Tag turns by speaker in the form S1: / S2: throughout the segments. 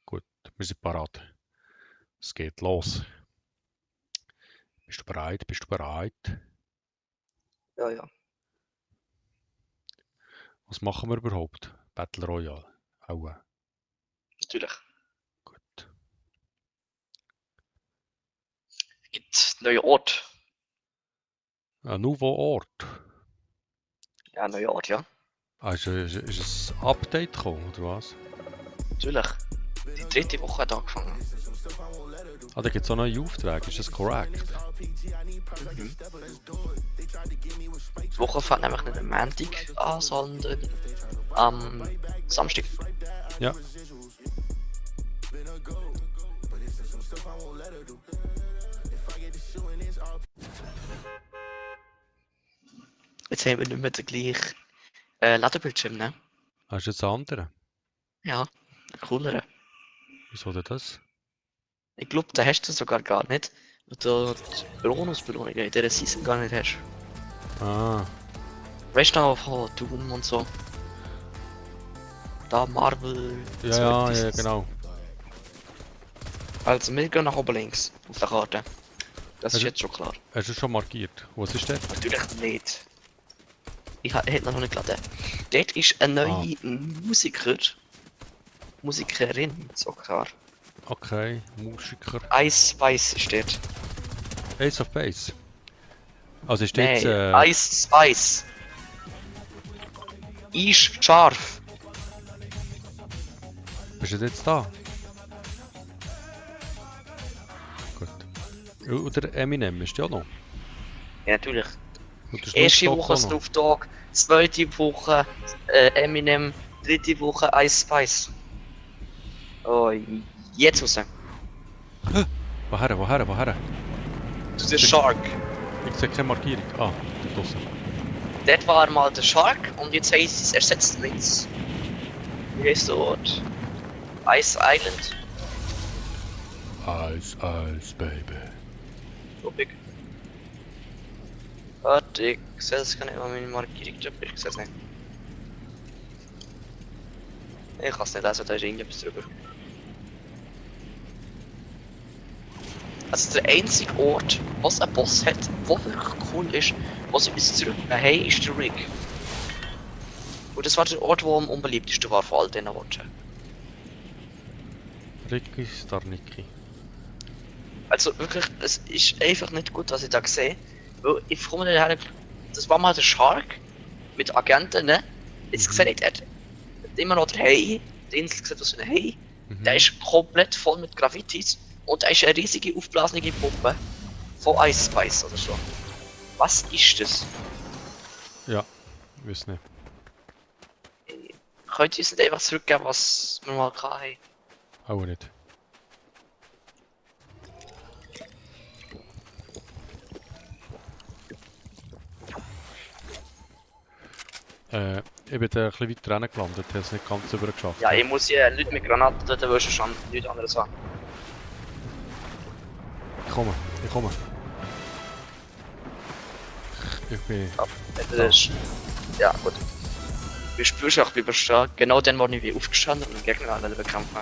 S1: Gut, wir sind parat. Es geht los. Bist du bereit? Bist du bereit?
S2: Ja, ja.
S1: Was machen wir überhaupt? Battle Royale. Auch.
S2: Natürlich.
S1: Gut.
S2: Es gibt neue Ort.
S1: Ein nouveau Ort.
S2: Ja, neue Ort, ja.
S1: Ah, ist ein Update gekommen, oder was?
S2: Natürlich. Die dritte Woche hat angefangen.
S1: Ah, da gibt es auch neue Aufträge. Ist das korrekt?
S2: Die Woche fängt nämlich nicht am Montag an, sondern am Samstag.
S1: Ja.
S2: Jetzt haben wir nicht mehr den gleichen Ladebildschirm, ne?
S1: Hast du jetzt einen anderen?
S2: Ja, einen cooleren.
S1: Wieso denn das?
S2: Ich glaube, den hast du sogar gar nicht, weil du die Bonusbelohnungen in dieser Season gar nicht hast.
S1: Ah,
S2: Weißt du noch von Doom und so? Da Marvel.
S1: ja, genau.
S2: Also wir gehen nach oben links auf der Karte. Das ist
S1: Also-
S2: jetzt schon klar.
S1: Hast du es schon markiert? Was ist das?
S2: Natürlich nicht. Ich hätte ihn noch nicht geladen. Dort ist eine neue Musikerin sogar.
S1: Okay, Musiker.
S2: Ice Spice ist dort.
S1: Ace of Base. Also ist
S2: Nein,
S1: jetzt...
S2: Ice Spice. Ist scharf.
S1: Bist du jetzt da? Gut. Oder Eminem ist ja auch noch.
S2: Ja, natürlich.
S1: Und der
S2: Erste
S1: Snoop Dogg
S2: Woche
S1: auch noch.
S2: Snoop Dogg, zweite Woche Eminem, dritte Woche Ice Spice. Oh, jetzt raus.
S1: Woher, woher, woher?
S2: Zu der Shark.
S1: Ich sehe keine Markierung. Ah, da draussen.
S2: Dort war mal der Shark und jetzt heisst es ersetzt mit. Wie heißt der Ort? Ice Island.
S1: Ice, Baby.
S2: Glaub ich. Warte, ich sehe das gar nicht mal meine Markierung. Ich sehe es nicht. Ich kann es nicht lesen, da ist irgendetwas drüber. Also der einzige Ort, was ein Boss hat, der wirklich cool ist, was sie uns zurückgeben haben, ist der Rig. Und das war der Ort, der am unbeliebtesten war von all diesen Orten.
S1: Ricky Starnicki.
S2: Also wirklich, es ist einfach nicht gut, was ich da sehe. Weil ich komme daher, das war mal der Shark mit Agenten, ne? Jetzt sehe ich, der hat immer noch der Hai, die Insel sieht aus wie ein Hai. Der ist komplett voll mit Graffitis und da ist eine riesige aufblasene Puppe von Ice Spice oder so. Was ist das?
S1: Ja, ich weiß nicht.
S2: Könnt ihr uns nicht einfach zurückgeben, was wir mal hatten?
S1: Auch nicht. Ich bin da ein bisschen weiter hinten gelandet, habe es nicht ganz übergeschafft.
S2: Ja, ich muss ja nicht mit Granaten dort wischen, schon nichts anderes haben.
S1: Ich komme. Ich bin...
S2: Das ist... Ja, gut. Du spürst auch, wie wir stehen. Genau dann wurde ich wie aufgestanden und den Gegner an bekämpfen.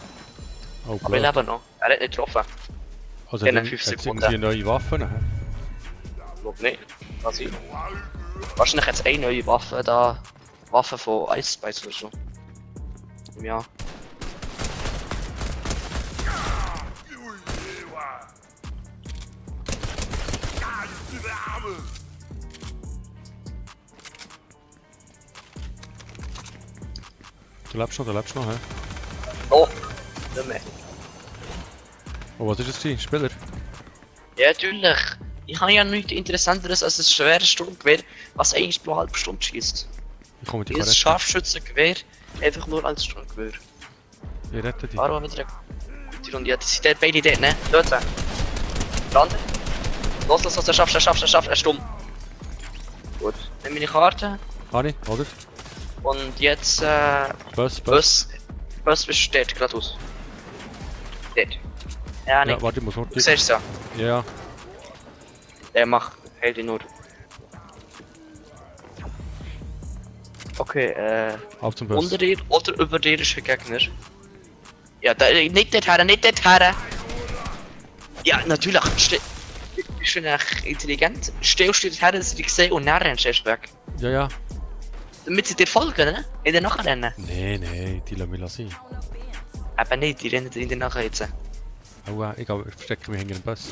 S1: Oh,
S2: Aber ich
S1: blöd.
S2: lebe noch. Er hat nicht getroffen.
S1: Also
S2: in
S1: dann
S2: 5
S1: hat es
S2: Sekunden.
S1: irgendwie neue Waffen. He?
S2: Glaub nicht. Kann sein. Wahrscheinlich jetzt eine neue Waffe da. Waffe von Ice Spice oder so. Ja.
S1: Du lebst noch, hä?
S2: Oh! Nicht mehr.
S1: Oh, was ist das gewesen? Spieler?
S2: Ja, natürlich. Ich habe ja nichts Interessanteres als ein schweres Sturmgewehr, was eigentlich nur eine halbe Stunde schießt.
S1: Ich komme dich
S2: Dieses
S1: retten.
S2: Scharfschützengewehr, einfach nur als Sturmgewehr.
S1: Ich rette dich.
S2: War wieder eine gute Runde. Ja, die sind dort beide dort, ne? Dort sind. Landen. Los, er schafft, er ist stumm. Gut. Nimm meine Karte.
S1: Hani, oder?
S2: Und jetzt,
S1: Bus.
S2: Bus bist dort, geradeaus. Dort. Ja,
S1: Ja,
S2: nicht.
S1: warte, ich muss noch...
S2: Du siehst es ja.
S1: Ja,
S2: Der macht, hält ihn nur. Okay,
S1: auf zum Bus.
S2: unter dir oder über dir ist ein Gegner. Ja, nicht dorthin, nicht dorthin. Ja, natürlich. Bist du eigentlich intelligent? Stellst du dorthin, dass sie dich sehen und dann rennst du erst weg.
S1: Ja, ja.
S2: Damit sie dir folgen, ne? In den Nachrennen.
S1: Nee, die lassen mich sein.
S2: Aber nicht, die rennen in den Nachher jetzt.
S1: Oh, ich verstecke mich hinter dem Bus.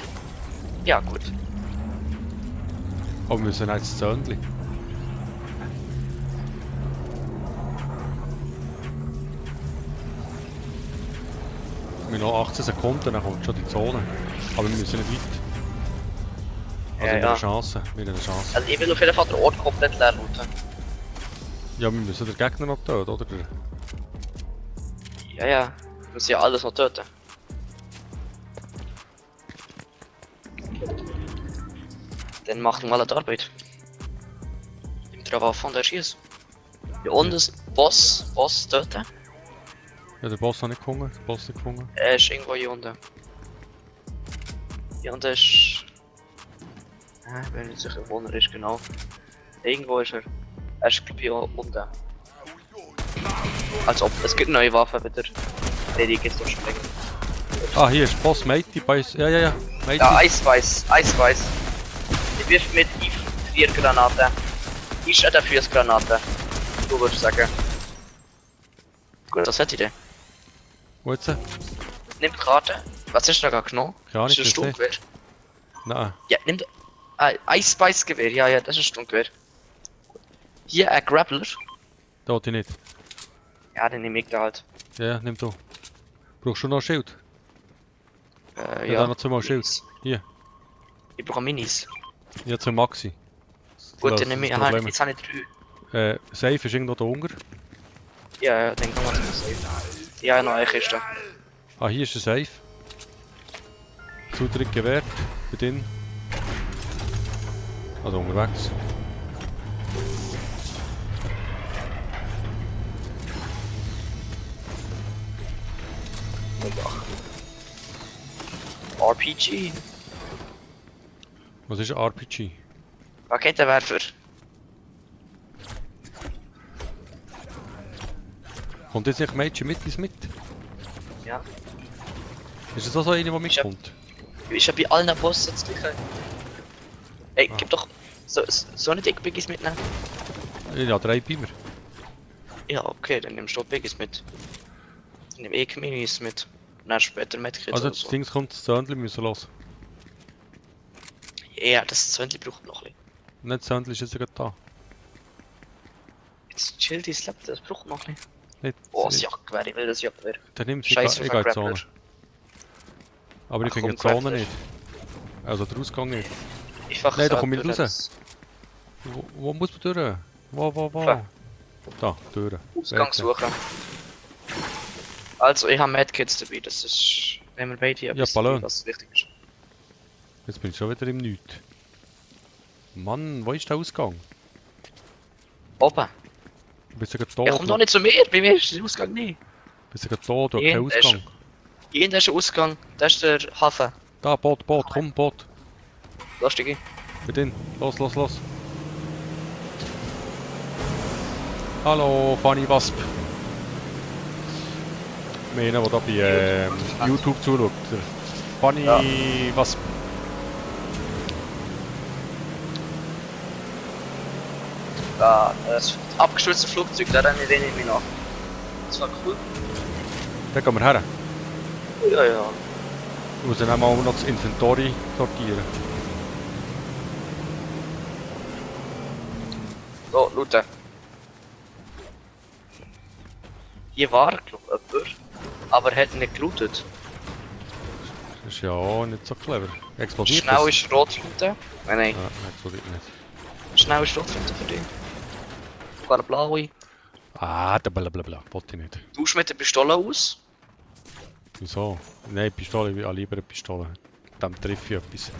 S2: Ja, gut.
S1: Aber wir müssen jetzt das Zöndli. Wir haben noch 18 Sekunden, dann kommt schon die Zone. Aber wir müssen nicht weit. Also
S2: Ja,
S1: wir haben
S2: ja.
S1: eine Chance.
S2: Also ich will auf jeden Fall den Ort komplett leer looten.
S1: Ja, wir müssen den Gegner noch töten, oder?
S2: Ja. Wir müssen ja alles noch töten. Dann macht mal die Arbeit. Nimmt der Waffe und erschießt. Hier unten ist Boss töten.
S1: Ja, der Boss hat nicht gefunden.
S2: Er ist irgendwo hier unten. Hier unten ist... Ich bin nicht sicher, wo er ist genau. Irgendwo ist er. Er ist glaube ich hier unten. Als ob es gibt neue Waffen wieder. Nee, die geht's durchspringen.
S1: Ah, hier ist Boss, Matey, Beiß. Ja. Matey.
S2: Ja, Eisweiß. Ich wirf mit I4-Granate. Ich hätte eine Füßgranate. Du würdest sagen. Gut, was hätte ich denn?
S1: Wo jetzt?
S2: Nimm die Karte. Was hast du da gerade genommen?
S1: Keine Ahnung,
S2: Ist das ein
S1: ich weiß
S2: Sturmgewehr?
S1: Nein.
S2: Ja, nimm Eisweiß-Gewehr. Ja, das ist ein Sturmgewehr. Hier ein Grappler.
S1: Da wollte ich nicht.
S2: Ja, den nehme ich da halt.
S1: Ja, nimm du. Brauchst du noch ein Schild?
S2: Ja.
S1: Da noch zweimal Schild. Hier.
S2: Ich brauche Minis.
S1: Ja, zum Maxi.
S2: Gut, dann nehme ich. Aha, jetzt habe ich 3.
S1: Safe ist irgendwo da unten.
S2: Ja, dann kann man das sehen. Ja, noch eine Kiste.
S1: Ah, hier ist ein Safe. Zutritt gewährt. Bei denen. Also unterwegs.
S2: RPG.
S1: Was ist ein RPG?
S2: Raketenwerfer.
S1: Kommt jetzt nicht Mädchen mit?
S2: Ja.
S1: Ist das auch so eine, die mitkommt?
S2: Ist ja bei allen Bossen das gleiche. Ey, gib doch so eine Dick-Biggies mitnehmen.
S1: Ja, 3 Beamer.
S2: Ja, okay, dann nimmst du Biggies mit. Dann nimm ich Minis mit. Und dann später Medkits
S1: Also
S2: oder
S1: das
S2: so.
S1: Ding kommt, das Zöndli müssen los.
S2: Ja, das Zöndli braucht noch ein bisschen.
S1: Nicht das Zöndli ist jetzt gerade da.
S2: Jetzt chill die Slap, das braucht noch nicht.
S1: Nicht,
S2: Oh, das Jagdgewehr, ich will das Jagdgewehr.
S1: Dann nimm es,
S2: Scheiße,
S1: ich
S2: auf
S1: gehe in
S2: einen
S1: die Zone.
S2: Grappler.
S1: Aber ich
S2: Ach,
S1: finde die
S2: komm,
S1: Zone
S2: Grappler.
S1: nicht. Also der Ausgang nicht.
S2: Ich fach
S1: Nein, da
S2: so
S1: komm ich
S2: durch
S1: raus. Wo muss man durch? Wo?
S2: Klar.
S1: Da, durch.
S2: Ausgang suchen. Also, ich habe Medkits dabei, das ist... Wenn wir beide hier
S1: Ja, Ballon.
S2: was wichtig ist.
S1: Jetzt bin ich schon wieder im Nichts. Mann, wo ist der Ausgang?
S2: Oben.
S1: Du bist ja gerade da.
S2: Ja, komm doch nicht zu mir, bei mir ist der Ausgang nicht.
S1: Du bist ja gerade da, du hast
S2: Ja,
S1: keinen
S2: der ist-
S1: Ausgang.
S2: Hier ist der Ausgang, das ist der Hafen.
S1: Da, Boot, komm, Boot.
S2: Lustig.
S1: Mit denen. Los. Hallo, Funny Wasp. Einer, der da bei YouTube zuschaut. Der Funny
S2: Ja.
S1: Wasp.
S2: Da, das abgestürzte Flugzeug, da renne ich mich nach. Das war cool.
S1: Da gehen wir her.
S2: Ja.
S1: Ich muss dann auch mal noch das Inventory sortieren.
S2: So, looten. Hier war, glaube ich, jemand. Aber er hat nicht gelootet.
S1: Das ist ja auch nicht so clever. Explodiert
S2: Schnell
S1: das?
S2: ist Rotflinte. Nein.
S1: Ja, explodiert nicht.
S2: Schnell ist Rotflinte für dich. Sogar eine blaue.
S1: Ah, da blablabla. Wollte ich nicht.
S2: Tausch mit der Pistole aus.
S1: Wieso? Nein, Pistole, ich habe lieber eine Pistole. Dann treffe ich etwas.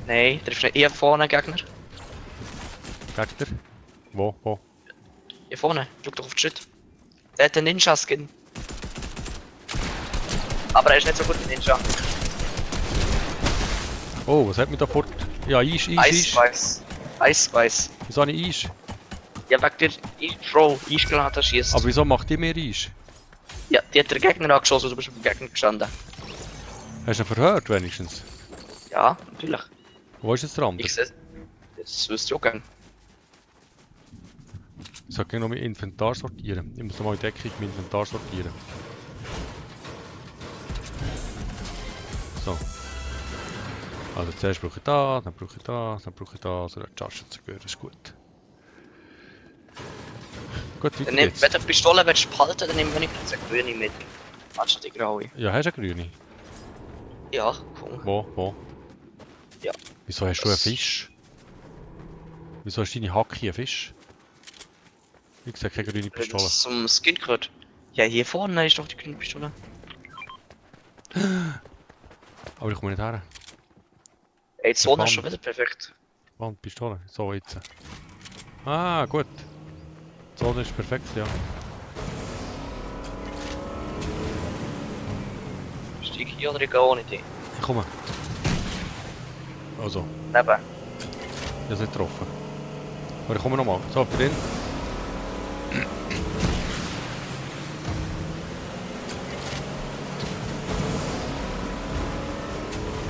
S2: Nein, triffst nicht eher vorne Gegner.
S1: Gegner? Wo?
S2: Hier vorne, schau doch auf den Shit. Der hat einen Ninja-Skin. Aber er ist nicht so gut wie Ninja.
S1: Oh, was hat mich da fort? Ja, Eis.
S2: Eisweiß.
S1: Wieso habe ich Eis?
S2: Ja, wegen der Eisgranaten schießt.
S1: Aber wieso macht die mehr Eis?
S2: Ja, Die hat der Gegner angeschossen, du bist auf dem Gegner gestanden.
S1: Hast du ihn verhört wenigstens?
S2: Ja, natürlich.
S1: Wo ist jetzt der andere?
S2: Ich sehe. Das wüsste ich auch gerne.
S1: Ich soll gerne noch mein Inventar sortieren. Ich muss noch mal in Deckung mein Inventar sortieren. So. Also zuerst brauche ich das, dann brauche ich das, dann brauche ich das. Also der Taschenzucker ist gut. Gut, weiter
S2: Wenn
S1: geht's.
S2: du die Pistole willst behalten, dann nimm wenigstens eine grüne mit. Anstatt die graue.
S1: Ja, hast du eine grüne?
S2: Ja, cool.
S1: Wo?
S2: Ja.
S1: Wieso hast du einen Fisch? Wieso hast deine Hacke einen Fisch? Wie gesagt, keine grüne
S2: Wenn
S1: Pistole.
S2: das zum Skin gehört. Ja, hier vorne ist doch die grüne Pistole.
S1: Aber ich komme nicht her.
S2: Ey, die Sonne ist schon wieder perfekt.
S1: Wand, Pistole. So, jetzt. Ah, gut. Die Zone ist perfekt, ja.
S2: Steig hier oder ich gehe ohne dich.
S1: Ich komme. Also,
S2: Neben.
S1: ich habe es nicht getroffen. Aber ich komme nochmal. So, für den.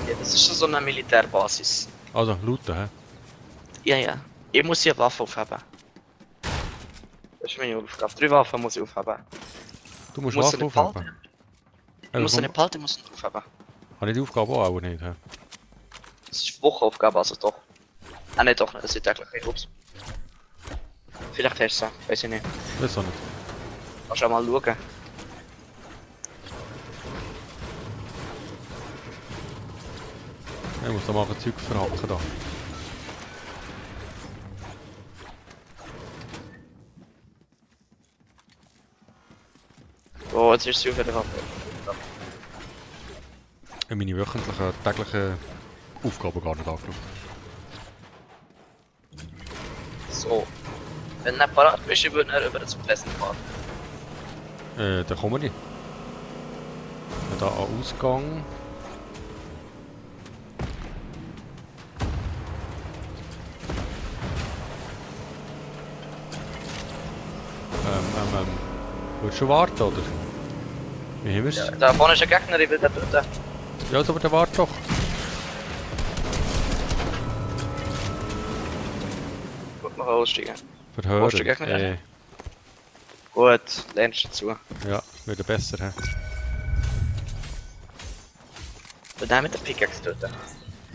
S2: Ja, das ist so eine Militärbasis.
S1: Also, looten, hä?
S2: Ja, ja. Ich muss hier eine Waffe aufheben. Das ist meine Aufgabe. 3 Waffen muss ich aufheben.
S1: Du musst
S2: Ich muss
S1: Waffe
S2: sie nicht
S1: aufheben.
S2: behalten. Ich muss sie nicht behalten, ich muss sie aufheben.
S1: Habe ich die Aufgabe auch nicht, hä?
S2: Das ist Wochenaufgabe, also doch. Ah, ne, doch nicht. Das ist täglich. Ups. Vielleicht hast du sie. Weiß ich nicht.
S1: Weiß auch nicht.
S2: Kannst du auch mal schauen.
S1: Ich muss da mal ein Zeug verhacken da.
S2: Oh, jetzt ist sie auf jeden Fall.
S1: Ich habe meine wöchentlichen, täglichen Aufgaben gar nicht angeschaut.
S2: So. Wenn du nicht parat bist, ich würde über das Pleasant fahren.
S1: Da kommen die. Da an Ausgang. Willst du schon warten, oder? Wie haben wir's?
S2: Ja, da vorne ist ein Gegner, ich will den töten.
S1: Ja, aber der wart doch.
S2: Gut, mal aussteigen.
S1: Verhören.
S2: Wo ist der Gegner? Gut, lernst du dazu.
S1: Ja, wird besser, hä?
S2: Und dann mit der Pickaxe töten.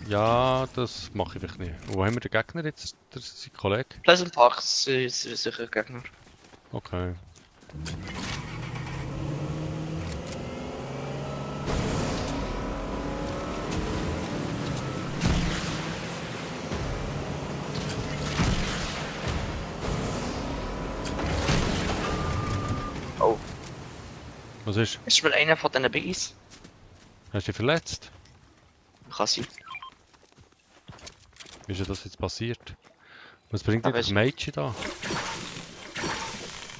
S1: Ja, das mache ich vielleicht nicht. Wo haben wir den Gegner jetzt? Der sein Kollege?
S2: Pleasant Park ist sicher ein Gegner.
S1: Okay.
S2: Oh.
S1: Was ist?
S2: Ist mal einer von diesen Biggies?
S1: Hast du dich verletzt?
S2: Kann sein.
S1: Wie ist denn das jetzt passiert? Was bringt
S2: Ja,
S1: dir das
S2: weißt du-
S1: Mädchen da?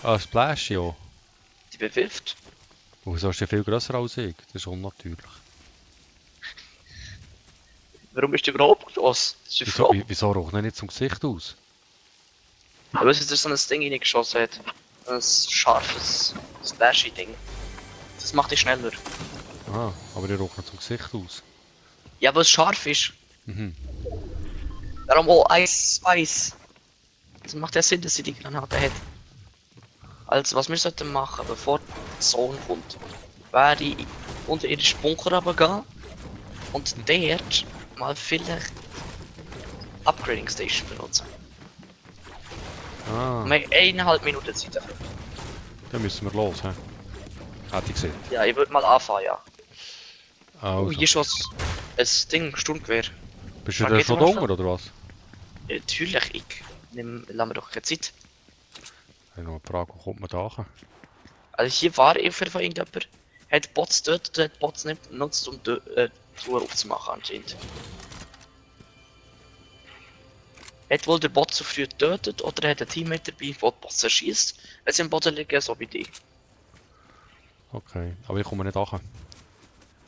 S1: Ah, Splash, ja.
S2: Die bewirft.
S1: Oh, wieso ist der viel grösser als ich? Das ist unnatürlich.
S2: Warum bist du überhaupt geschossen? Das ist eine
S1: Wieso,
S2: Frau.
S1: wieso raucht er nicht zum Gesicht aus?
S2: Aber es ist so ein Ding reingeschossen hat. Ein scharfes, Splashy-Ding. Das macht dich schneller.
S1: Ah, aber der raucht nicht zum Gesicht aus.
S2: Ja, weil es scharf ist.
S1: Mhm.
S2: Darum auch Eis, Weiß. Das macht ja Sinn, dass sie die Granate hat. Also, was wir sollten machen, bevor die Zone kommt, wäre ich unter ihren Bunker runtergehen und dort mal vielleicht Upgrading Station benutzen.
S1: Ah,
S2: Wir haben 1,5 Minuten Zeit dafür.
S1: dann müssen wir los, hä? Hätte ich gesehen.
S2: Ja, ich würde mal anfangen, ja.
S1: Also,
S2: Oh, hier ist was. Ein Ding, Sturmgewehr.
S1: bist du da
S2: Rakete
S1: schon
S2: mal
S1: dumm, oder was?
S2: Natürlich, ich lasse mir doch keine Zeit.
S1: Ich habe noch eine Frage, wo kommt man da hin?
S2: Also hier war ich von irgendjemand, hat Bots dort, hat Bots nicht benutzt, um die Tour aufzumachen anscheinend. Hat wohl der Bot zu früh getötet oder hat ein Teammate dabei, der die Bots erschießt, wenn sie am Boden liegen, so wie die.
S1: Okay, aber ich komme nicht hin.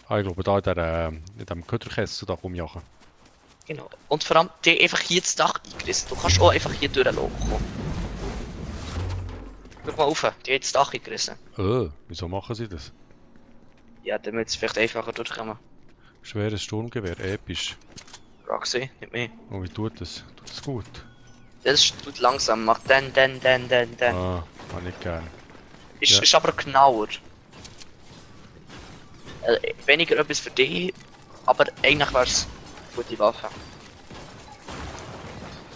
S1: Ah, ich glaube, da in dem Köderkessel, da komme ich hin.
S2: Genau. Und vor allem, die einfach hier das Dach eingerissen. Du kannst auch einfach hier durchlaufen. Schau mal rauf, die hat das Dach gerissen.
S1: Wieso machen sie das?
S2: Ja, damit sie vielleicht einfacher durchkommen.
S1: Schweres Sturmgewehr, episch.
S2: Frag sie, nicht mehr.
S1: Oh, wie tut das? Tut das gut?
S2: Das tut langsam, macht dann.
S1: Ah, kann ich gern. Ja.
S2: Ist aber genauer. Weniger etwas für dich, aber eigentlich wäre es eine gute Waffe.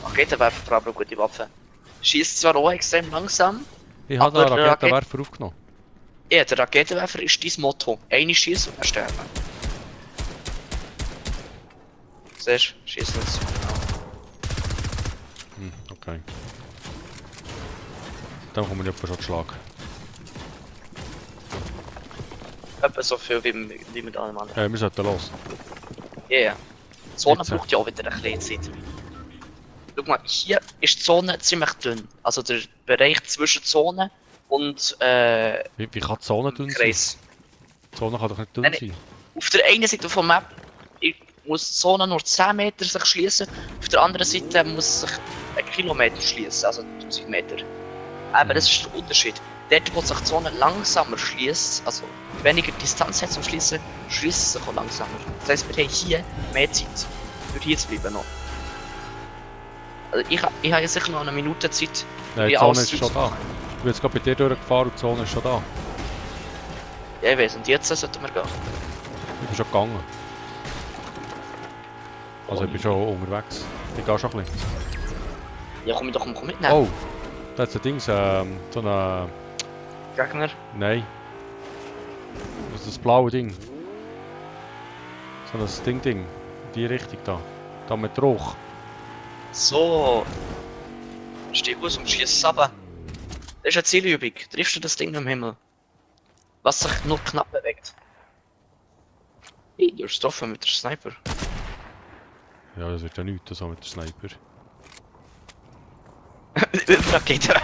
S2: Raketenwerfer vor allem eine gute Waffe. Schießt zwar auch extrem langsam,
S1: Ich habe da
S2: aber der
S1: Raketenwerfer aufgenommen.
S2: ja, der Raketenwerfer ist dein Motto. Eine schießen und dann sterben. Siehst du? Schießen jetzt.
S1: Okay. Dann kommen wir schon Schlag.
S2: Etwa so viel wie mit allem anderen.
S1: Wir sollten los.
S2: Ja, ja. Die Zone
S1: Jetzt.
S2: braucht ja auch wieder ein bisschen Zeit. Schau mal, hier ist die Zone ziemlich dünn. Also der Bereich zwischen Zone und
S1: Wie kann die Zone dünn sein?
S2: Kreis.
S1: Die Zone kann doch nicht dünn
S2: Nein,
S1: sein.
S2: Auf der einen Seite vom Map muss die Zone nur 10 Meter sich schließen, auf der anderen Seite muss sich 1 Kilometer schließen, also 1000 Meter. Aber das ist der Unterschied. Dort, wo sich die Zone langsamer schließt, also weniger Distanz hat zum Schließen, schließt es sich auch langsamer. Das heisst, wir haben hier mehr Zeit, für hier zu bleiben noch. Also ich habe jetzt sicher noch eine Minute Zeit,
S1: Nein, die
S2: wie
S1: Zone
S2: alles
S1: ist schon
S2: zu
S1: da.
S2: machen.
S1: Ich bin jetzt gerade bei dir durchgefahren und die Zone ist schon da.
S2: Ja, ich weiss, und jetzt sollten wir gehen.
S1: Ich bin schon gegangen. Also ich bin schon unterwegs. Ich gehe schon ein bisschen.
S2: Ja, komm mitnehmen.
S1: Oh! Da hat ein Ding, so eine...
S2: Gegner.
S1: Nein. Das ist das blaue Ding. So ein Ding. Die Richtung da. Da mit Rauch.
S2: So. Steh aus und schieß runter. Das ist eine Zielübung. Triffst du das Ding am Himmel? Was sich nur knapp bewegt. Hey, du hast getroffen mit der Sniper.
S1: Ja, das wird ja nichts so mit der Sniper.
S2: Rakete.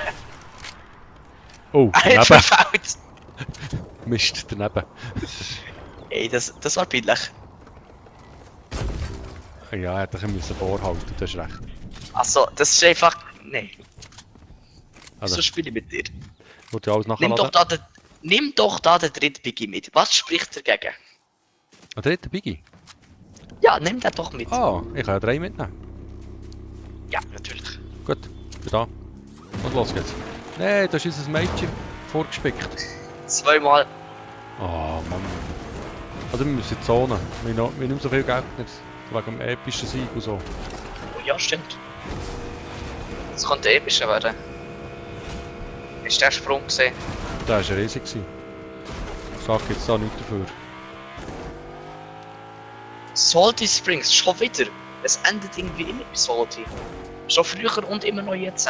S1: Oh,
S2: Jetzt
S1: daneben!
S2: verfällt.
S1: Mist, daneben.
S2: Ey, das war peinlich.
S1: Ja, hätte ich ihn müssen vorhalten, das ist recht.
S2: Also, das ist einfach. Nee,
S1: Also,
S2: so spiele ich mit dir.
S1: wollte ich alles
S2: Nimm
S1: nachladen?
S2: doch da den dritten Biggie mit. Was spricht dagegen?
S1: Ein dritter Biggie?
S2: Ja, nimm den doch mit.
S1: Ah, ich kann ja 3 mitnehmen.
S2: Ja, natürlich.
S1: Gut, bin da. Und los geht's. Nein, da ist unser Mädchen vorgespickt.
S2: Zweimal.
S1: Oh Mann. Also wir müssen in die Zone. Wir haben nicht mehr so viel Gegner. Wegen dem epischen Sieg und so.
S2: Oh ja, stimmt. Das könnte epischer werden. Hast du den Sprung gesehen?
S1: Der war riesig. Sag jetzt da nichts dafür.
S2: Salty Springs, schon wieder. Es endet irgendwie immer bei Salty. Schon früher und immer noch jetzt.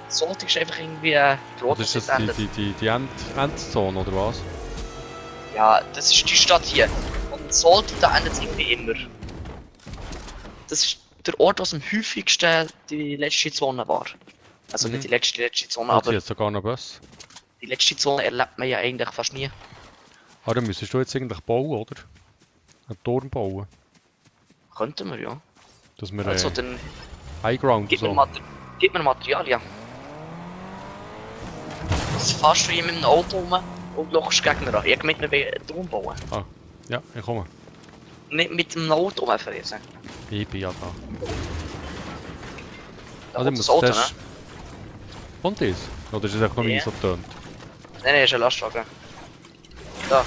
S2: Salty ist einfach irgendwie der Ort,
S1: Oder ist
S2: wo
S1: das
S2: es endet.
S1: die Endzone oder was?
S2: Ja, das ist die Stadt hier. Und Salty, da endet es irgendwie immer. Das ist der Ort, wo es am häufigsten die letzte Zone war. Also nicht die letzte Zone,
S1: Aber
S2: aber
S1: jetzt sogar noch Bus.
S2: die letzte Zone erlebt man ja eigentlich fast nie.
S1: Ah, dann müsstest du jetzt eigentlich bauen, oder? Einen Turm bauen.
S2: Könnten wir, ja.
S1: Dass wir
S2: Also dann
S1: Highground und
S2: gib mir,
S1: so.
S2: gib mir Materialien. Das fährst du mit einem Auto rum und lochst Gegner an. Ich gemeint, wir wollen einen Turm bauen.
S1: Ja, ich komme.
S2: Nicht mit dem Auto rumfräsen.
S1: Ich bin ja da.
S2: Da
S1: Also
S2: kommt
S1: ich
S2: das
S1: muss
S2: Auto, ne?
S1: zuerst... Kommt das? Oder ist es einfach noch
S2: Ja.
S1: nie so tönt?
S2: Nein, ist ein Lastwagen. Da.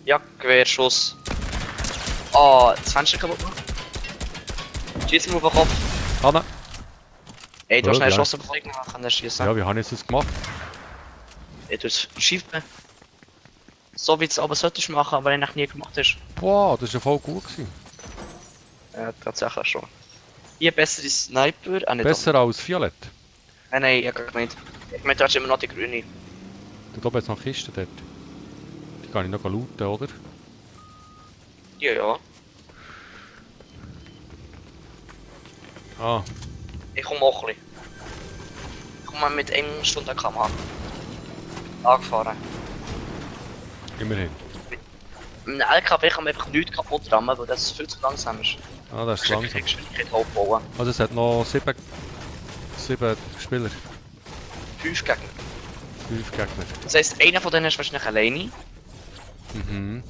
S2: Ja, Querschuss. Ah, das Fenster kaputt gemacht. Schieß ihm auf den Kopf.
S1: Hanna!
S2: Ey, du hast
S1: Ja,
S2: schnell
S1: ja.
S2: Schuss auf den Gegner, kann er schießen.
S1: Ja, wie habe ich jetzt das gemacht?
S2: Ey, du hast schieben. So wie du es aber solltest machen, aber eigentlich nie gemacht hast.
S1: Boah, das war ja voll gut gewesen.
S2: Ja, tatsächlich schon. Hier bessere Sniper. Ah, nicht
S1: Besser als Violett.
S2: Nein, nein, ich hab gemeint. Ich meinte, du hast immer noch die grüne.
S1: Da oben jetzt noch Kisten dort. Die kann ich noch looten, oder?
S2: Ja, ja.
S1: Ah,
S2: Ich komme auch ein bisschen. Ich komme mit 1 Stunde km/h. Angefahren.
S1: immerhin.
S2: Mit einem LKW kann man einfach nichts kaputt rammen, weil das viel zu langsam ist.
S1: Ah, das ist
S2: Du
S1: langsam.
S2: kannst Geschwindigkeit aufbauen.
S1: Also es hat noch 7 Spieler.
S2: 5 Gegner.
S1: 5 Gegner.
S2: Das heisst, einer von denen ist wahrscheinlich alleine.
S1: Mhm.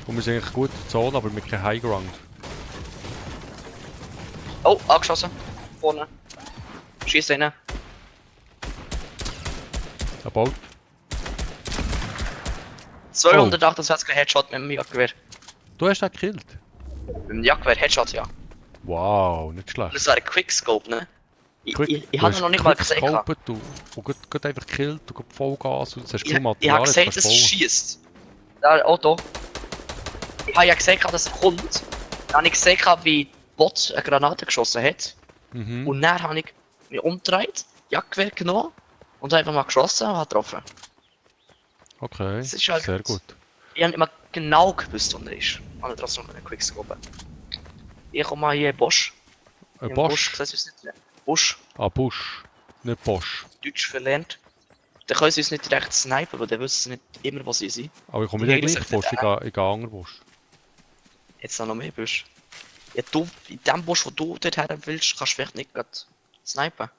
S1: Und wir sind eigentlich gut in der Zone, aber mit keinem Highground.
S2: Oh, angeschossen. Vorne. Schieß rein.
S1: Ein Boot.
S2: 268 Headshot mit dem Jagdgewehr.
S1: Du hast den gekillt?
S2: Mit dem Jagdgewehr Headshot, ja.
S1: Wow, nicht schlecht.
S2: Das war ein Quickscope, ne? Ich
S1: Du
S2: habe
S1: hast
S2: ihn noch nicht mal gesehen.
S1: gescopet und gerade einfach gekillt und gerade Vollgas und jetzt hast du
S2: Ich
S1: kein
S2: habe
S1: Material,
S2: gesehen,
S1: jetzt
S2: dass
S1: kannst
S2: es
S1: du bauen.
S2: schießt. Da, Auto. Ich habe ja gesehen, dass er kommt. Dann habe ich gesehen, wie der Bot eine Granate geschossen hat.
S1: Mhm.
S2: Und dann habe ich mich umgedreht, Jagdgewehr genommen und einfach mal geschossen und habe getroffen.
S1: Okay,
S2: Das ist halt
S1: sehr gut.
S2: Ich habe immer genau gewusst, wo er ist. Aber trotzdem noch einen Quickscope. Ich komme mal hier in Bosch.
S1: Ein
S2: Im
S1: Bosch?
S2: Busch, Busch,
S1: Ah, Busch. Nicht Bosch.
S2: Deutsch verlernt. Dann können sie uns nicht direkt snipen, weil dann wissen sie nicht immer, wo sie sind.
S1: Aber ich komme
S2: Die
S1: nicht
S2: haben
S1: gleich
S2: sich
S1: Busch,
S2: nicht
S1: ich gehe anderen Busch.
S2: Jetzt noch mehr Busch. Ja, du, in dem Busch, wo du dort her willst, kannst du vielleicht nicht gerade snipen.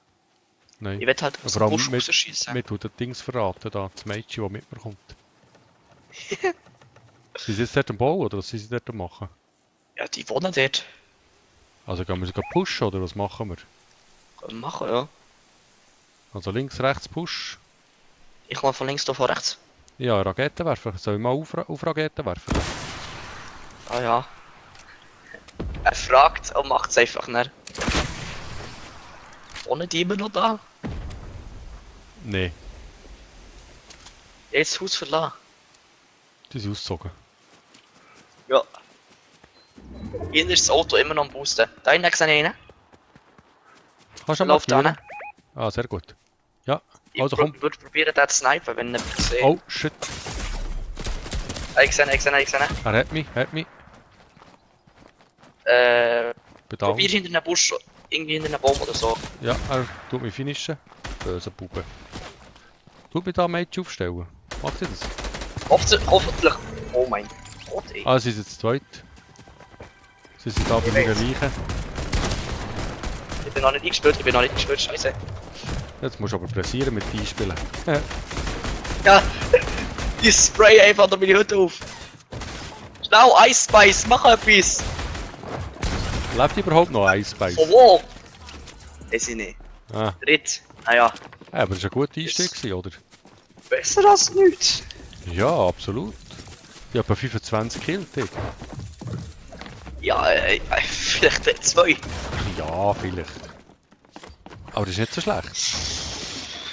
S1: Nein.
S2: Ich will halt aus
S1: Vor
S2: dem
S1: allem
S2: Busch
S1: mit,
S2: rausschießen.
S1: mir tut das Dings verraten, da, das Mädchen, das mit mir kommt. Sind sie jetzt dort am Bauen oder was sind sie dort am machen?
S2: Ja, die wohnen dort.
S1: Also gehen wir sie pushen oder was machen wir?
S2: Können wir machen, ja.
S1: Also links, rechts Push.
S2: Ich komme von links da von rechts.
S1: Ja, Raketen werfen. Soll ich mal auf Raketen werfen?
S2: Ah ja. Er fragt und macht es einfach nicht. Wohnen die immer noch da?
S1: Nein,
S2: Jetzt das Haus verlassen.
S1: die sind ausgezogen.
S2: Ja. Hier ist das Auto immer noch am Boosten. Da hinten sehe ich einen.
S1: Kannst du
S2: Er
S1: mal
S2: läuft
S1: markieren?
S2: hin.
S1: Ah, sehr gut. Ja,
S2: Ich
S1: also komm.
S2: würde probieren, den zu snipen, wenn er mich sieht.
S1: Oh, shit.
S2: Ich sehe ihn.
S1: Er hat mich. Bedankt.
S2: Probier hinter einem Busch, irgendwie hinter einem Baum oder so.
S1: Ja, er tut mich finishen. Böse Bube. Tut mich da Mädchen aufstellen. Macht sie das?
S2: Hoffentlich. Oh mein Gott, ey.
S1: Ah, sie sind jetzt zweit. Sie sind da bei meiner Leiche.
S2: Ich bin noch nicht eingespielt, scheiße.
S1: Jetzt musst du aber pressieren mit einspielen.
S2: Ja, ich spray einfach da meine Hütte auf. Schnell, Ice Spice, mach etwas.
S1: Lebt überhaupt noch Ice Spice?
S2: Von wo? Weiß ich nicht.
S1: Ah,
S2: Dritt. Naja,
S1: aber das war ein guter Einstieg, gewesen, oder?
S2: besser als nichts.
S1: Ja, absolut. Ich habe 25 Kills, Digga.
S2: Ja, vielleicht 2.
S1: Ja, vielleicht. Aber das ist nicht so schlecht.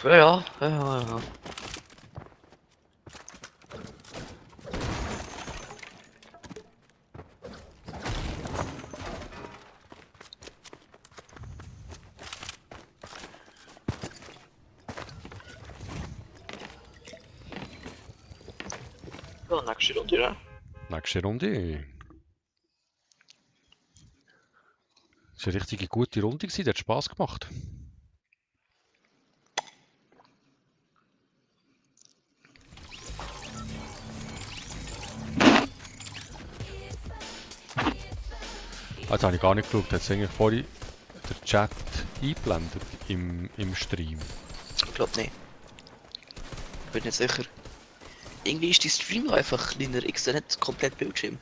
S2: Ja. Ja, nächste Runde, ne?
S1: Nächste Runde. Das war eine richtig gute Runde, die hat Spass gemacht. Jetzt habe ich gar nicht geschaut, jetzt eigentlich vorhin der Chat eingeblendet im Stream.
S2: Ich glaube nicht. Bin nicht sicher. Irgendwie ist die Stream einfach kleiner, ich sehe nicht komplett Bildschirm.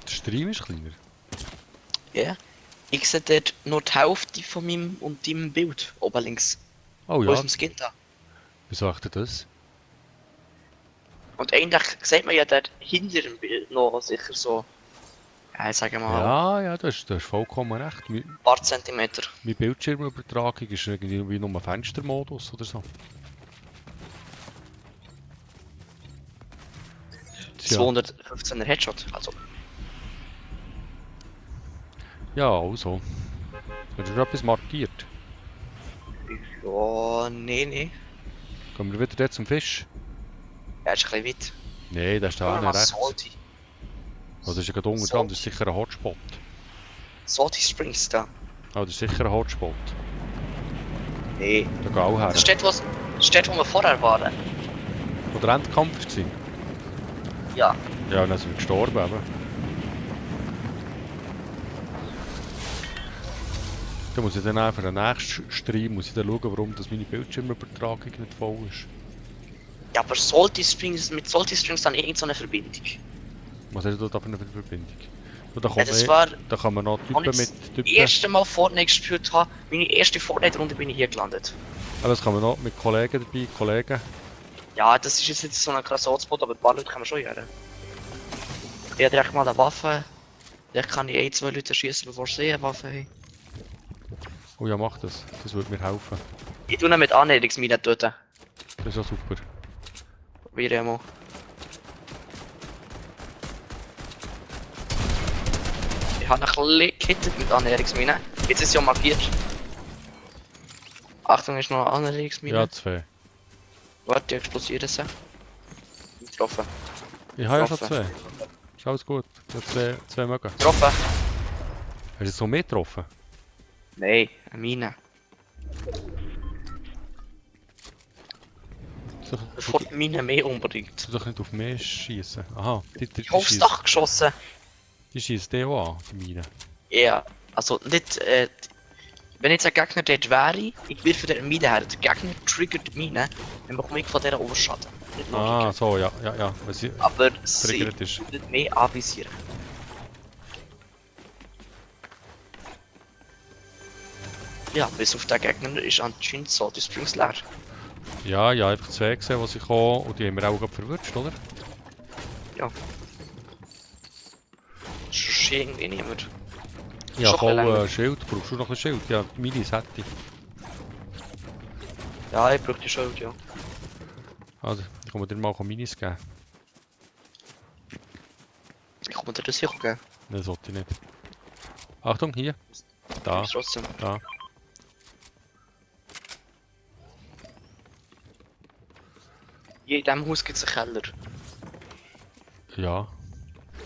S1: Der Stream ist kleiner.
S2: Ja. Ich sehe dort nur die Hälfte von meinem und deinem Bild oben links.
S1: Oh
S2: Wo
S1: ja,
S2: ist dem Skin da?
S1: wieso sagt ihr das?
S2: Und eigentlich sieht man ja dort hinter dem Bild noch sicher so. Ja, ich sage mal
S1: Ja, du hast vollkommen recht.
S2: ein paar Zentimeter.
S1: Meine Bildschirmübertragung ist irgendwie wie nur ein Fenstermodus oder so. Tja.
S2: 215er Headshot, also.
S1: Ja, also. Hast du schon etwas markiert?
S2: Ja, nee.
S1: Kommen wir wieder dort zum Fisch?
S2: Ja, ist ein bisschen weit.
S1: Nein, der ist da
S2: Ah,
S1: hinten rechts.
S2: Salty.
S1: Oh, das ist ja gerade unten dran, das ist sicher ein Hotspot.
S2: Salty Springs da.
S1: Oh, das ist sicher ein Hotspot.
S2: Nee.
S1: Da geh auch her.
S2: Das steht, wo wir vorher waren.
S1: Wo der Endkampf war?
S2: Ja.
S1: Ja, und dann sind wir gestorben. Eben. Dann muss ich dann auch für den nächsten Stream muss ich dann schauen, warum das meine Bildschirmübertragung nicht voll ist.
S2: Ja, aber Salty Springs, mit Salty Springs dann irgend so eine Verbindung.
S1: Was hast du da für eine Verbindung? So, da,
S2: Ja,
S1: kommt
S2: das
S1: mehr,
S2: war,
S1: da kann man noch
S2: als
S1: Typen
S2: ich
S1: mit
S2: das
S1: Typen.
S2: erste Mal Fortnite gespielt habe, meine erste Fortnite-Runde bin ich hier gelandet.
S1: Aber das kann man noch mit Kollegen dabei, Kollegen.
S2: Ja, das ist jetzt nicht so ein krasser Hotspot, aber ein paar Leute kann man schon hören. Ich habe direkt mal eine Waffe. Vielleicht kann ich 1, 2 Leute schießen, bevor sie eine Waffe haben.
S1: Oh ja, mach das. Das würde mir helfen.
S2: Ich tue ihn mit Annäherungsminen töten.
S1: Das ist ja super.
S2: Probiere mal. Ich habe ihn ein gehittet mit Annäherungsminen. Jetzt ist sie ja markiert. Achtung, ist noch eine Annäherungsmine.
S1: Ja, 2.
S2: Warte, die explodieren sie. Getroffen.
S1: Ich habe ja schon
S2: Getroffen.
S1: 2. Ist alles gut. Du hast 2 mögen.
S2: Getroffen?
S1: Hast du jetzt noch mehr getroffen?
S2: Nein, eine Mine.
S1: Du
S2: Bevor die Mine mehr umbringt.
S1: doch nicht auf mich schießen. Aha, die
S2: Ich habe aufs Dach geschossen.
S1: die schießt die auch an, die Mine.
S2: Ja, also nicht, wenn jetzt ein Gegner dort wäre, ich wirfe der Mine her, der Gegner triggert die Mine, dann bekomme ich von dieser Overschaden. Nicht
S1: Ah,
S2: Logik.
S1: so, ja, ja, ja. Weil sie
S2: Aber sie
S1: triggert ist.
S2: nicht mehr anvisieren. Ja, bis auf den Gegner ist anscheinend Salty Springs leer.
S1: Ja, ja, einfach 2 gesehen, die sie kommen und die haben wir auch gerade verwünscht, oder?
S2: Das ist irgendwie niemand.
S1: Ja,
S2: Schon
S1: voll
S2: ein bisschen länger.
S1: Schild. Brauchst du noch ein Schild? Ja, die Minis hätte ich.
S2: Ja, ich brauche die Schuld, ja.
S1: Also, ich kann mir dir mal Minis geben.
S2: Ich kann mir dir das hier geben.
S1: Nein, das sollte ich nicht. Achtung, hier. Da,
S2: Ist trotzdem.
S1: da.
S2: Hier in diesem Haus gibt es einen Keller.
S1: Ja.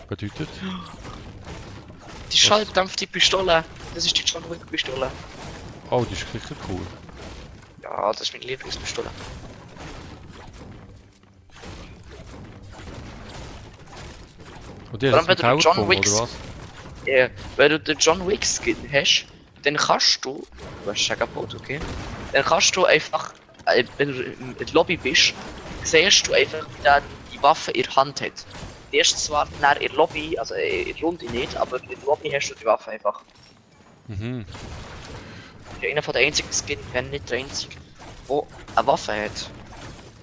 S1: Bedeutet?
S2: Die schalldämpfte Pistole. Das ist die John Wick Pistole.
S1: Oh, die ist sicher cool.
S2: Ja, das ist meine Lieblingspistole.
S1: Und die
S2: Vor
S1: hast
S2: allem,
S1: du
S2: wenn
S1: mit
S2: du
S1: Haut
S2: John
S1: gefunden,
S2: Wicks-
S1: oder was?
S2: Ja, wenn du den John Wick Skin hast, dann kannst du hast Shagapod, okay? Dann kannst du einfach, wenn du in der Lobby bist, siehst du einfach, wie der die Waffe in der Hand hat. Erst zwar dann in der Lobby, also in der Runde nicht, aber in der Lobby hast du die Waffe einfach.
S1: Mhm.
S2: Das ist einer von den einzigen Skins, wenn nicht der einzige, der eine Waffe hat,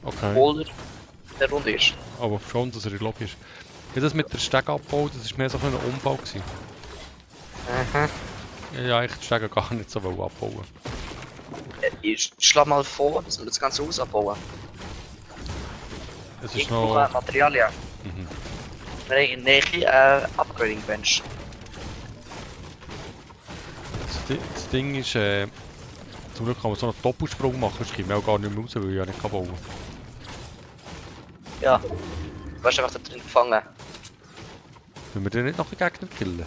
S1: Okay.
S2: obwohl er in der Runde ist.
S1: Aber schon, dass er in der Lobby ist. Ja, das mit der Stegabbau, das war mehr so ein Unfall gewesen.
S2: Aha.
S1: Ja, ich die Stege gar nicht so abbauen.
S2: Ich schlage mal vor, dass wir das ganze Haus abbauen.
S1: Es
S2: Ich
S1: ist
S2: brauche
S1: noch...
S2: Materialien.
S1: Mhm.
S2: Wir haben in der Nähe eine Upgrading Bench.
S1: Das Ding ist, zum Glück kann man so einen Doppelsprung machen, das kommt mir auch gar nicht mehr raus, weil ich ja nicht bauen kann.
S2: Ja. Du wirst einfach da drin gefangen.
S1: Wollen wir den nicht noch einen Gegner killen?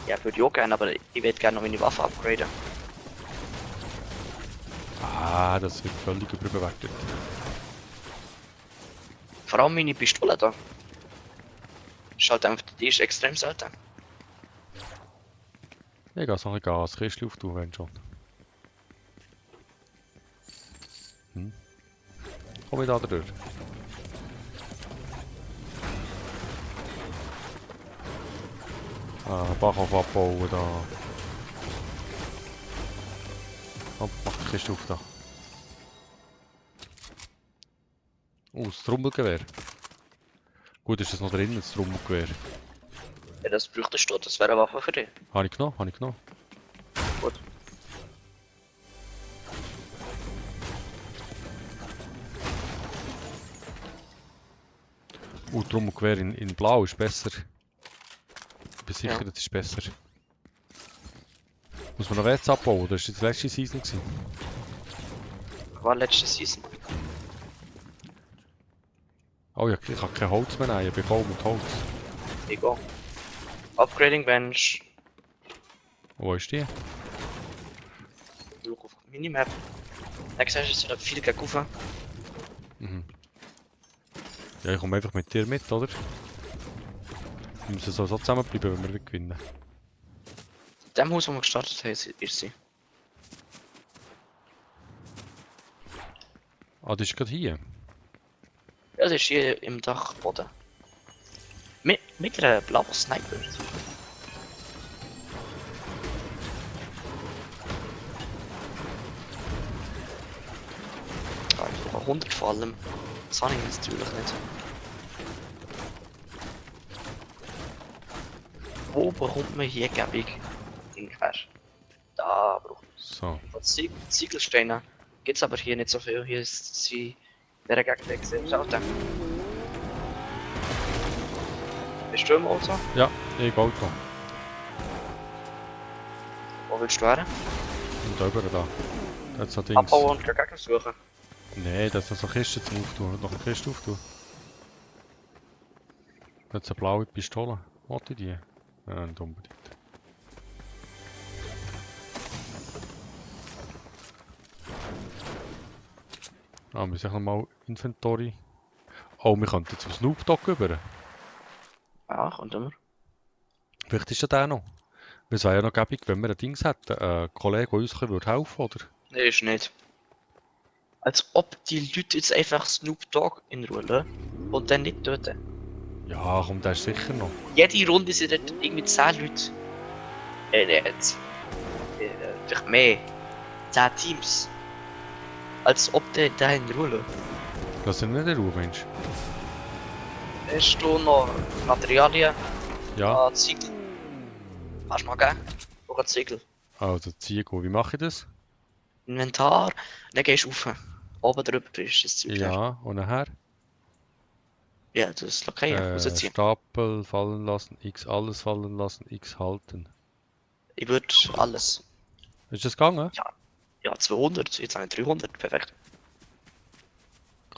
S2: Ja, würde ich auch gerne, aber ich würde gerne noch meine Waffe upgraden.
S1: Ah, das wird völlig überbewertet.
S2: Vor allem meine Pistole da. Ist halt einfach, die ist extrem selten.
S1: Ich gehe so ein Gas, Kistchen auftun, wenn schon. Komm ich da durch? Ah, Bachhof abbauen da. Komm, mach die Kiste auf da. Oh, das Trommelgewehr. Gut, ist das noch drin, das Trommelgewehr?
S2: Ja, das bräuchtest du, das wäre eine Waffe für dich.
S1: Habe ich genommen, habe ich genommen.
S2: Gut.
S1: Trommelgewehr in Blau ist besser. Ich bin sicher,
S2: Ja.
S1: das ist besser. Muss man noch Wetz abbauen, oder ist das die letzte Season gewesen?
S2: War letzte Season.
S1: Oh ja, ich habe kein Holz mehr nehmen, ich bin voll mit Holz.
S2: Egal. Upgrading Bench.
S1: Wo ist die?
S2: Schau auf die Minimap. Dann siehst du, es viel gegen rauf.
S1: Mhm. Ja, ich komme einfach mit dir mit, oder? Wir müssen so zusammenbleiben, wenn wir gewinnen.
S2: dem Haus, wo wir gestartet haben, ist sie.
S1: Ah, das ist gerade hier.
S2: Ja, sie ist hier im Dachboden. Mit einer blauen Sniper. Ah, ich brauche 100 vor allem. Das habe ich jetzt natürlich nicht. Wo bekommt man hier Gebung? Dingfest. Da braucht man es.
S1: So.
S2: Von Ziegelsteinen gibt es aber hier nicht so viel. Hier ist sie der Gegner gesehen. Schau da. Bist du im Auto?
S1: Ja, ich Auto.
S2: Wo willst du her?
S1: Und da über da. Das ist so Dings.
S2: Abbauen und Gegner suchen.
S1: Nee, das ist so eine Kiste zum Auftun. Noch eine Kiste auftun. Das ist eine blaue Pistole. Wollte ich die? Ja, nicht unbedingt. Ah, wir sagen mal Inventory. Oh, wir könnten zum Snoop Dogg rüber.
S2: Ja, kommt immer.
S1: Vielleicht ist ja der noch. Wir wäre ja noch gäbig, wenn wir ein Dings hätten. Ein Kollege, der uns helfen würde, oder?
S2: Nee, ist nicht. Als ob die Leute jetzt einfach Snoop Dogg in Ruhe lassen und dann nicht töten.
S1: Ja, komm, der ist sicher noch.
S2: Jede Runde sind dort irgendwie 10 Leute. Jetzt. Vielleicht mehr. 10 Teams. Als ob der da in Ruhe lässt.
S1: Lass ihn nicht in Ruhe, Mensch.
S2: Hast du noch Materialien?
S1: Ja,
S2: Ziegel. Hast du noch geben? Noch ein Ziegel.
S1: also Ziegel. Wie mache ich das?
S2: Inventar. Dann gehst du rauf. Oben drüber ist das Zeug.
S1: Ja, und nachher?
S2: Ja, das ist okay. Rausziehen.
S1: Stapel fallen lassen, X alles fallen lassen, X halten.
S2: Ich würde alles.
S1: Ist das gegangen?
S2: Ja, 200. Jetzt habe ich 300. Perfekt.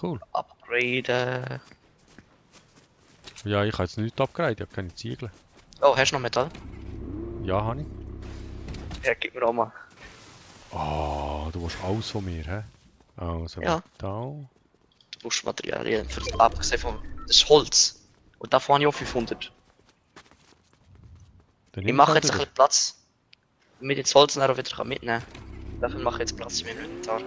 S1: Cool.
S2: Upgraden.
S1: Ja, ich habe jetzt nichts abgereiht, ich habe keine Ziegel.
S2: Oh, hast du noch Metall?
S1: Ja, habe ich.
S2: Ja, gib mir auch mal.
S1: Oh, du willst alles von mir, hä? Also,
S2: Ja.
S1: Metall.
S2: Du brauchst Materialien. Abgesehen von. Das ist Holz. Und davon habe ich auch 500.
S1: Dann
S2: Ich
S1: nimm
S2: mache
S1: halt
S2: jetzt ein
S1: wieder.
S2: bisschen Platz. Damit ich das Holz dann auch wieder mitnehmen kann. Dafür mache ich jetzt Platz in meinem Inventar.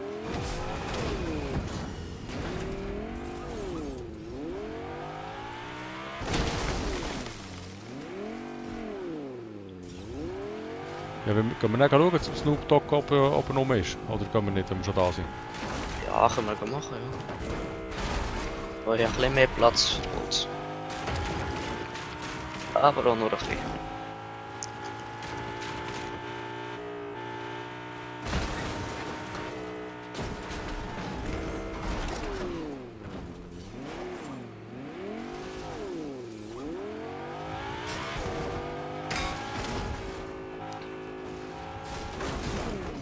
S1: Ja, gehen wir dann schauen zum Snoop Dogg, ob er rum ist? Oder gehen wir nicht, wenn wir schon da sind?
S2: Ja, können wir machen, ja. Aber ich habe ein bisschen mehr Platz für Holz. Aber auch nur ein bisschen.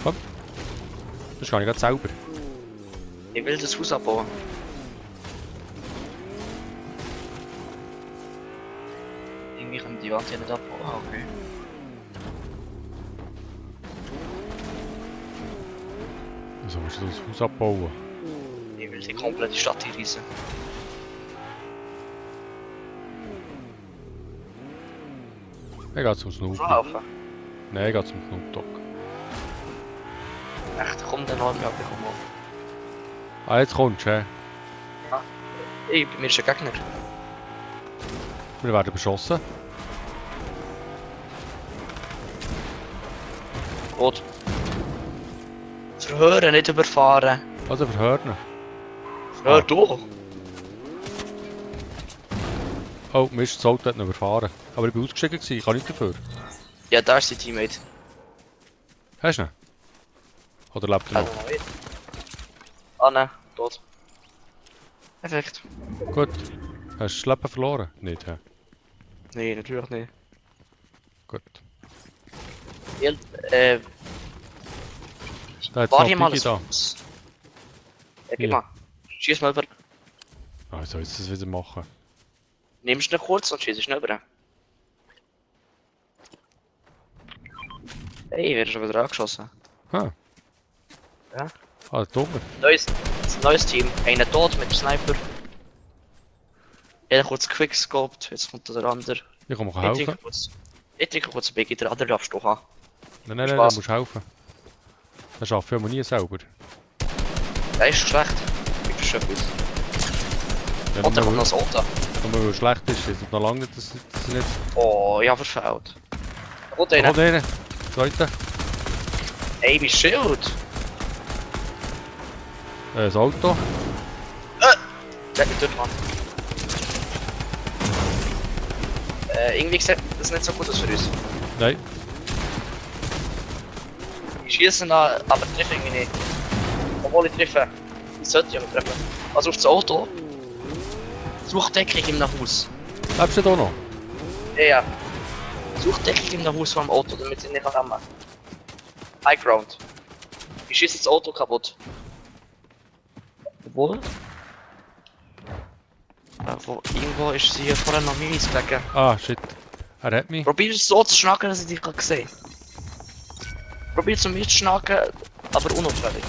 S1: Komm. Das kann ich gerade selber.
S2: Ich will das Haus abbauen. Irgendwie können die Wand hier nicht abbauen. Ah, okay.
S1: Wieso willst du das Haus abbauen?
S2: Ich will die komplette Stadt hier reissen.
S1: Ich gehe zum Snoop.
S2: Laufen.
S1: Nein, ich gehe zum Snoop Dogg.
S2: Echt, komm dann noch mal, komm mal.
S1: Ah, jetzt kommst du, hä?
S2: Ey, bei mir ist ein Gegner.
S1: Wir werden beschossen.
S2: Rot. Verhören, nicht überfahren.
S1: Also verhört ihn.
S2: Verhör doch.
S1: Oh, Mist, das Auto hat ihn überfahren. Aber ich bin ausgestiegen, ich kann nicht dafür.
S2: Ja, da ist sein Teammate.
S1: Hast du ihn? Oder lebt er noch?
S2: Also, noch nicht. Ah, ne, tot. Perfekt.
S1: Gut. Hast du das Leben verloren? Nicht, hä?
S2: Nee, natürlich nicht.
S1: Gut.
S2: Ja,
S1: Da hat
S2: war
S1: noch
S2: hier mal
S1: Digi
S2: ein
S1: da.
S2: Fuß. Ja,
S1: Hier.
S2: gib mal. Schieß mal über.
S1: Ah, ich soll jetzt das wieder machen.
S2: Nimmst du ihn kurz und schießt ihn über. Hey, wir schon wieder angeschossen.
S1: Ah.
S2: Ja.
S1: Ah, dummer.
S2: Neues Team. Einer tot mit dem Sniper. Jeder kurz quickscoped, jetzt kommt der andere.
S1: Ich kann mir
S2: Ich trinke
S1: helfen.
S2: kurz. Ich trinke kurz ein Biggie, der andere darfst du haben.
S1: Nein,
S2: Spaß.
S1: du musst helfen. Das schafft ja nie selber.
S2: Der ist schlecht. Ich verstehe gut.
S1: Ja,
S2: Und dann kommt
S1: nur,
S2: noch das Auto.
S1: nur weil er schlecht ist, ist es noch lange nicht, dass er nicht...
S2: Oh, ja, verfehlt. Da kommt
S1: Da
S2: einer.
S1: kommt einer. Zweiter.
S2: Ey, wie Schild.
S1: Das Auto.
S2: Der hat mich dort, Mann. Irgendwie sieht das nicht so gut aus für uns.
S1: Nein.
S2: Ich schieße da, aber treffe irgendwie nicht. Obwohl ich treffe. Ich sollte ja nicht treffen. Also auf das Auto. Such Deckung in einem Haus.
S1: Lebst du da noch?
S2: Ja. Such Deckung in einem Haus vor dem Auto, damit sie nicht rammen. High Ground. Ich schieße das Auto kaputt. Obwohl? Irgendwo ist sie hier vorne noch Mimis gelegen.
S1: Ah, shit. Er hat mich.
S2: Probier es so zu schnacken, dass ich dich sehen kann. Probier zu mir zu schnacken, aber unauffällig.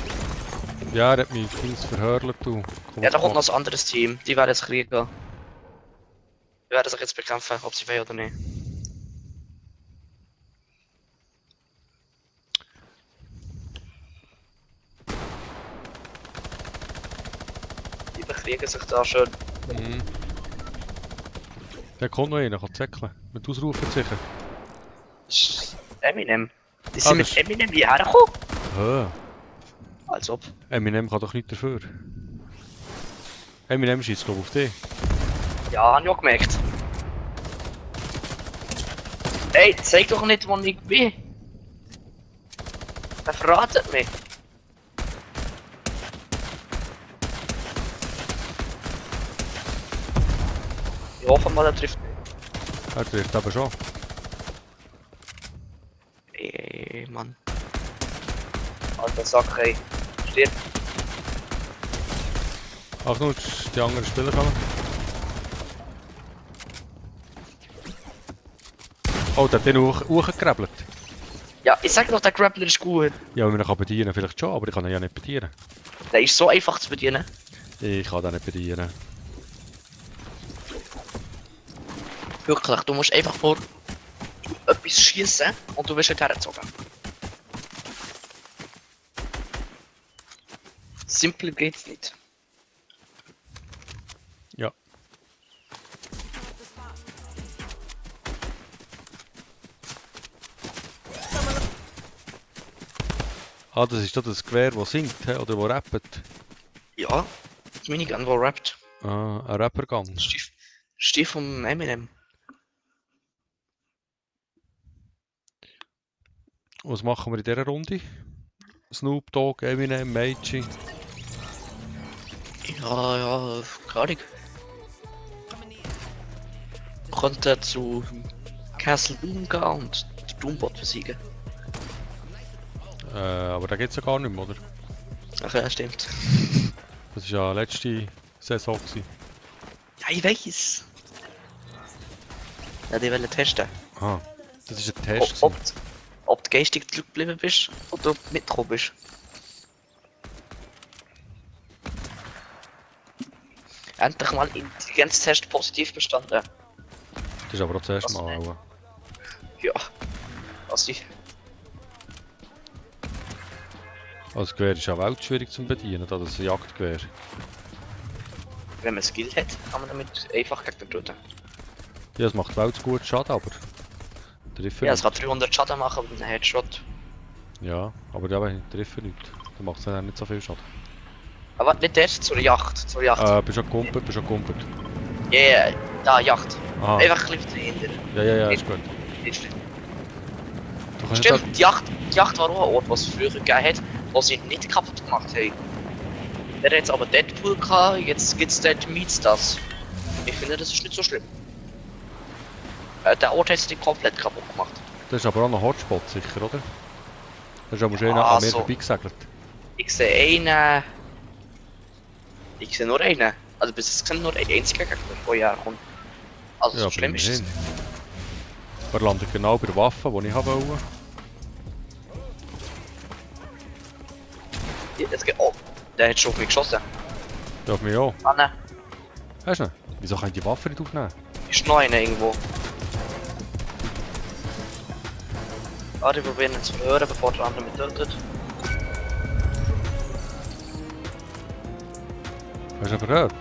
S1: Ja, er hat mich Dings verhörlet, du.
S2: Ja, da kommt noch ein anderes Team. Die werden jetzt kriegen. Die werden sich jetzt bekämpfen, ob sie wollen oder nicht. Die bekriegen sich da schön.
S1: Mhm. Da kommt noch einer, kann zäckeln. Mit Ausrufezeichen.
S2: Das ist Eminem. Die
S1: Ah,
S2: sind
S1: das
S2: mit Eminem hierher gekommen.
S1: Hä?
S2: Als ob.
S1: Eminem kann doch nicht dafür. Eminem schießt glaube ich auf dich.
S2: Ja, hab ich auch gemerkt. Ey, zeig doch nicht, wo ich bin. Er verratet mich. Ich hoffe mal, er trifft mich.
S1: Er trifft aber schon.
S2: Ey, Mann. Alter Sack, ey. Steht.
S1: Achtung, die anderen Spieler kommen. Oh, der hat den hochgekrabbelt.
S2: Ja, ich sag doch, der Grappler ist gut.
S1: Ja, wenn man ihn kann bedienen vielleicht schon, aber ich kann ihn ja nicht bedienen.
S2: Der ist so einfach zu bedienen.
S1: Ich kann den nicht bedienen.
S2: Wirklich, du musst einfach nur etwas schießen und du wirst halt hergezogen. Simpler geht's nicht.
S1: Ja. Ah, das ist doch das Gewehr, das singt, hä? Oder das rappt.
S2: Ja, das Minigun, wo rappt.
S1: Ah, ein Rapper-Gun.
S2: Stief vom Eminem.
S1: Was machen wir in dieser Runde? Snoop Dogg, Eminem, Meiji.
S2: Ja, keine Ahnung. Wir könnten zu Castle Doom gehen und den Doombot besiegen.
S1: Aber da geht's ja gar nicht mehr, oder?
S2: Ach ja, stimmt.
S1: Das war ja letzte Saison. Gewesen.
S2: Ja, ich weiß. Ja, die wollen testen.
S1: Ah, das ist ein Test.
S2: Ob du geistig zurückgeblieben bist oder ob du mitgekommen bist. Endlich mal Intelligenztest positiv bestanden.
S1: Das ist aber auch das erste
S2: Was
S1: Mal.
S2: denn?
S1: Auch.
S2: Ja. Was ich.
S1: Also das Gewehr ist ja weltschwierig zu bedienen, das ist ein Jagdgewehr.
S2: Wenn man Skill hat, kann man damit einfach gegen töten.
S1: Ja, es macht Welt gut Schaden, aber... Treffer
S2: Ja, es
S1: nicht.
S2: kann 300 Schaden machen mit einem Headshot.
S1: Ja, aber ja, wenn ich treffe nicht, dann macht es dann auch nicht so viel Schaden.
S2: Aber nicht erst zur Yacht. Zur Yacht.
S1: Bist schon gekumpelt, bist schon gekumpelt.
S2: Ja, yeah, da, Yacht.
S1: Aha,
S2: Einfach ein bisschen dahinter.
S1: ja, ist gut.
S2: Nicht schlimm.
S1: Du kannst
S2: Stimmt, die Yacht war auch ein Ort, was es früher gegeben hat, was sie nicht kaputt gemacht haben. Der hat jetzt aber Deadpool gehabt, jetzt gibt's Dead Meets das. Ich finde, das ist nicht so schlimm. Der Ort hat es nicht komplett kaputt gemacht.
S1: Das ist aber auch ein Hotspot sicher, oder? Das ist aber schön
S2: Ah,
S1: an mir
S2: so.
S1: vorbeigesegelt.
S2: Ich sehe einen. Ich sehe nur einen. Also bis jetzt sind nur ein einziger Gegner, der hierher kommt. Also
S1: Ja,
S2: so schlimm ist es.
S1: immerhin. Er landet genau bei der Waffe, die ich haben wollte.
S2: Jetzt geht. Oh, der hat schon auf mich geschossen.
S1: Ja, auf mich auch.
S2: Ah ne,
S1: Hast du ihn? Wieso kann ich die Waffe nicht aufnehmen?
S2: ist noch einer irgendwo. Warte, wir probieren ihn zu verhören, bevor der andere mich tötet.
S1: Hast du ihn verhört?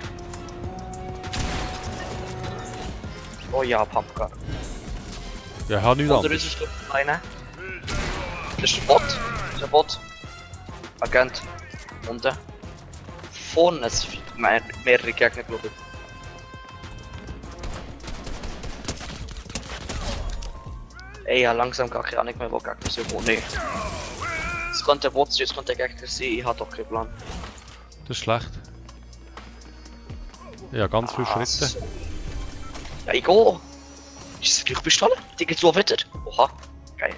S2: Oh ja, Pumpgun.
S1: Ja, ich habe nichts
S2: Oder
S1: anderes.
S2: ist es noch einer? Das ist der Bot. Das ist der Bot. Agent. Unten. Vorne sind mehrere Gegner, glaube ich. Ey, ja, langsam gar keine Ahnung mehr, wo Gegner sind, wo nicht. Es könnte der Bot sein, es könnte der Gegner sein, ich habe doch keinen Plan.
S1: Das ist schlecht. Ja, ganz viele Schritte.
S2: So. Ja, ich gehe. Ist das gleich Pistole? Die geht so weiter. Oha, geil.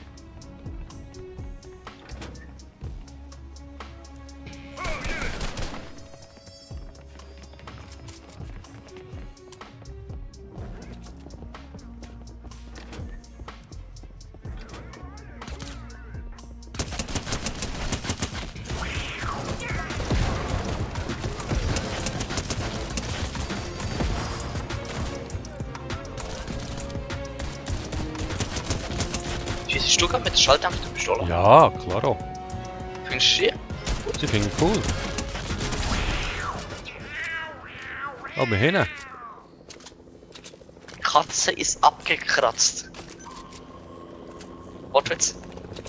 S2: Schießt du gerade mit der Schalldämpferpistole?
S1: Ja, klaro.
S2: Findest du die?
S1: Die finde ich cool. Oh, wir hin.
S2: Die Katze ist abgekratzt. Warte jetzt.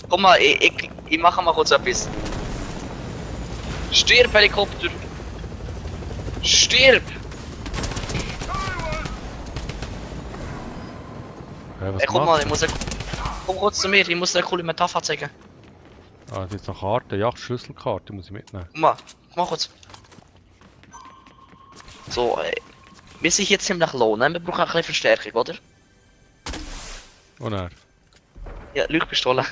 S2: Guck mal, ich mache mal kurz etwas. Stirb, Helikopter! Stirb!
S1: Was
S2: Ey, guck mal,
S1: macht
S2: ich muss komm kurz zu mir, ich muss dir eine coole Metapher zeigen.
S1: Ah, das ist noch Karte, Yacht-Schlüsselkarte, muss ich mitnehmen.
S2: Guck mal kurz. So, wir sind jetzt ziemlich low, ne? Wir brauchen ein bisschen Verstärkung, oder?
S1: Und er.
S2: Ja, Leuchtpistole.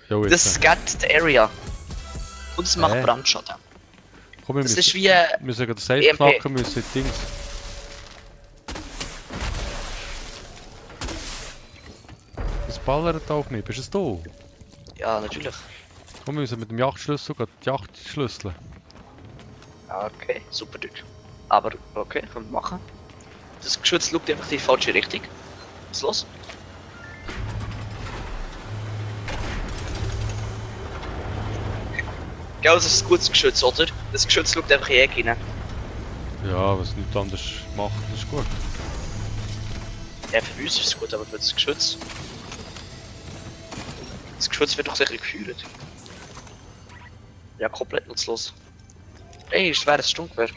S1: Jo,
S2: Das
S1: jetzt.
S2: scannt die Area. Und es macht
S1: Hä?
S2: Brandschaden.
S1: Komm, wir
S2: Das
S1: müssen,
S2: ist wie...
S1: müssen gerade Safe
S2: EMP.
S1: knacken, müssen die Dings. Das ballert auf mich, bist es du?
S2: Ja, natürlich.
S1: Komm, wir müssen mit dem Yachtschlüssel gerade die Yacht schlüsseln.
S2: Okay, super Deutsch. Aber okay, können wir machen. Das Geschütz schaut einfach in die falsche Richtung. Was ist los? Gell, das ist ein gutes Geschütz, oder? Das Geschütz schaut einfach in die Ecke rein.
S1: Ja, was nichts anderes macht, das ist gut.
S2: Ja, für uns ist es gut, aber für das Geschütz... Das Geschütz wird doch sicher geführt. Ja, komplett nutzlos. Ey, ist schweres Sturmgewehr.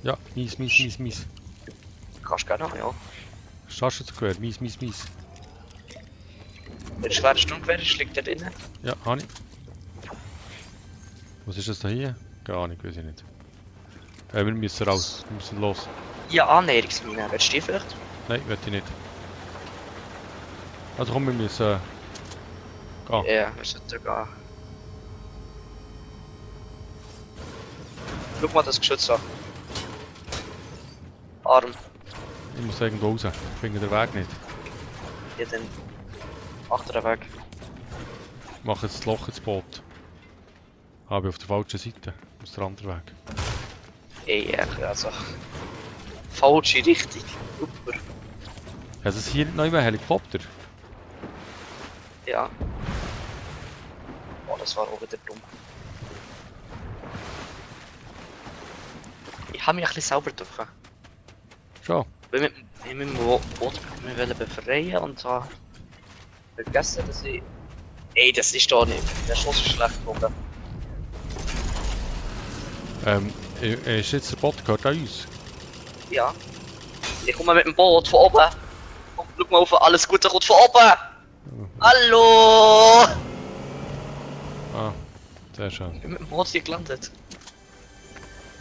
S1: Ja, mies.
S2: Kannst du gerne haben, ja.
S1: Taschengewehr, mies.
S2: Wenn schweres Sturmgewehr ist, liegt da drinnen.
S1: Ja, habe ich. Was ist das da hier? Keine Ahnung, weiß ich nicht. Wir müssen raus, wir müssen los.
S2: Ja, Annäherungsmine. Willst du die vielleicht?
S1: Nein, will ich nicht. Also komm, wir müssen gehen.
S2: Ja, wir sollten gehen. Schau mal das Geschütz an. Arm.
S1: Ich muss irgendwo raus, ich finde den Weg nicht.
S2: Ja, dann. Achter Weg.
S1: Ich mache jetzt das Loch ins Boot. Ah, ich bin auf der falschen Seite, aus der anderen Weg.
S2: Ey, also. Falsche Richtung. Super.
S1: Hat es hier nicht noch immer Helikopter?
S2: Ja. Oh, das war auch wieder dumm. Ich habe mich ein bisschen sauber getroffen.
S1: Schon.
S2: Weil mit dem Boot wir wollen befreien und habe vergessen, dass ich... Ey, das ist doch nicht. Der Schuss ist schlecht geworden.
S1: Ist jetzt der Boot gehört an uns?
S2: Ja. Ich komme mit dem Boot von oben. Komm, schau mal auf, alles Gute kommt von oben. Hallo!
S1: Ah, sehr schön.
S2: Ich bin mit dem Boot hier gelandet.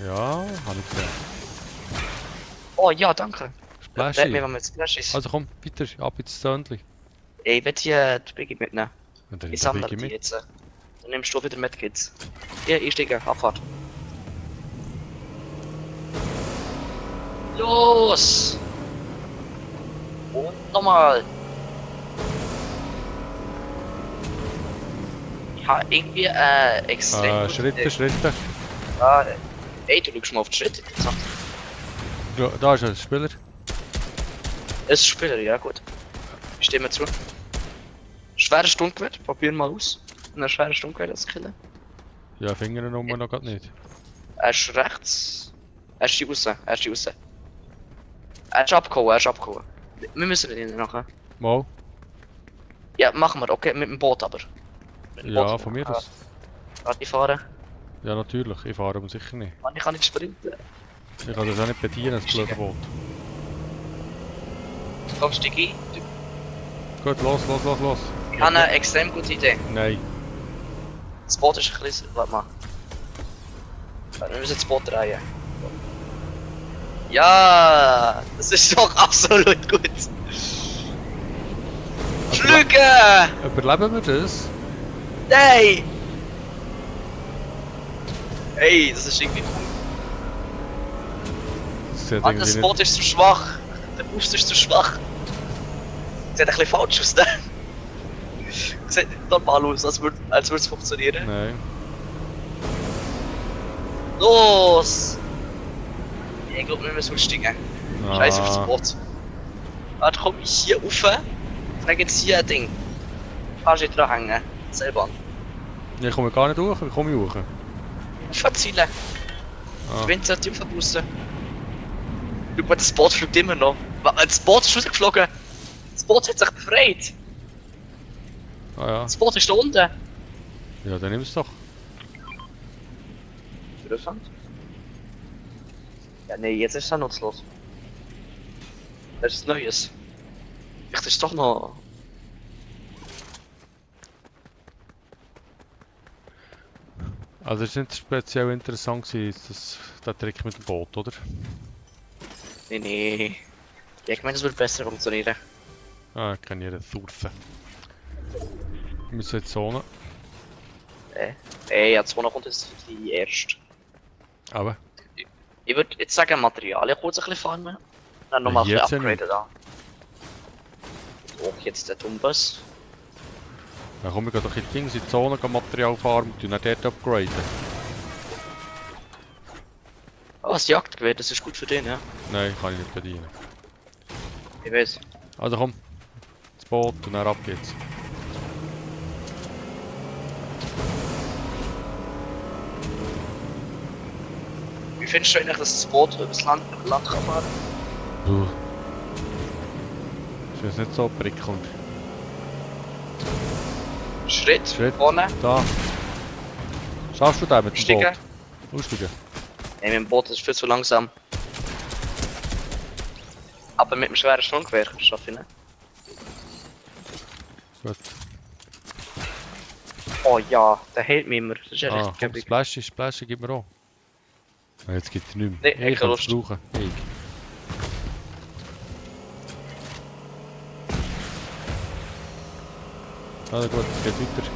S1: Ja, habe ich gesehen.
S2: Oh ja, danke.
S1: Splashy.
S2: Red mir, wenn man jetzt Splash ist.
S1: Also komm, weiter, ab ins Zöndli.
S2: Ey, ich will hier die Biggie mitnehmen.
S1: Und dann
S2: Ich
S1: nehme
S2: sammle
S1: ich
S2: die
S1: mit.
S2: jetzt. Dann nimmst du wieder Medkits. Hier, ich steige, Abfahrt. Los! Und nochmal. Ich habe irgendwie extrem...
S1: Schritte.
S2: Ah, ey, du schaust mal auf die Schritte. Interessant.
S1: Ja, da ist ein Spieler.
S2: Es ist ein Spieler, ja gut. Ich stehe mir zu. schwerer Sturmgewehr, probier mal aus. Einen schweren Sturmgewehr zu killen.
S1: Ja, Fingernummer noch grad nicht.
S2: Er ist rechts. Er ist hier raus, er ist hier raus. Er ist abgehauen, er ist abgehauen. Wir müssen ihn nachher.
S1: Mal?
S2: Ja, machen wir, okay, mit dem Boot aber. Mit dem
S1: Ja,
S2: Boot.
S1: von mir aus.
S2: Warte, ich fahren.
S1: Ja, natürlich. Ich fahre aber sicher nicht.
S2: Mann, ich kann nicht sprinten.
S1: Ich kann das auch nicht bedienen, das blöde Boot.
S2: Komm, steig ein.
S1: Gut, los.
S2: Ich habe eine extrem gute Idee.
S1: Nein.
S2: Das Boot ist ein bisschen... Warte mal. Wir müssen das Boot drehen. Ja, das ist doch absolut gut. Flüge!
S1: Überleben wir das?
S2: Nein! Hey, das ist irgendwie cool.
S1: Das sieht
S2: Mann, das
S1: irgendwie
S2: Boot ist zu schwach. Der Boost ist zu schwach. Sieht ein bisschen falsch aus, ne? Sieht nicht normal aus, als würde es funktionieren.
S1: nicht. Nein.
S2: Los! Ich glaube, wir müssen aussteigen. Scheiß auf das Boot. Warte, komm ich hier rauf. Dann gibt's hier ein Ding. Kannst du dran hängen. Selber.
S1: Ich komme gar nicht hoch, wie komme ich hoch?
S2: Verzielen. Der Wind sollte aufboosten. Schau mal, das Boot fliegt immer noch. Das Boot ist rausgeflogen. Das Boot hat sich befreit.
S1: Ah ja.
S2: Das Boot ist da unten.
S1: Ja, dann nimm es doch.
S2: Interessant. Ja, nee, jetzt ist es ja nutzlos. Das ist Neues. Echt, das ist doch noch...
S1: Also es ist nicht speziell interessant gewesen, der Trick mit dem Boot, oder?
S2: Nee. Ja, ich meine, das wird besser funktionieren.
S1: Ah, ich kann hier surfen. Wir müssen jetzt Zone.
S2: Ja, 200 kommt jetzt die erste.
S1: Aber?
S2: Ich würde jetzt sagen, Materialien kurz ein bisschen farmen. Dann nochmal ein
S1: Jetzt
S2: bisschen upgraden da. Auch jetzt der Tumbus.
S1: Dann kommen wir doch in die Dings in die Zone, gehen Material farmen und dann dort upgraden.
S2: Oh, das Jagdgewehr, das ist gut für den, ja.
S1: Nein, kann ich nicht bedienen.
S2: Ich weiß.
S1: Also komm, das Boot und dann ab geht's.
S2: Wie findest du eigentlich, dass das Boot über das Land kann fahren?
S1: Ist jetzt nicht so prickelnd.
S2: Schritt,
S1: Schritt.
S2: vorne,
S1: Da. Schaffst du das mit dem
S2: steigen.
S1: Boot? Aussteigen.
S2: Nee, mit dem Boot ist viel zu langsam. Aber mit dem schweren Sturmgewehr kannst du es schaffen, ne?
S1: Gut.
S2: Oh ja, der hält mich immer. Das ist ja
S1: Ah,
S2: richtig
S1: komm,
S2: gäbig.
S1: Splash gib mir auch. Ah, jetzt gibt es nicht
S2: Nee,
S1: mehr.
S2: ich
S1: Ich kann es
S2: Lust.
S1: brauchen. Ich. Also gut, es geht weiter.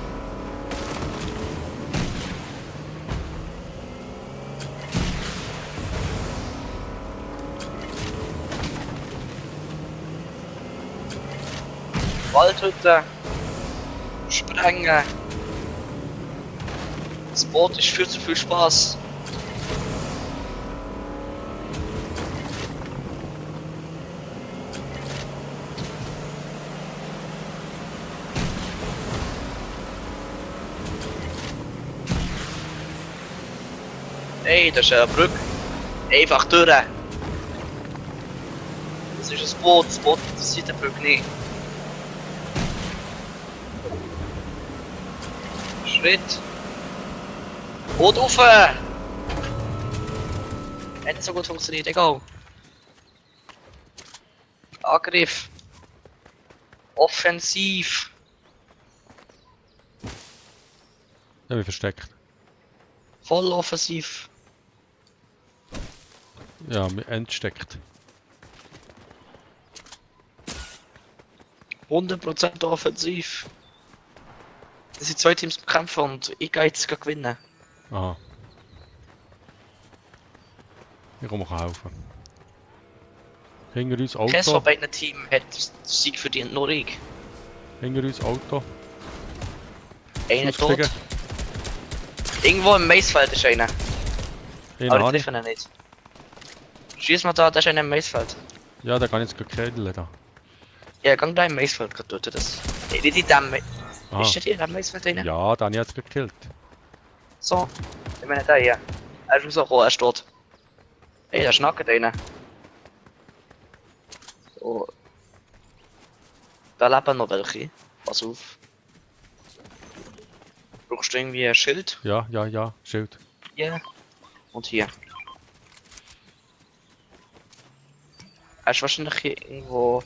S2: Waldhütte. Sprengen. Das Boot ist viel zu viel Spaß. Ey, das ist eine Brücke. Einfach durch. Das ist ein Boot. Das Boot interessiert die Brücke nicht. Schritt. Boot rauf! Hat nicht so gut funktioniert, egal. Angriff. Offensiv.
S1: Ja, wir versteckt.
S2: Voll offensiv.
S1: Ja, wir entsteckt.
S2: 100% offensiv. Das sind zwei Teams bekämpfen und ich gehe jetzt gewinnen.
S1: Aha. Ich komme helfen. Hinter uns
S2: Keines von
S1: Auto.
S2: beiden Teams hat den Sieg verdient, nur ich.
S1: Hinter uns Auto.
S2: Einer tot.
S1: Ausgestiegen.
S2: Irgendwo im Maisfeld ist einer.
S1: Einen
S2: Aber ich
S1: habe ich.
S2: treffe ihn nicht. Schieß mal da, da ist einer im Maisfeld.
S1: Ja, da kann ich jetzt killen da.
S2: Ja, gang da im Maisfeld töten. Das. Nicht in dem.
S1: Aha.
S2: Ist der hier? Haben wir jetzt mit denen?
S1: Ja, den habe ich jetzt gekillt.
S2: So. Ich meine, der hier. Er ist rausgekommen, er steht. Hey, der schnackt einen. So. Da leben noch welche. Pass auf. Brauchst du irgendwie ein Schild?
S1: Ja, Schild.
S2: Hier. Und hier. Er ist wahrscheinlich hier irgendwo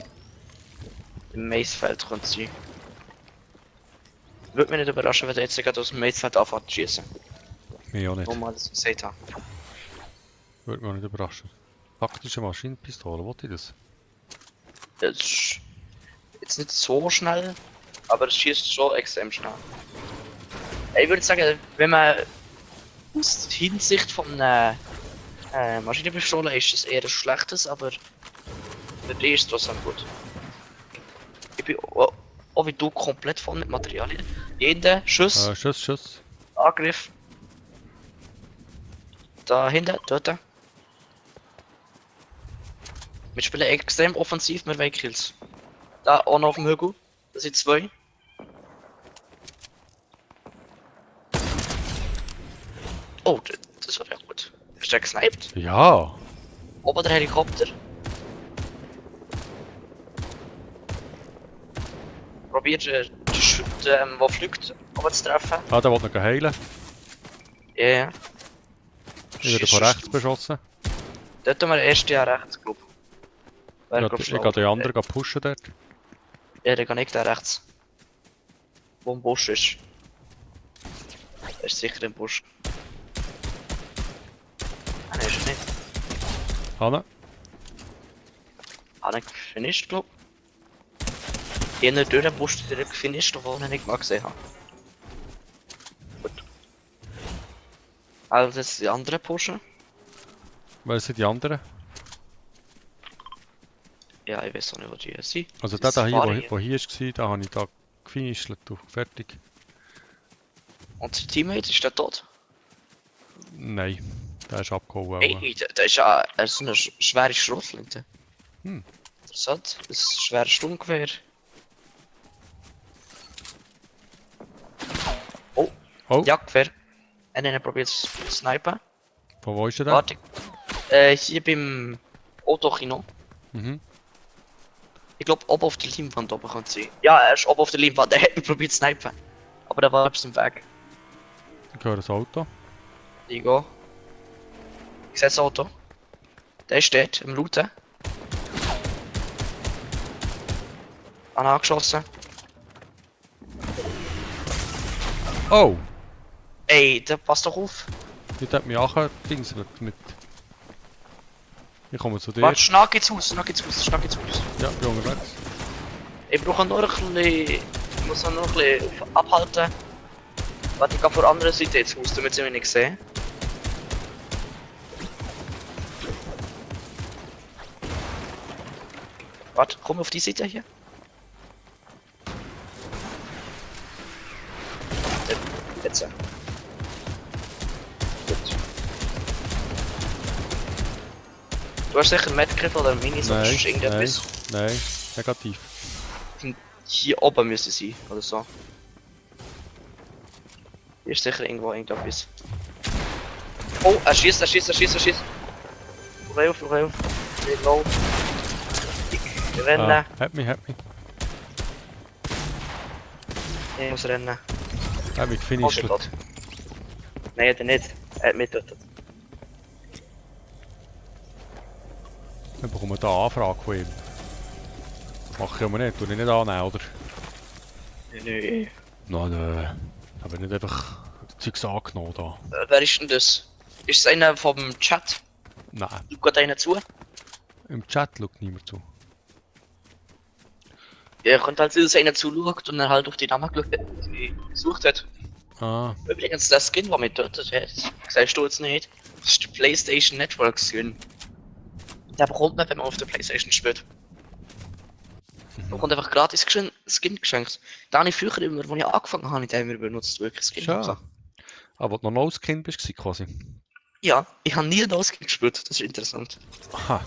S2: im Maisfeld könnte sein. Würde mich nicht überraschen, wenn er jetzt gerade aus dem Maisfeld anfängt zu schießen.
S1: Mich auch nicht.
S2: Nur mal das gesagt haben.
S1: Würde mich auch nicht überraschen. Taktische Maschinenpistole, wollte ich das?
S2: Das ist jetzt nicht so schnell, aber es schießt schon extrem schnell. Ich würde sagen, wenn man aus Hinsicht von einer Maschinenpistole ist es eher ein schlechtes, aber für die ist es trotzdem gut. Ich bin auch wie du komplett voll mit Materialien. Jeder Schuss,
S1: Schuss.
S2: Angriff. Da hinten, dort. Wir spielen extrem offensiv, wir wollen Kills. Da auch noch auf dem Hügel. Das sind 2. Oh, das war ja gut. Ist der gesniped?
S1: Ja.
S2: Oben der Helikopter. Probiert den, der fliegt, oben zu treffen.
S1: Ah, der wollte noch heilen.
S2: Ja, ja.
S1: Ich werde von rechts beschossen.
S2: Dort haben wir den ersten Jahr rechts, glaub ich.
S1: Ich gehe den anderen pushen dort.
S2: Ja, der kann nicht da rechts. Wo ein Busch ist. Der ist sicher im Busch. Ah, nein, ist er nicht.
S1: Hanne.
S2: Ah, nicht gefinisht, glaub ich. Jener durch den Busch direkt gefinisht, obwohl ich nicht mal gesehen habe. Gut. Also, das sind die anderen pushen.
S1: Wer sind die anderen?
S2: Ja, ich weiß auch nicht, wo die sind.
S1: Also
S2: Das
S1: der hier,
S2: Safari.
S1: der hier war, da habe ich da gefinisht. Fertig.
S2: Und sein Teammate, ist der tot?
S1: Nein, der ist abgehauen.
S2: Ey, der ist ja so eine schwere Schrotflinte.
S1: Hm.
S2: Interessant, ein schweres Sturmgewehr. Oh,
S1: Oh,
S2: Jagdgewehr. Einer probiert zu snipen.
S1: von wo ist der?
S2: Warte. Hier beim Autokino.
S1: Mhm.
S2: Ich glaube, oben auf der Leinwand oben kann es sein. Ja, er ist oben auf der Leinwand. Der hat mich probiert zu snipen. Aber der war etwas im Weg.
S1: Ich höre das Auto.
S2: Ich gehe. Ich sehe das Auto. Der ist dort, im Looten. Angeschossen.
S1: Oh!
S2: Ey, der passt doch auf.
S1: Jetzt hat mich angedingselt mit. Ich komme zu dir.
S2: Warte, schnack ins Haus, schnack ins Haus, schnack ins Haus.
S1: Ja, bin unterwegs.
S2: Ich brauche noch ein bisschen. Ich muss noch ein bisschen abhalten. Warte, ich gehe von der anderen Seite ins Haus, damit sie mich nicht sehen. Warte, komm auf die Seite hier. Jetzt. Gut. Du hast sicher Medkit oder Minis oder sonst irgendetwas.
S1: Nein, negativ.
S2: Hier oben müssen sie oder so. Hier ist sicher irgendetwas. Oh, er schießt. Ruf auf. Reload. Ich renne.
S1: Hat mich.
S2: Ich muss rennen.
S1: Hat mich
S2: Oh,
S1: gefinisht.
S2: der tot. Nein, hat er nicht. Er hat mich getötet.
S1: Dann bekommen wir da eine Anfrage von ihm. Mach ich aber nicht, tu ich nicht annehmen, oder?
S2: Nö.
S1: Nein. Aber nicht einfach Zeugs angenommen da.
S2: Wer ist denn das? Ist es einer vom Chat?
S1: Nein,
S2: Schaut einer zu?
S1: im Chat schaut niemand zu.
S2: Ja, könnte halt sein, dass einer zuschaut und dann halt auf die Namen gesucht hat.
S1: Ah,
S2: Übrigens, der Skin, der mich tötet hat, sagst du jetzt nicht, das ist der PlayStation Network Skin. Der bekommt man, wenn man auf der PlayStation spielt. Man bekommt einfach gratis Skin geschenkt. Da habe ich früher immer, als ich angefangen habe, den immer benutzt, wirklich Skin.
S1: schön. Aber noch no Kind bist du quasi.
S2: Ja, ich habe nie das Skin gespielt, das ist interessant.
S1: Aha.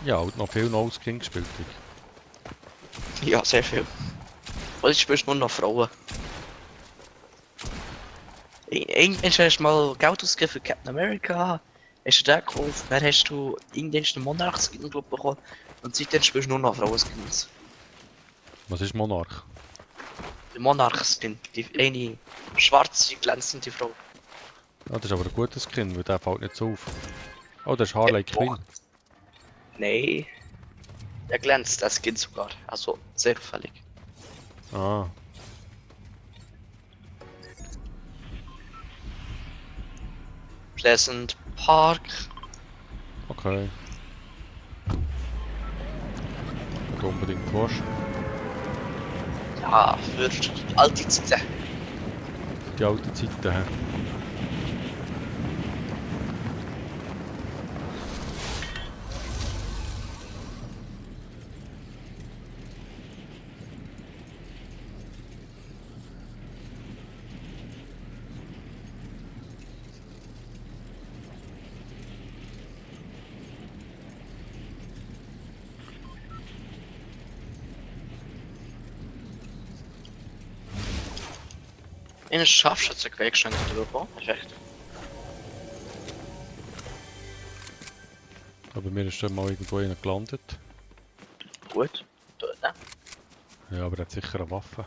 S1: Ja, und noch viel No-Skin gespielt.
S2: Ja, sehr viel. Und jetzt spielst du nur noch Frauen. Irgendwann hast du mal Geld ausgegeben für Captain America, hast du den gekauft, dann hast du irgendwann den Monarch-Skin bekommen und seitdem spielst du nur noch Frauen-Skins.
S1: Was ist Monarch?
S2: Der Monarch-Skin, die eine schwarze, glänzende Frau.
S1: Ja, das ist aber ein guter Skin, weil der fällt nicht so auf. Oh, das ist Harley Quinn.
S2: Nein, der glänzt, der Skin sogar. Also sehr auffällig.
S1: Ah,
S2: Pleasant Park.
S1: okay. Wenn du unbedingt willst.
S2: Ja, für alte Zeiten.
S1: Die alten Zeiten. He.
S2: In een Scharfschützengewehr geschenkt bekommen. Perfekt.
S1: Aber mir ist dann mal irgendwo einer gelandet.
S2: Gut. Tot, ne?
S1: Ja, aber er hat sicher eine Waffe.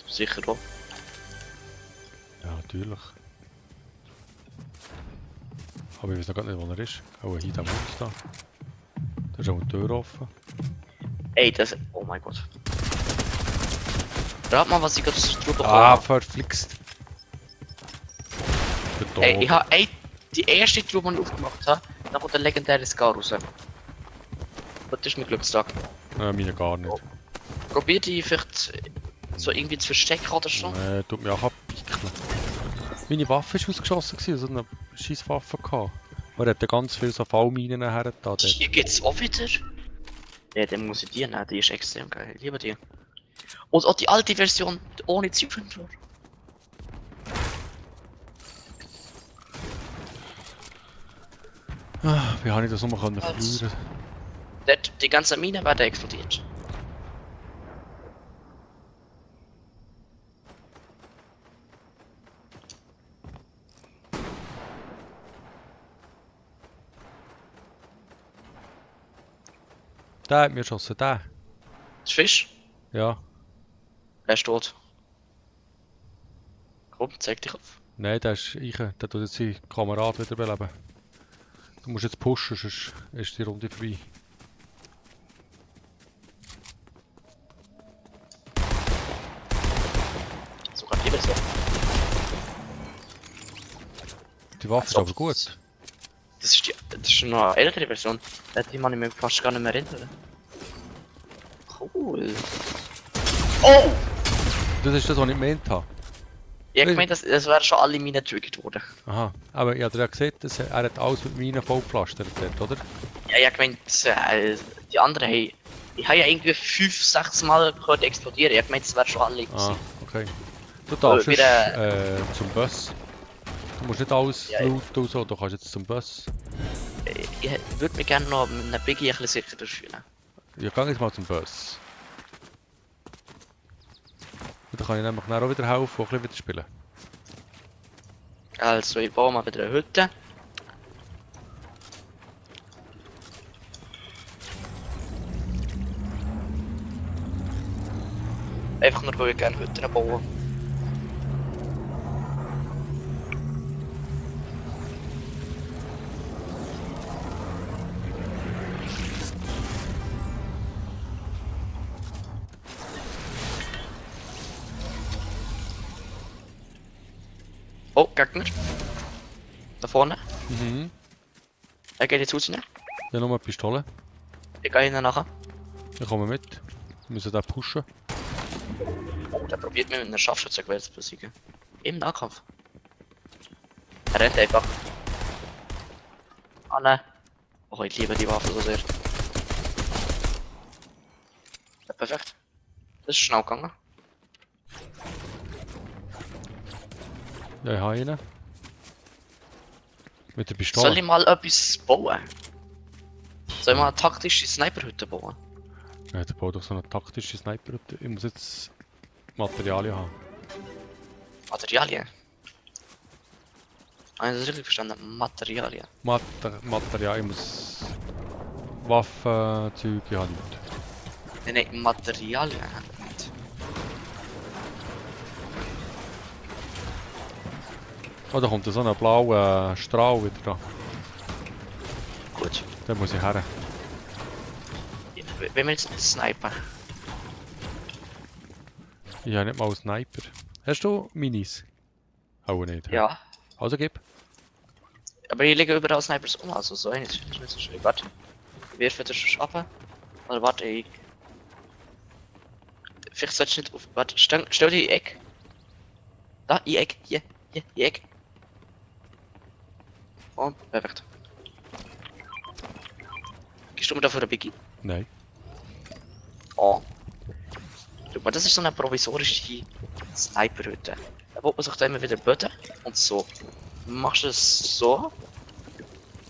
S2: Sicher wel.
S1: Ja, natürlich. Aber ich weiß noch gar nicht, wo er ist. Oh, hier der Mund da. Da ist auch eine Tür offen.
S2: Ey, das. Oh mein Gott. Rat mal, was ich gerade drüber
S1: Ah,
S2: bekommen
S1: verflixt. Der
S2: Ey, ich
S1: Dog.
S2: habe die erste Truhe, die ich aufgemacht habe, dann kommt der legendäre Scar raus. Das ist mein Glückstag.
S1: Meine gar nicht.
S2: Probier die vielleicht so irgendwie zu verstecken oder so.
S1: Tut mir auch abpickeln. Meine Waffe war ausgeschossen, so eine Scheisswaffe gehabt. Aber er hat ja ganz viele so Fallminen her da.
S2: Hier geht's auch wieder. Ja, dann muss ich die nehmen, die ist extrem geil. Ich liebe die. Und auch die alte Version ohne Zielfernrohr.
S1: Wie habe ich das nochmal verlieren?
S2: Dort, die ganze Mine werden explodiert.
S1: Der hat mir geschossen, der.
S2: Das Fisch,
S1: Ja.
S2: er ist tot. Komm, zeig dich auf.
S1: Nein, der ist ich. Der tut jetzt seinen Kamerad wieder beleben. Du musst jetzt pushen, sonst ist die Runde vorbei.
S2: Sogar die Version.
S1: Die Waffe ist aber gut.
S2: Das ist noch eine ältere Version. Die kann ich mir fast gar nicht mehr erinnern. Cool. Oh!
S1: Das ist das, was ich gemeint habe.
S2: Ich meine, das wären schon alle Minen getriggert worden.
S1: Aha, aber ich habe ja gesehen, dass er hat alles mit Minen vollgepflastert dort, oder?
S2: Ja, ich meine, die anderen haben. Ich habe ja irgendwie 5, 6 Mal gehört explodieren. Ich meine, das wären schon alle.
S1: Ah, okay. Du darfst
S2: wieder-
S1: jetzt, zum Bus. Du musst nicht alles
S2: Ja,
S1: looten und so, du kannst jetzt zum Bus.
S2: Ich würde mich gerne noch mit einem Biggie ein bisschen sicherer fühlen.
S1: Ja, geh jetzt mal zum Bus. Und dann kann ich nämlich nachher auch wieder helfen und ein bisschen wieder spielen.
S2: Also, ich baue mal wieder eine Hütte. Einfach nur, weil ich gerne Hütten bauen. Oh, Gegner. Da vorne.
S1: Mhm.
S2: Er geht jetzt raus.
S1: Ja, nur eine Pistole.
S2: Ich gehe hinten nachher.
S1: Ich komme mit. Wir müssen den pushen.
S2: Oh, der probiert mich mit einer Scharfschützengewehr zu besiegen. Im Nahkampf. Er rennt einfach. Ah nein. Oh, ich liebe die Waffe so sehr. Ja, perfekt. Das ist schnell gegangen.
S1: Ja, ich habe ihn. Mit der Pistole.
S2: Soll ich mal etwas bauen? Soll ich mal eine taktische Sniperhütte bauen?
S1: Ja, der baut doch so eine taktische Sniper. Ich muss jetzt Materialien haben.
S2: Materialien? Also das richtig verstanden, Materialien.
S1: Material, ich muss Waffen, Zeug, ich habe nicht.
S2: Nein, Materialien. Nicht.
S1: Oh, da kommt so ein blauer Strahl wieder da.
S2: Gut.
S1: Da muss ich her.
S2: Wenn wir jetzt nicht snipen.
S1: Ich habe nicht mal einen Sniper. Hast du Minis? Auch nicht. hä?
S2: Ja.
S1: Also gib.
S2: Aber hier liegen überall Snipers um, also so eines ist nicht so schwierig. Warte. Wirf das schon ab. Oder warte, ich. Vielleicht solltest du nicht auf. Warte, stell die Eck. Da, die Eck. Hier, die Eck. Und perfekt. Gehst du mir dafür ein Biggie?
S1: Nein.
S2: Oh. Guck mal, das ist so eine provisorische Sniperhütte. Da baut man sich da immer wieder Böden und so. Machst du es so,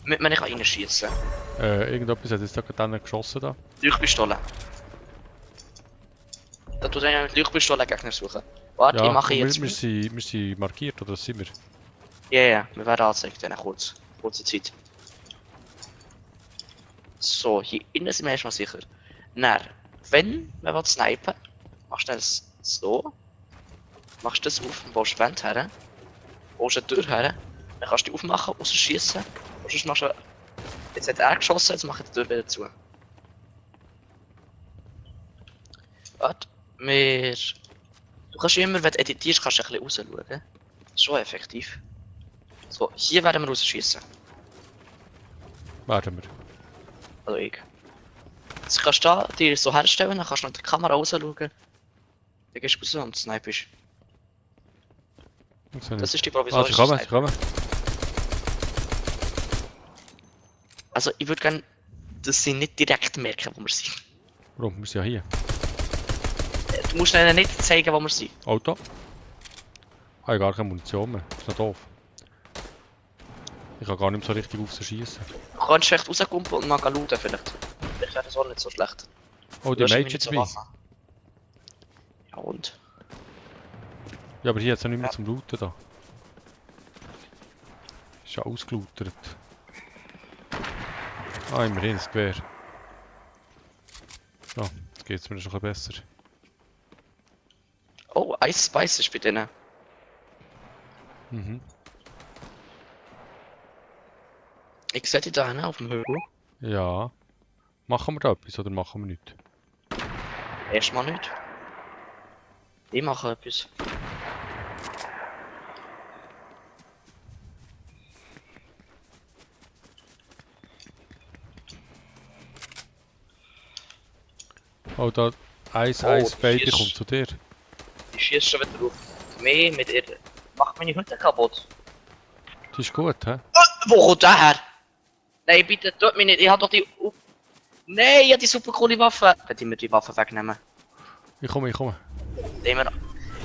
S2: damit man nicht reinschießen kann.
S1: Irgendetwas hat jetzt da gerade geschossen da.
S2: Leuchtpistole. Da tut einer mit Leuchtpistole Gegner suchen. Warte, ich mache jetzt.
S1: wir sind markiert, oder sind wir?
S2: Ja, wir werden angezeigt, dann kurze Zeit. So, hier innen sind wir erstmal sicher. Dann, wenn man will snipen, machst du das so. Machst das auf, baust die Wand her, baust eine Tür her, dann kannst du die aufmachen, rausschießen. Und sonst machst du. Jetzt hat er geschossen, jetzt mache ich die Tür wieder zu. Warte, du kannst immer, wenn du editierst, kannst du ein bisschen rausschauen. Das ist schon effektiv. So, hier werden wir rausschießen.
S1: Warten wir.
S2: Also ich. Jetzt kannst du da dir so herstellen, dann kannst du noch die Kamera rausschauen. Dann gehst du raus und snipest. Das ist die provisorische
S1: Ah, sie
S2: Sniper.
S1: kommen.
S2: Also ich würde gerne, dass sie nicht direkt merken, wo wir sind.
S1: Warum? Wir sind ja hier.
S2: Du musst ihnen nicht zeigen, wo wir sind.
S1: Auto. Ich habe gar keine Munition mehr. Das ist noch doof. Ich kann gar nicht mehr so richtig auf sie schießen.
S2: Du kannst vielleicht rauskumpeln und mal looten vielleicht. Vielleicht wäre das auch nicht so schlecht.
S1: Oh, die
S2: Du hast
S1: Mage
S2: irgendwie
S1: jetzt
S2: so
S1: dabei.
S2: Waffen. Ja und?
S1: Ja, aber hier hat es ja nicht mehr zum Looten da. Ist ja ausgelootert. Ah, immerhin das Gewehr. So, jetzt geht es mir schon ein bisschen besser.
S2: Oh, Ice Spice ist bei denen.
S1: Mhm.
S2: Ich sehe die da hinten auf dem Hügel.
S1: Ja. Machen wir da etwas oder machen wir nichts?
S2: Erstmal nicht. Ich mache etwas.
S1: Oh, da Ice
S2: Oh,
S1: Ice Baby
S2: die ist-
S1: kommt zu dir.
S2: Ich schieße schon wieder drauf. Mehr mit ihr. Macht meine Hütte kaputt.
S1: Das ist gut, hä?
S2: Wo kommt der her? Nein, bitte, tut mich nicht. Ich hab doch die. Nein, ich hab die super coole Waffe. Könnte ich mir die Waffe wegnehmen?
S1: Ich komme.
S2: Die haben wir.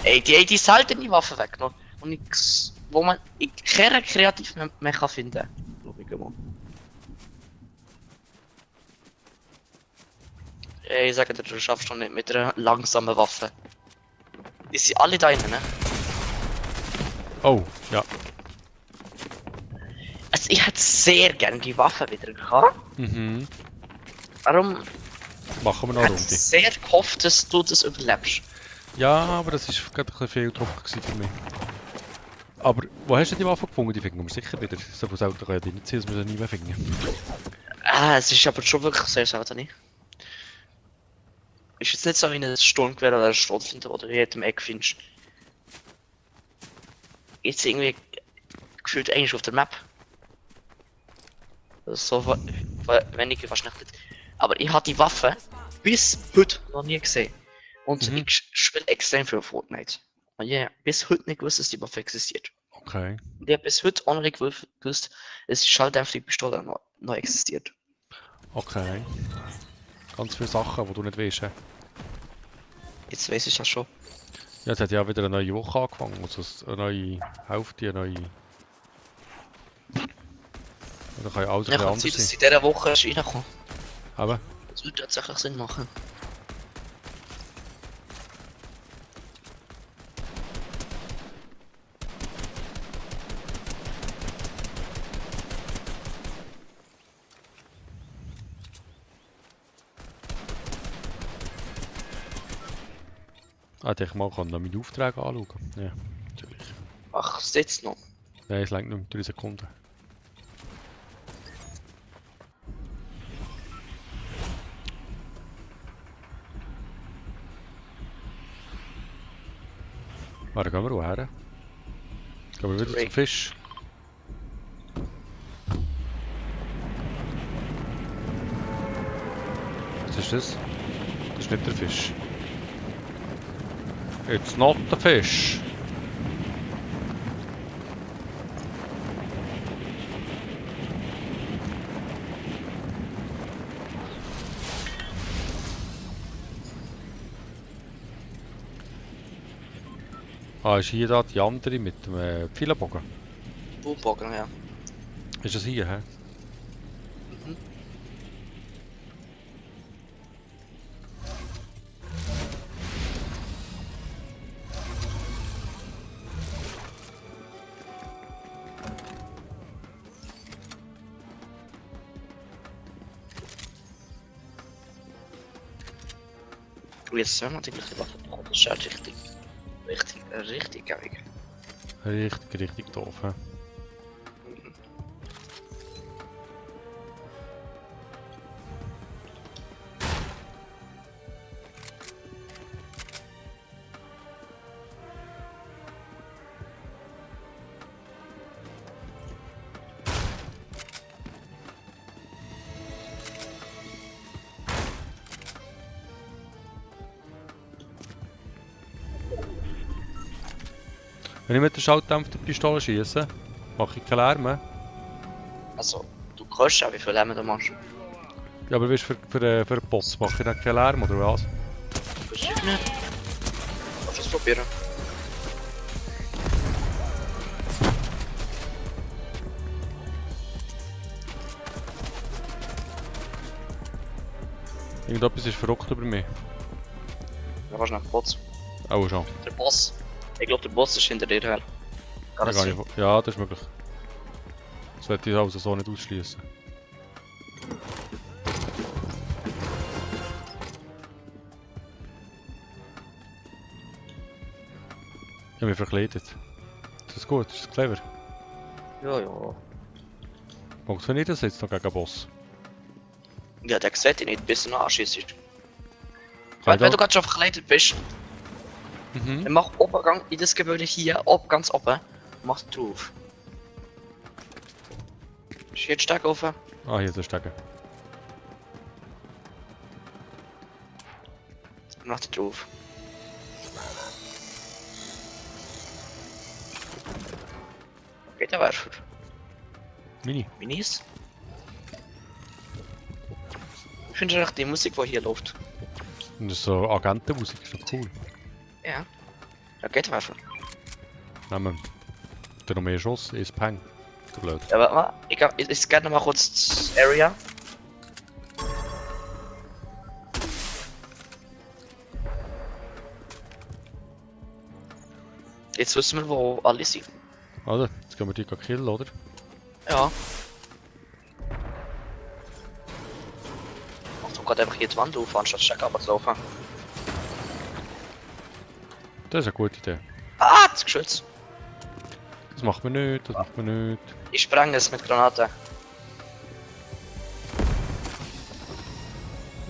S2: Ey, die seltene Waffe weggenommen. Und nix, wo man keinen kreativ mehr kann finden. Schau ich mal. Ey, ich sage dir, du schaffst schon nicht mit einer langsamen Waffe. Die sind alle da drinnen, ne?
S1: Oh, ja.
S2: Also ich hätte sehr gerne die Waffe wieder gehabt.
S1: Mhm.
S2: Darum
S1: Machen wir noch eine
S2: hätte
S1: Runde.
S2: ich sehr gehofft, dass du das überlebst.
S1: Ja, aber das war gerade ein bisschen viel Druck gewesen für mich. Aber wo hast du die Waffe gefunden? Die finden wir sicher wieder. So viel selten kann ja die nicht sein, dass wir sie nie mehr finden.
S2: Es ist aber schon wirklich sehr selten. Ist jetzt nicht so wie ein Sturmgewehr oder ein Schrotflinte oder in jedem Eck findest. Jetzt irgendwie gefühlt eigentlich auf der Map. So weniger wahrscheinlich nicht. Aber ich habe die Waffe bis heute noch nie gesehen. Und
S1: Mhm.
S2: ich spiele extrem viel Fortnite. Und ja, bis heute nicht gewusst, dass die Waffe existiert.
S1: Okay.
S2: Und ich habe bis heute auch nicht gewusst, dass die schalldämpfende Pistole noch existiert.
S1: Okay. Ganz viele Sachen, die du nicht weißt. hä?
S2: Jetzt weiß ich das schon.
S1: Ja, es hat ja wieder eine neue Woche angefangen. Also eine neue Hälfte, eine neue. Und dann kann ja alles ein
S2: Ja,
S1: bisschen
S2: kann sein,
S1: anders
S2: dass
S1: sein.
S2: sie in dieser Woche ist reingekommen.
S1: Aber
S2: Das würde tatsächlich Sinn machen.
S1: hätte ich mal noch meine Aufträge anschauen. Ja, natürlich.
S2: Ach, sitzt noch.
S1: Nein, es reicht nur 3 Sekunden. Warte, gehen wir woher? Gehen wir wieder zum Fisch? Was ist das? Das ist nicht der Fisch. It's not the fish. Ah, ist hier da die andere mit dem Pfeilenbogen?
S2: Boombogen, ja.
S1: Ist das hier, hä?
S2: Mhm. Und jetzt haben wir die gleiche Waffe bekommen. Das ist ja richtig geil.
S1: Richtig doof, hä? Wenn ich mit der Schalldämpferpistole schieße, mache ich keinen Lärm mehr.
S2: Also, du kannst auch, wie viel Lärm du machst.
S1: Ja, aber weißt du, für den Boss mache ich dann keinen Lärm, oder was?
S2: Weiß ich nicht. Kannst du es probieren?
S1: Irgendetwas ist verrückt über mich.
S2: Da warst du nach dem Boss.
S1: Auch schon.
S2: Der Boss. Ich glaube, der Boss ist hinter dir her. Kann das sein?
S1: Ja, das ist möglich. Das werde ich also so nicht ausschließen. Ich habe mich verkleidet. Ist das gut? Ist das clever?
S2: Ja, ja.
S1: Funktioniert das jetzt noch gegen den Boss?
S2: Ja, der sieht dich nicht, bis du ihn anschießt.
S1: Kann
S2: Wenn du gerade schon verkleidet bist,
S1: Mhm.
S2: dann mach Obergang in das Gebäude hier, ganz oben, und mach drauf. Ist jetzt stark offen?
S1: Ah, hier ist der Stecker.
S2: Mach die drauf. Geht der Werfer?
S1: Mini.
S2: Minis? Ich finde echt die Musik, die hier läuft.
S1: Und das ist so Agentenmusik, ist doch cool.
S2: Ja. Ja, geht der Werfer.
S1: Nehmen wir. Noch mehr Schuss, ist Peng. Du blöd.
S2: Ja, warte mal. Ich scanne noch mal kurz das Area. Jetzt wissen wir, wo alle sind.
S1: Also, jetzt können wir die killen, oder?
S2: Ja. Mach doch gerade einfach hier die Wand auf, anstatt stark runterzulaufen.
S1: Das ist eine gute Idee.
S2: Ah, das Geschütz!
S1: Das macht man nicht, das macht man nicht.
S2: Ich spreng es mit Granaten.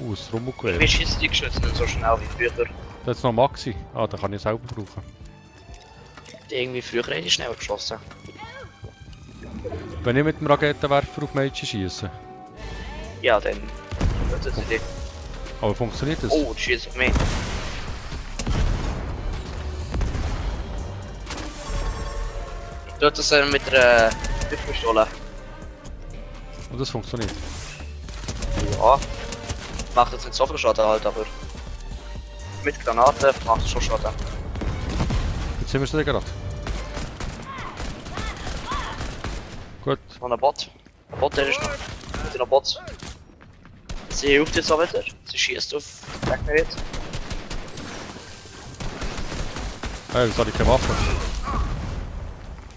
S1: Das Rummelquell.
S2: Wie schießt die Geschütze nicht so schnell wie früher?
S1: Das ist noch Maxi. Ah, den kann ich selber brauchen.
S2: Die irgendwie früher hätte ich schneller geschossen.
S1: Wenn ich mit dem Raketenwerfer auf Mädchen schieße.
S2: Ja, dann. Das ist die.
S1: Aber funktioniert das?
S2: Oh, die schießt auf mich. Ich tue das mit der Pistole.
S1: Und das funktioniert.
S2: Ja. Macht jetzt nicht so viel Schaden halt, aber. Mit Granaten macht es schon Schaden.
S1: Jetzt sind wir schon gerade. Gut.
S2: Noch ein Bot. Ein Bot, der ist noch. Sind noch Bots. Sie hilft jetzt auch wieder. Sie schießt auf Gegner jetzt.
S1: Hey, jetzt habe ich keine Waffe.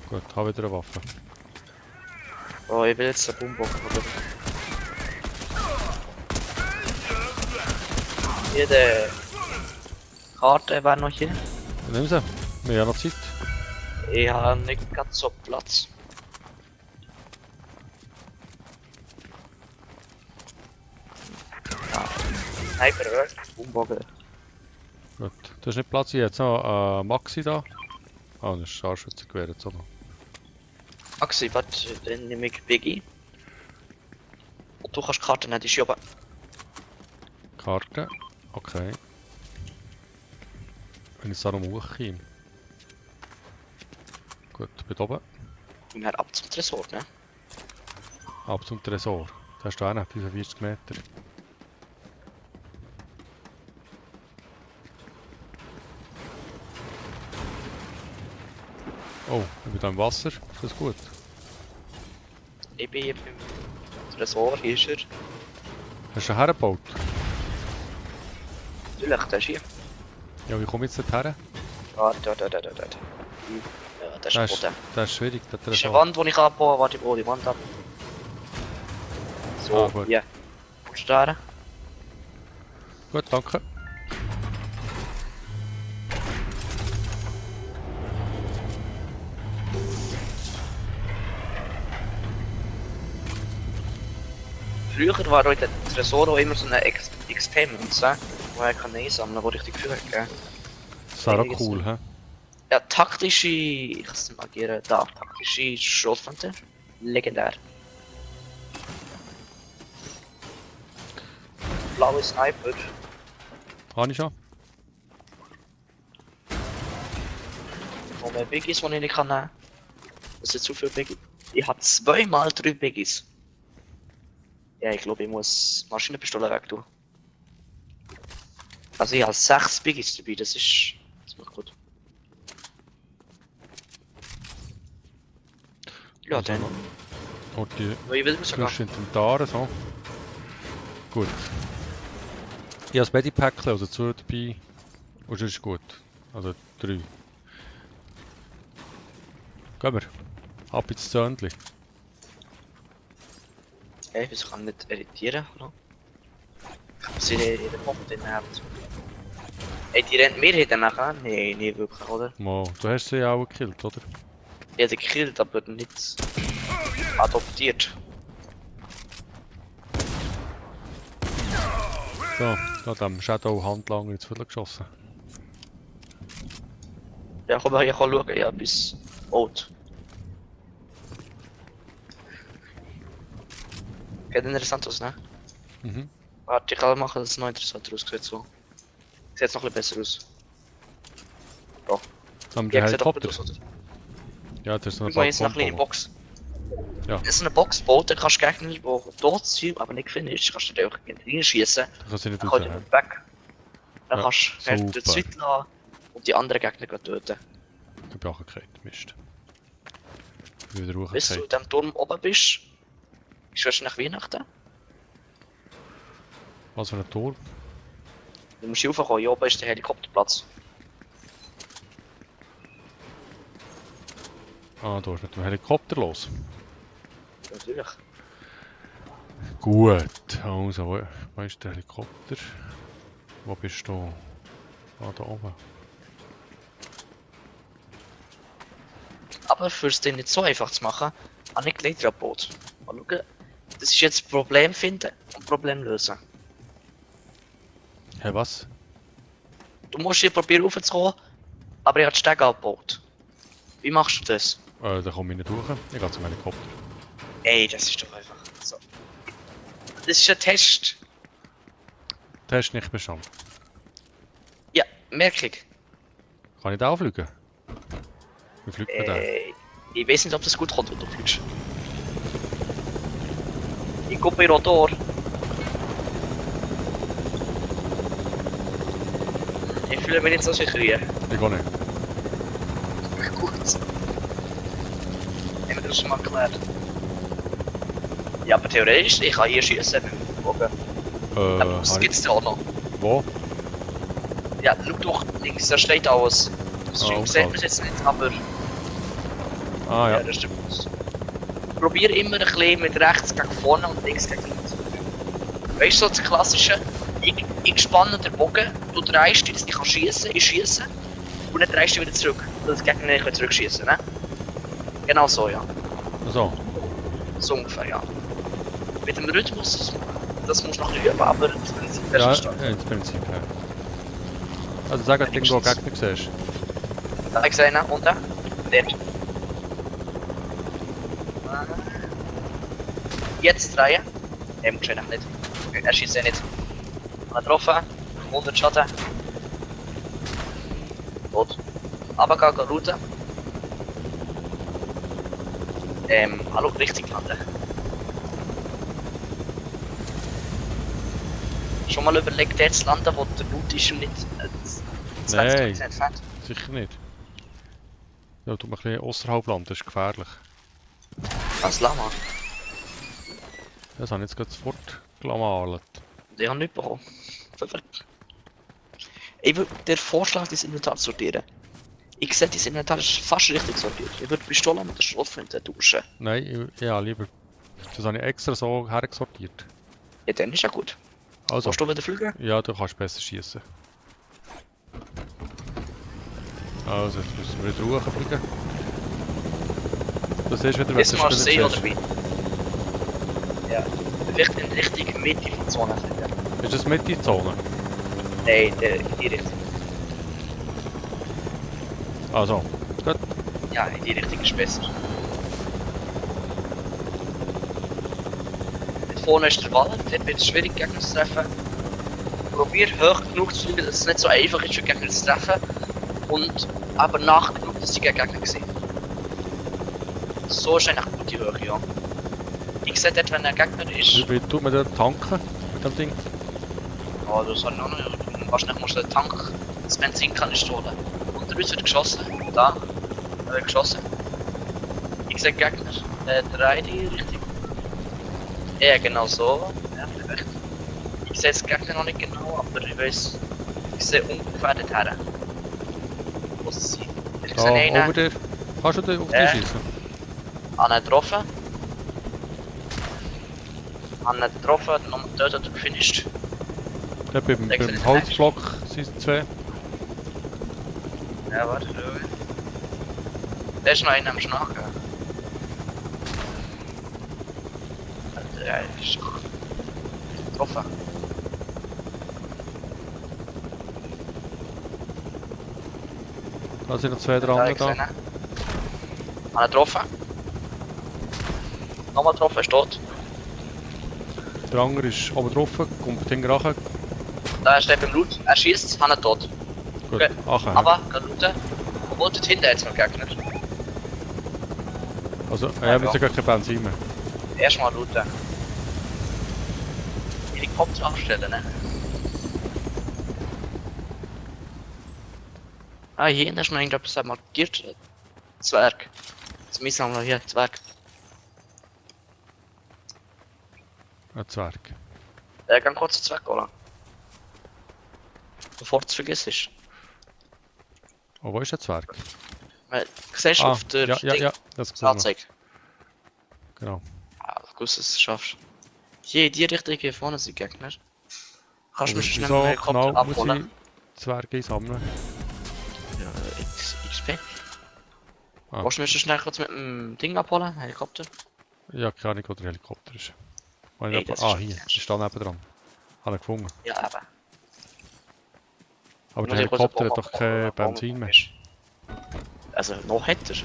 S1: Gut, habe wieder eine Waffe.
S2: Oh, ich will jetzt einen Boombox haben. Jede Karte wäre noch hier.
S1: Nimm sie. Wir haben ja noch Zeit.
S2: Ich habe nicht ganz so Platz. Ja, Sniper, oder? Boombogen.
S1: Gut. Du hast nicht Platz hier. Jetzt noch Maxi da. Ah, das ist Scharfschützengewehr jetzt auch noch.
S2: Axi, warte, dann nehme ich Biggie. Und du kannst Karten nehmen, die ist hier oben.
S1: Karte. Okay. Wenn ich da noch hochkomme. Gut, bin oben.
S2: Und dann ab zum Tresor, ne?
S1: Ab zum Tresor. Da hast du einen, 45 Meter. Oh, ich bin da im Wasser. Ist das gut?
S2: Ich bin hier beim Tresor, hier ist er.
S1: Hast du einen hergebaut?
S2: Natürlich, der ist hier.
S1: Ja, wie komme ich jetzt dorthin?
S2: Warte. Ja, der ist
S1: Das
S2: Boden.
S1: das ist schwierig, der
S2: Das ist eine
S1: Tresor.
S2: Wand, die ich abbaue. Warte, ich baue die Wand ab. So,
S1: Ah, gut.
S2: hier. Kommst du da?
S1: Gut, danke.
S2: Früher war heute der Tresor auch immer so eine XP-Münze, wo er kann einsammeln, wo richtig viel gegeben.
S1: Das wäre auch cool, hä?
S2: Ja, taktische. Ich kann es nicht markieren. Da, taktische Schrotflinte. Legendär. Blaue Sniper.
S1: Habe ich schon?
S2: Und mehr Biggies, die ich nicht kann nehmen. Das sind zu viele Biggies. Ich habe 2x3 Biggies. Ja, ich glaube, ich muss Maschinenpistole weg tun. Also ich habe 6 Biggies dabei, das macht gut. Ja,
S1: Also
S2: dann.
S1: noch- Und die
S2: Ich will sogar.
S1: fürs Inventar, so. Gut. Ich habe das Medipack also dazu dabei. Und das ist gut. Also 3. Gehen wir. Ab ins Zöndli.
S2: Hey, wieso kann ich nicht irritieren? Oder? Sie in der Bombe drin habt. Ey, die rennt mir hinten nachher? Nee, nicht wirklich, oder?
S1: Mo, du hast sie ja auch gekillt, oder?
S2: Ich hätte gekillt, aber nicht adoptiert.
S1: So, da dem Shadow Handlanger ins Viertel geschossen.
S2: Ja, komm mal, ich kann schauen, ja, bis Oat. Geht interessant aus, ne?
S1: Mhm.
S2: Warte, ich kann machen, dass es noch interessanter aussieht, so. Sieht jetzt noch ein bisschen besser aus.
S1: Haben
S2: Ja,
S1: der
S2: sieht auch gut
S1: Helikopter?
S2: aus, oder?
S1: Ja, das ist noch
S2: Guck mal, jetzt noch eine kleine
S1: Balkon.
S2: Box.
S1: Ja.
S2: Das ist eine Box gebaut, da kannst du Gegner, die tot sind, aber nicht finished, kannst du dir auch reinschießen.
S1: Da kann sie nicht
S2: Dann
S1: raus.
S2: kannst du
S1: hä?
S2: nicht weg. Dann
S1: Ja,
S2: kannst du den
S1: super.
S2: Zeit lassen und die anderen Gegner gehen töten.
S1: Ich bin auch gekriegt. Mist. Ich bin wieder
S2: Bis du in
S1: hochgekriegt.
S2: diesem Turm oben bist, ist wahrscheinlich Weihnachten.
S1: Was für ein Tor?
S2: Du musst hier raufkommen, hier oben ist der Helikopterplatz.
S1: Ah, da ist mit dem Helikopter los.
S2: Natürlich.
S1: Gut, also, wo ist der Helikopter? Wo bist du? Ah, da oben.
S2: Aber für es dir nicht so einfach zu machen, habe ich gleich ein Boot. Mal schauen. Das ist jetzt Problem finden und Problem lösen.
S1: Hä, was?
S2: Du musst hier probieren raufzukommen, aber ich habe die Stege abgebaut. Wie machst du das?
S1: Da komme ich nicht durch. Ich gehe zum Helikopter.
S2: Ey, das ist doch einfach so. Das ist ein Test.
S1: Du hast nicht bestanden.
S2: Ja, merke ich.
S1: Kann ich da fliegen? Wie fliegt man da?
S2: Ich weiß nicht, ob das gut kommt, wenn du fliegst. Ich gucke bei Rotor. Ich fühle mich nicht so sicher hier.
S1: Ich gehe nicht.
S2: Gut. Haben wir das schon mal geklärt? Ja, aber theoretisch, ich kann hier schießen mit dem Bogen. Das
S1: Habe ich...
S2: gibt's ja auch noch.
S1: Wo?
S2: Ja, schau doch links, da steht aus. Das
S1: Ah,
S2: sieht man jetzt nicht, aber
S1: Ah
S2: ja,
S1: ja.
S2: das stimmt. Probier immer ein bisschen mit rechts gegen vorne und links gegen links. Weißt du, so das klassische, ich spanne den Bogen, du drehst dich, dass ich schiessen kann, ich schiesse und dann drehst du wieder zurück, dass die Gegner nicht zurückschiessen können. Ne? Genau so, ja.
S1: Also,
S2: So ungefähr, ja. Mit dem Rhythmus, das musst du noch üben, aber das Prinzip ist
S1: ja,
S2: verstanden.
S1: ins Prinzip, ja. Also sag, dass du irgendwo Gegner siehst.
S2: Da ich sehe unten, dort. Jetzt drehen. Muss ich nicht. Okay, er schießt ja nicht. Getroffen, 100 Schaden. Tot. Runtergehen, Route. Hallo, richtig landen. Schon mal überlegt, dort zu landen, wo der Route ist und nicht 20
S1: Nein.
S2: Meter entfernt?
S1: Sicher nicht. Ja, tut man ein bisschen außerhalb landen, das ist gefährlich.
S2: Als Lama.
S1: Das habe ich jetzt gerade sofort gelamalt.
S2: Die haben nichts bekommen. Perfekt. Ich würde dir vorschlagen, dein Inventar zu sortieren. Ich sehe, dein Inventar ist fast richtig sortiert. Ich würde die Pistole mit der Schrotflinte tauschen.
S1: Nein, ja, lieber. Das habe ich extra so hergesortiert.
S2: Ja, dann ist ja gut.
S1: Also,
S2: Willst du wieder fliegen?
S1: ja, du kannst besser schießen. Also, jetzt müssen wir wieder hochfliegen. Du siehst wieder, wenn
S2: Jetzt
S1: du
S2: mal
S1: das
S2: See
S1: Spiel
S2: oder
S1: siehst.
S2: wie? Ja. Vielleicht in Richtung Mitte von der Zone fliegen.
S1: Ist das mit die Zone?
S2: Nein, in die Richtung.
S1: Also, gut.
S2: Ja, in die Richtung ist besser. Dort vorne ist der Wald, dort wird es schwierig, Gegner zu treffen. Probier hoch genug zu fliegen, dass es nicht so einfach ist, für Gegner zu treffen. Und aber nach genug, dass sie Gegner sehen. So ist eigentlich eine gute Höhe, ja. Ich sehe dort, wenn ein Gegner ist.
S1: Wie tut man da tanken mit dem Ding?
S2: Oh, das hat noch nicht. Wahrscheinlich musst du den Tank, das Benzinkanister holen. Unter uns wird geschossen. Da. Da wird geschossen. Ich sehe Gegner. 3 in die Richtung. Ja, genau so. Ja, perfekt. Ich sehe das Gegner noch nicht genau, aber ich weiß. Ich sehe ungefähr dorthin. Wo sie sind. Ich
S1: Da,
S2: sehe einen.
S1: über dir. Kannst du auf
S2: Ja.
S1: dich schießen?
S2: Einen getroffen. Einen getroffen, noch getötet und gefinisht.
S1: Da beim
S2: Wechsel
S1: Holzblock sind es zwei.
S2: Ja, warte, schau. Da ist noch einer am Schnacken. Ja, ist getroffen.
S1: Da sind noch zwei
S2: Da
S1: dran
S2: ich
S1: da.
S2: gesehen. Einen getroffen. Nochmal getroffen, ist tot.
S1: Der andere ist oben drauf, kommt hinten raus.
S2: Da ist der beim Loot. Er schießt, hat ihn tot.
S1: Gut,
S2: Okay.
S1: ach,
S2: Aber, kann looten. Obwohl dort hinten jetzt noch Gegner.
S1: Also, wir haben gar kein Benzin mehr.
S2: Erstmal looten. Helikopter abstellen, ne? Ah, hier ist noch irgendetwas markiert. Zwerg. Zumindest haben wir hier Zwerg.
S1: Ein Zwerg.
S2: Geh kurz den Zwerg holen. Bevor du es vergisst.
S1: Oh, wo ist der Zwerg?
S2: Siehst du auf der
S1: ja, das gesehen.
S2: Anzeige?
S1: Genau.
S2: Ah, ich wusste, dass du es schaffst. Hier in die Richtung hier vorne sind Gegner. Kannst du mich schnell
S1: Wieso
S2: mit dem Helikopter
S1: genau muss
S2: abholen?
S1: ich Zwerge sammeln?
S2: Ja, XP.
S1: Ah.
S2: Willst du mich schnell kurz mit dem Ding abholen? Helikopter?
S1: Ja, keine Ahnung, wo der Helikopter ist.
S2: Hey, das ist
S1: Ah,
S2: schon
S1: hier,
S2: ernst.
S1: ist da nebenan. Habe ich gefunden.
S2: Ja, aber.
S1: Aber der
S2: Muss ich kurz
S1: Helikopter
S2: eine
S1: hat doch kein
S2: Bombe
S1: Benzin mehr.
S2: Also, noch hat er.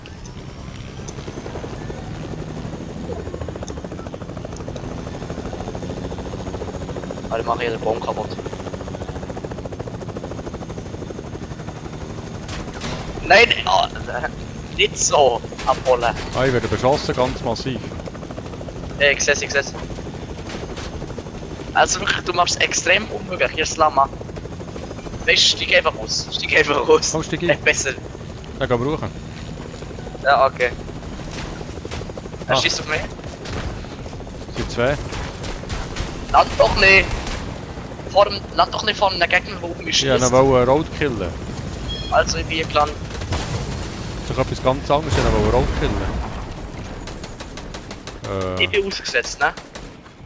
S2: Weil ich mache hier den Baum kaputt. Nein, oh, nicht so abholen.
S1: Ah, ich werde beschossen, ganz massiv.
S2: Ich seh's, ich seh's. Also wirklich, du machst es extrem unmöglich, hier ist Lama. Weißt du, steig einfach aus. Steig einfach aus.
S1: Komm, steig ein.
S2: Echt besser.
S1: Dann gehen wir rauf.
S2: Ja, okay. Er
S1: Ah.
S2: schießt auf mich.
S1: Es sind zwei.
S2: Land doch nicht. Lass doch nicht vor einem Gegner, der auf mich
S1: Ja, dann
S2: schießt.
S1: wollte Road killen.
S2: Also ich bin gelandet.
S1: Das ist doch etwas ganz anderes, dann wollte Road killen.
S2: Ich bin ausgesetzt, ne?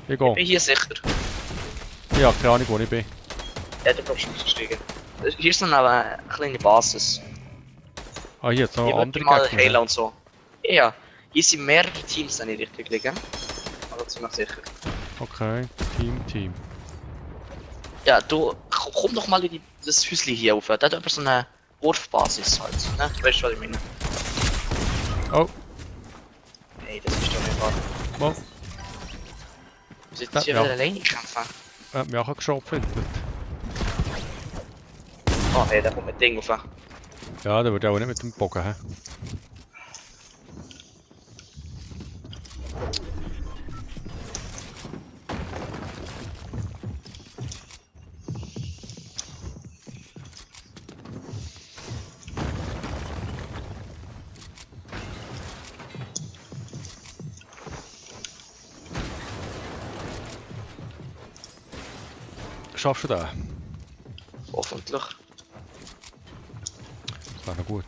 S1: Ich
S2: Ich bin
S1: gehe.
S2: hier sicher.
S1: Ich habe keine Ahnung, wo ich bin.
S2: Ja, du brauchst aussteigen. Hier ist noch eine kleine Basis.
S1: Ah, hier jetzt noch
S2: Hier wird
S1: andere
S2: mal
S1: Gegner.
S2: heilen und so. Ja, hier sind mehrere Teams, wenn ich richtig liege. Also ziemlich sicher.
S1: Okay, Team.
S2: Ja, du, komm doch mal in das Häuschen hier auf. Da hat aber so eine Wurfbasis halt. Ne? Du weißt, was ich meine.
S1: Oh,
S2: Nee, das ist doch nicht wahr.
S1: mal.
S2: Wir sind jetzt hier
S1: Ja.
S2: wieder alleine kämpfen.
S1: Er hat mich auch geschaufelt.
S2: Oh hey, da kommt ein Ding auf.
S1: Ja, der würde auch nicht mit dem Bogen, hä? Schaffst du das?
S2: Hoffentlich.
S1: Das wäre noch gut.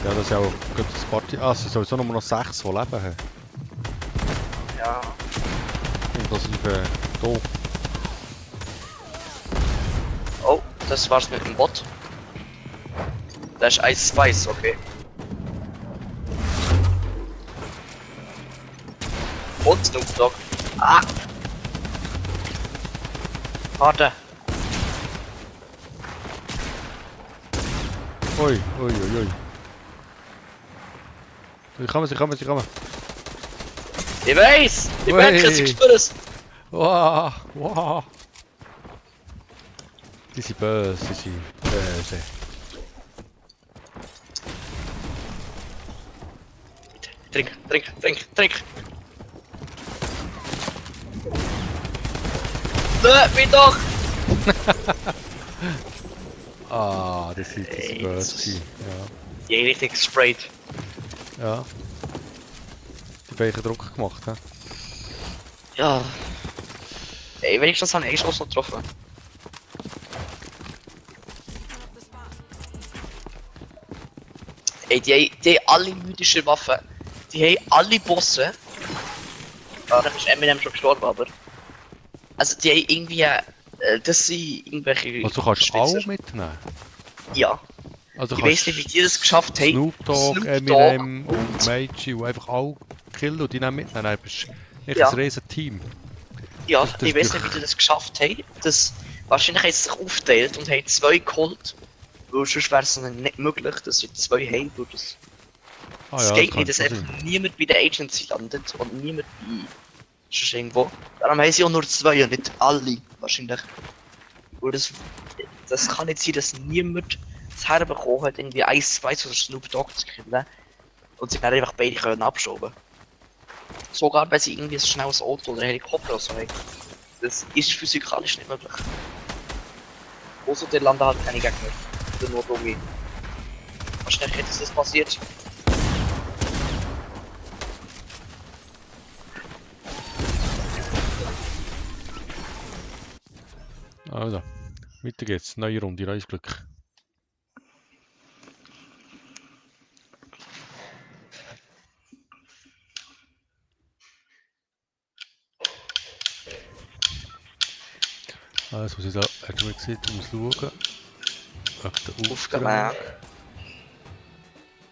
S1: Ja, das ist ja auch gut das Party. Ah, es sind sowieso nur noch 6, die leben haben.
S2: Ja.
S1: Inklusive hier.
S2: Oh, das war's mit dem Bot. Das ist Ice Spice, okay. Und Snoop Dogg. Ah! Warte.
S1: Ui. Sie kommen.
S2: Ich weiß! Ich
S1: Ui.
S2: merke es, ich spüre es!
S1: Wow. Die sind böse,
S2: Trink! Nö, mich doch!
S1: Ah, das sind
S2: Ey,
S1: böse.
S2: das-
S1: gewesen.
S2: Je richtig gesprayt.
S1: Ja. Die welchen Druck gemacht, hä?
S2: Ja. Ey, wenigstens habe ich eigentlich noch getroffen. Ey, die haben alle mythische Waffen. Die haben alle Bosse. Ah, da ist Eminem schon gestorben, aber. Also die haben irgendwie. Das sind irgendwelche.
S1: Also du kannst
S2: Spitzer.
S1: auch mitnehmen.
S2: Ja.
S1: Also
S2: Ich weiß nicht, wie die das geschafft haben.
S1: Snoop Dogg,
S2: Snoop
S1: Eminem
S2: Dogg
S1: und Meiji, die einfach alle killen und die nehmen mitnehmen. Dann bist du
S2: Ja.
S1: ein riesen Team.
S2: Ja,
S1: das
S2: ich weiß
S1: ist
S2: nicht, wie die das geschafft haben. Das, wahrscheinlich haben sie sich aufgeteilt und haben 2 geholt. Weil sonst wäre es ihnen nicht möglich, dass sie 2 haben. Weil das es geht nicht, dass
S1: könnte
S2: einfach niemand bei der Agency landet und niemand bei sonst irgendwo. Darum haben sie auch nur 2 und nicht alle, wahrscheinlich. Weil das kann nicht sein, dass niemand es herbekommen hat, irgendwie Ice Spice oder Snoop Dogg zu killen. Und sie dann einfach beide können abschoben. Sogar wenn sie irgendwie ein schnelles Auto oder Helikopter oder so haben. Das ist physikalisch nicht möglich. Außer der landen halt keine Gegner. Oder nur dumme. Wahrscheinlich hätte das passiert.
S1: Also, weiter geht's. Neue Runde, neues Glück. Also, was ich da hat schon gesehen, ich muss schauen. Wegen der
S2: Aufgemerkt.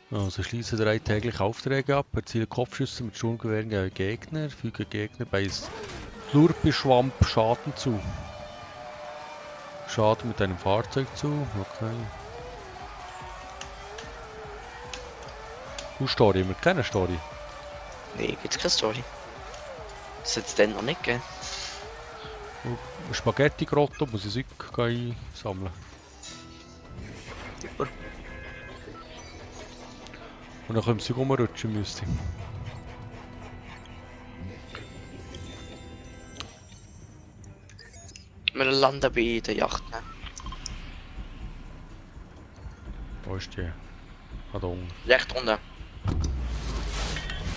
S1: Also schließe 3 tägliche Aufträge ab, erziele Kopfschüsse mit Sturmgewehren gegen Gegner, füge Gegner bei Slurpee-Schwamp Schaden zu. Schaden mit einem Fahrzeug zu, okay. Story, wir kennen Story.
S2: Nee, gibt's keine Story. Das hat es dann noch nicht gegeben.
S1: Spaghetti-Grotto muss ich Zeug einsammeln.
S2: Super.
S1: Und dann können wir Zeug rumrutschen müsste.
S2: Wir landen bei der Yacht. Ne?
S1: Wo ist die? Ah, da unten.
S2: Recht unten.
S1: Da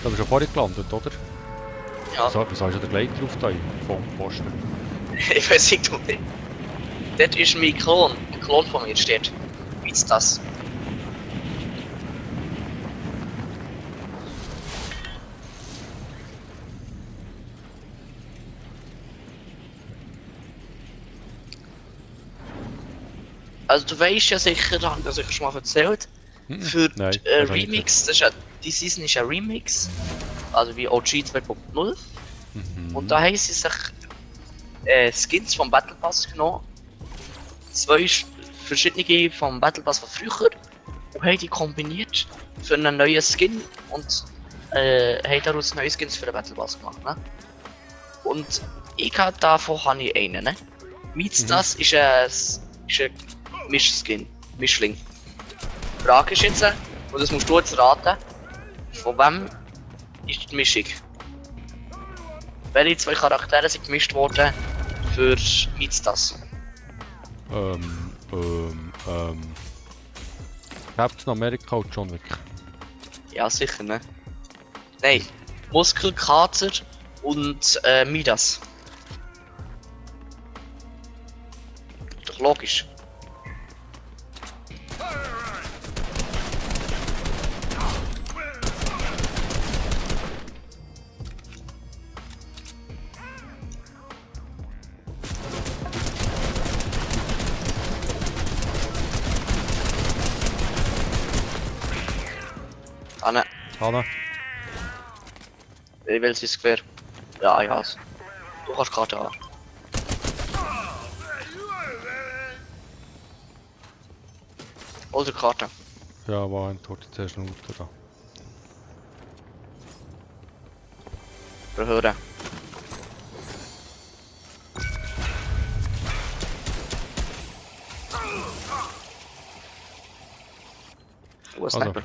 S1: bist du vorhin gelandet, oder?
S2: Ja.
S1: So, was hast du den Gleiter auf da vom Posten?
S2: Ich weiß nicht, ob ich. Dort ist mein Klon. Ein Klon von mir steht. Wie ist das? Also du weißt ja sicher, habe ich das sicher schon mal erzählt. Für
S1: Nein,
S2: die
S1: das hab ich nicht
S2: Remix, das ist ja, die Season ist ein Remix. Also wie OG 2.0. Und da haben sie sich Skins vom Battle Pass genommen. Zwei verschiedene vom Battle Pass von früher. Und haben die kombiniert für einen neuen Skin. Und haben daraus neue Skins für den Battle Pass gemacht. Ne? Und ich habe davon habe ich einen. Ne? Meets das ist ein Mischskin. Mischling. Die Frage ist jetzt, und das musst du jetzt raten, von wem ist die Mischung? Welche zwei Charaktere sind gemischt worden für Meets das?
S1: Captain America und John Wick.
S2: Ja, sicher, ne? Nein, Muskelkater und Midas. Doch logisch. Anne,
S1: Hanna?
S2: ich will es quer. Ja, ich has. Du kannst Karte haben. Hol die Karte.
S1: Ja, war ein Tod, zuerst eine Route da.
S2: Verhören. Oh, ein Sniper.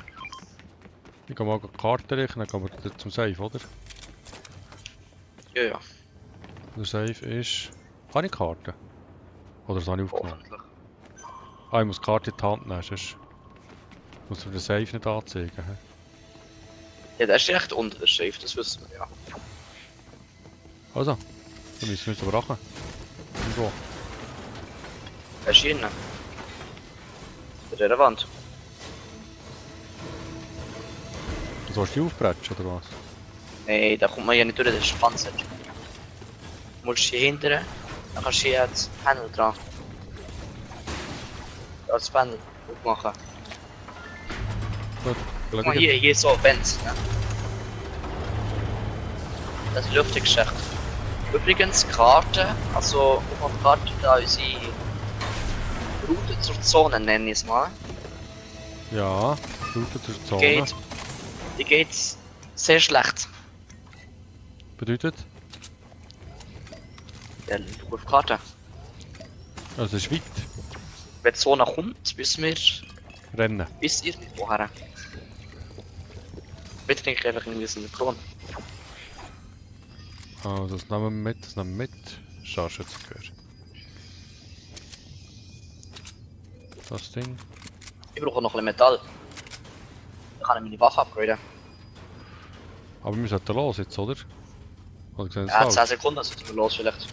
S1: Ich kann mal die Karte richten, dann gehen wir zum Safe, oder?
S2: Ja, ja.
S1: Der Safe ist... Habe ich Karte? Oder das habe ich aufgenommen?
S2: Hoffentlich.
S1: Ah, ich muss die Karte in die Hand nehmen, sonst muss ich den Safe nicht anzeigen. He?
S2: Ja, der ist recht unter der Safe, das wissen wir ja.
S1: Also, dann müssen wir uns aber rachen. Irgendwo.
S2: Der ist hier innen. Bei dieser Wand.
S1: Sollst du die aufbrechen, oder was?
S2: Nee, da kommt man ja nicht durch, das ist Panzer. Du musst hier hinten, dann kannst du hier das Panel dran. Ja, das Panel aufmachen.
S1: Gut,
S2: Guck mal hier so Vents, ne? Das ist Lüftungsschacht. Übrigens, Karte, also auf der Karte da unsere Route zur Zone, nenne ich es mal.
S1: Ja, Route zur Zone.
S2: Die geht sehr schlecht.
S1: Bedeutet?
S2: Ja, schau auf die Karte.
S1: Also es ist weit.
S2: Wenn die Zone kommt, müssen wir
S1: Rennen.
S2: bis irgendwo her. Bitte denke ich einfach irgendwie so eine Krone.
S1: Also das nehmen wir mit, das nehmen wir mit. Scharfschützengewehr. Das Ding.
S2: Ich brauche noch ein bisschen Metall. Dann kann ich meine Waffe upgraden.
S1: Aber wir sollten los jetzt, oder? Oder sehen
S2: Ja,
S1: es
S2: 10 Sekunden sollten wir los vielleicht.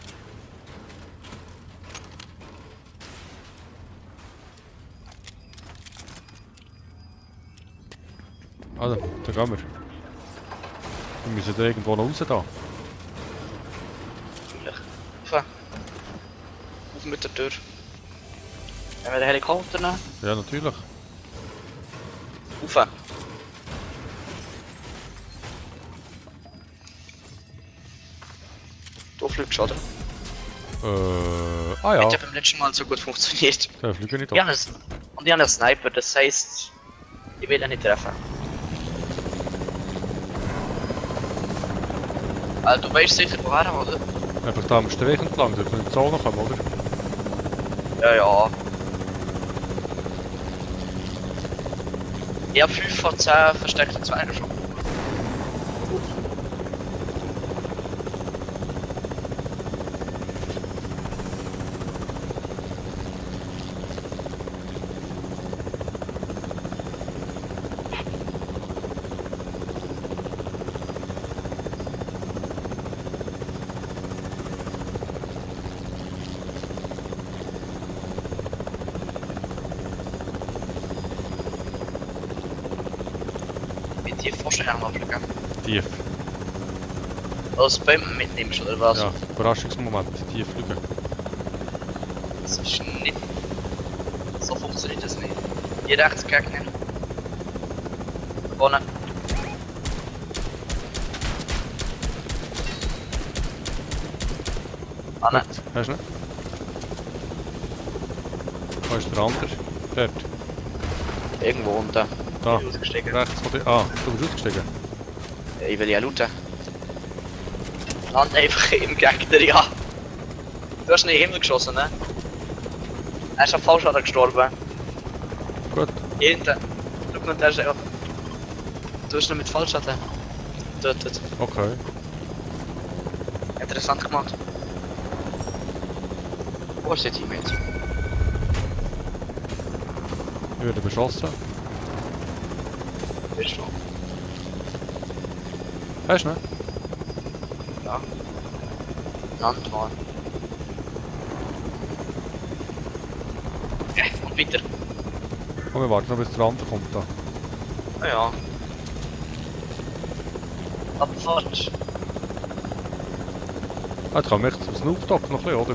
S1: Also, da gehen wir. Wir müssen da irgendwo noch raus da.
S2: Vielleicht. Rauf. Auf mit der Tür. Wenn wir den Helikopter nehmen.
S1: Ja, natürlich.
S2: Rauf. Du fliegst, oder?
S1: Ah ja,
S2: Hat ja beim letzten Mal so gut funktioniert.
S1: der fliegt nicht
S2: Und ich
S1: auf.
S2: habe einen Sniper, das heisst, ich will ihn nicht treffen. Also, du weißt sicher woher, oder?
S1: Einfach da am Strich entlang, dass wir in die Zone kommen, oder?
S2: Ja, ja. Ich habe 5 von 10 versteckte Zweige schon. tief vorstellen abfliegen.
S1: Tief.
S2: Als Bäume mitnimmst oder was?
S1: Ja, Überraschungsmoment. Tief fliegen.
S2: Das ist nicht. So funktioniert das nicht. Hier rechts Gegner. Gewonnen. Anne.
S1: Gut, hast du ihn? Wo ist der andere? Dort.
S2: Irgendwo unten.
S1: Da.
S2: Ich bin ausgestiegen.
S1: Rechts von dir. Ah, du bist ausgestiegen.
S2: Ja, ich will ja looten. Land einfach im Gegner, ja. Du hast ihn in den Himmel geschossen, ne? Er ist auf Fallschaden gestorben.
S1: Gut.
S2: Hier hinten. Schau mal, der ist einfach... Du hast ihn mit Fallschaden getötet.
S1: Okay.
S2: Interessant gemacht. Wo ist der Teammate?
S1: Ich werde beschossen.
S2: Bist du?
S1: Hast du ihn?
S2: Ja. Land mal. Ja, und weiter.
S1: Komm, wir warten noch bis der andere kommt da.
S2: Ah ja. Abfahrt.
S1: Ah, jetzt kann ich zum Snoop Dogg noch ein bisschen, oder?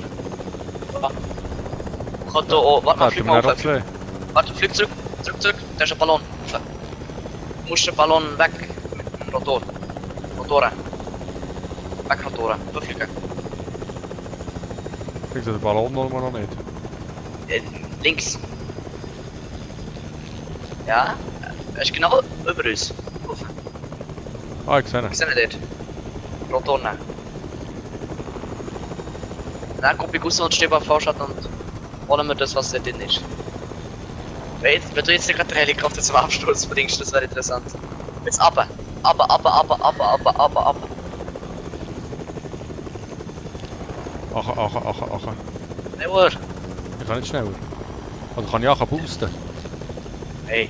S2: Ich kann hier auch... Warte mal,
S1: Ja,
S2: flieg
S1: wir
S2: mal
S1: auch
S2: auf.
S1: gesehen.
S2: Warte, flieg zurück. Zurück. Da ist ein Ballon. Du musst den Ballon weg. Mit dem Rotor. Rotoren. Weg Rotoren. Durchfliegen.
S1: Ich sehe den Ballon noch nicht.
S2: Links. Ja. Er ist genau über uns. Auf.
S1: Ah, ich sehe ihn.
S2: Wir sind dort. Rotoren. Dann kommt ich raus und stehe auf Fallschaden und holen wir das, was da drin ist. Wenn du jetzt nicht gerade den Helikopter zum Absturz bringst, das wäre interessant. Jetzt runter. Runter.
S1: Acha.
S2: Schneller.
S1: Ich kann nicht schneller. Oder kann ich auch boosten?
S2: Hey.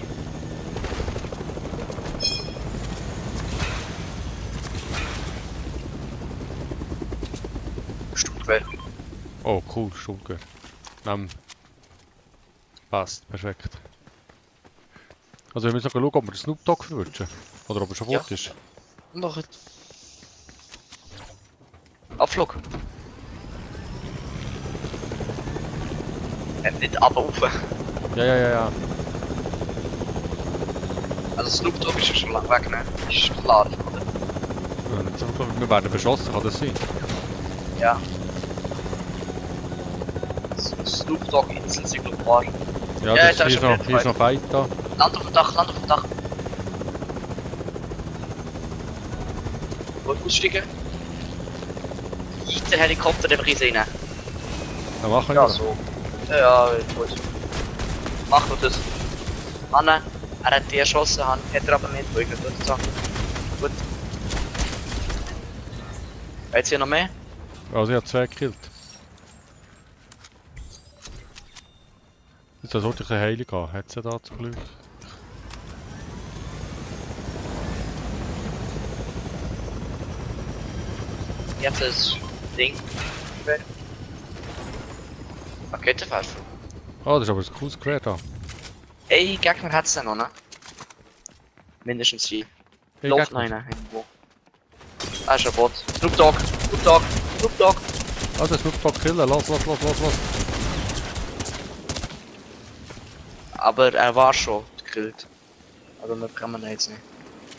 S2: Sturmgewehr.
S1: Oh, cool, Schulgewehr. Passt, perfekt. Also wir müssen schauen, ob wir den Snoop Dogg verwünschen. Oder ob er schon
S2: Ja.
S1: fort ist.
S2: Mach es. Abflug. Nicht runter.
S1: Ja.
S2: Also Snoop Dogg ist ja schon lange weg, ne? Ist klar, oder?
S1: Ja, jetzt haben wir werden beschossen, kann das sein?
S2: Ja. Snoop Dogg Insel sind glaub klar.
S1: Ja,
S2: Ja,
S1: das,
S2: da ist
S1: hier,
S2: schon
S1: ist noch, hier ist noch Fight da.
S2: Land auf dem Dach. Wollt ihr aussteigen? Der Helikopter einfach rein.
S1: Dann machen wir
S2: Ja,
S1: das.
S2: so. Ja, gut. Mach nur das. Anne, er hat die erschossen, hat er aber nicht, wo ich nicht so. Gut. Jetzt hier noch mehr?
S1: Also ich habe 2 gekillt. Jetzt sollte ich eine Heilung haben. Hat sie da zum Glück?
S2: Ich hab das Ding. Raketenwerfer.
S1: Ah, das ist aber ein cooles Gerät da.
S2: Ey, Gegner hat's ja noch, ne? Mindestens 3.
S1: Hey,
S2: Läuft noch einer irgendwo. Ah, ist ein Bot. Snoop Dogg.
S1: Ah, der Snoop Dogg killen. Los.
S2: Aber er war schon gekillt. Also das kann man jetzt nicht.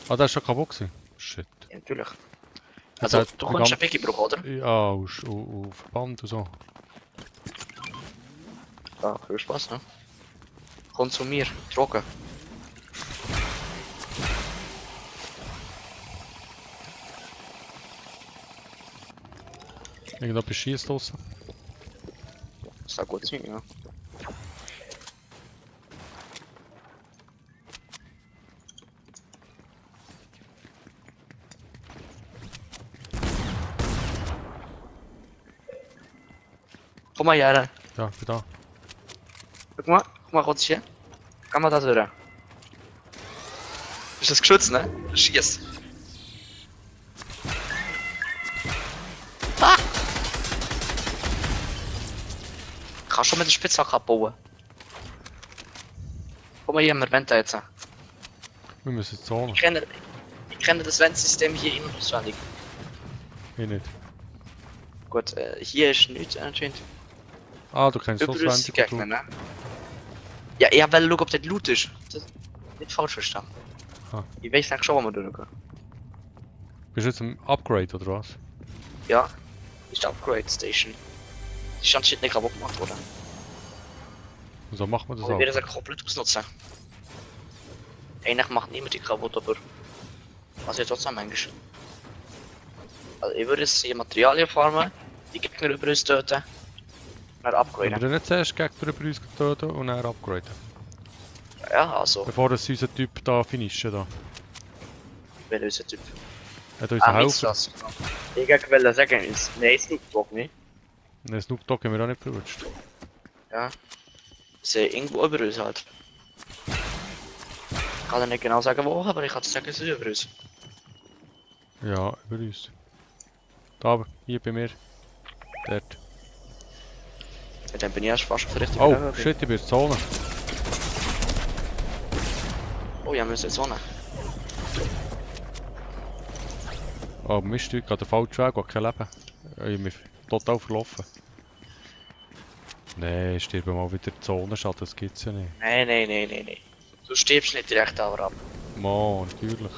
S1: Ah, der ist schon kaputt gewesen. Shit.
S2: Ja, natürlich.
S1: Jetzt
S2: Also,
S1: hat
S2: du
S1: die
S2: kannst einen
S1: ganze-
S2: Wiki brauchen, oder?
S1: Ja, auf Verband und so.
S2: Ja, viel Spaß, ne? Konsumier, Drogen.
S1: Irgendetwas schießt los.
S2: Das soll gut sein, ja. Komm mal her.
S1: Ja, ich bin da.
S2: Guck mal kurz hier. Kann man da durch? Ist das geschützt, ne? Schieß. Ah! Kannst du mit der Spitzhacke abbauen? Komm mal hier, wir wenden jetzt.
S1: Wir müssen Zone.
S2: Ich kenne kenne das Wendsystem hier in auswendig.
S1: Ich nicht.
S2: Gut, hier ist nichts anscheinend.
S1: Ah, du kennst
S2: Über
S1: das
S2: uns die
S1: Wendig.
S2: Gegner, ne? Ja, ich wollte schauen, ob das Loot ist. Das nicht falsch verstanden.
S1: Ah.
S2: Ich weiß eigentlich schon, wo wir durchgehen.
S1: Bist du jetzt im Upgrade oder was?
S2: Ja, ist die Upgrade Station. Die ist anscheinend nicht kaputt gemacht worden.
S1: Und so macht man das
S2: Aber ich
S1: auch.
S2: werde sie komplett ausnutzen. Eigentlich macht niemand die kaputt, aber... Was ich trotzdem manchmal. Also ich würde jetzt die Materialien farmen, die Gegner über uns töten. Dann
S1: Wenn
S2: upgraden.
S1: wir nicht zuerst Gegner über uns töten und dann upgraden.
S2: Ja, also,
S1: Bevor das unser Typ da finishen da.
S2: wenn unser Typ.
S1: Hat uns
S2: Ah,
S1: helfen.
S2: Mitzlass. Ich wollte sagen, ist Snoop Dogg nicht.
S1: Den Snoop Dogg haben wir auch nicht verwutscht.
S2: Ja. Sie irgendwo über uns halt. Ich kann dir nicht genau sagen wo, aber ich kann dir sagen, sie ist über uns.
S1: Ja, über uns. Da, hier bei mir. Dort.
S2: Ja, dann bin ich erst fast auf der richtigen
S1: Oh,
S2: Level.
S1: shit, ich bin in der Zone.
S2: Oh ja, wir müssen jetzt ohne.
S1: Oh, Mist, ich gehe den falschen Weg, ich habe kein Leben. Ich habe mich total verlaufen. Nee, ich sterbe mal wieder Zonenschaden, das gibt's ja nicht.
S2: Nein. Du stirbst nicht direkt aber ab.
S1: Mann, natürlich.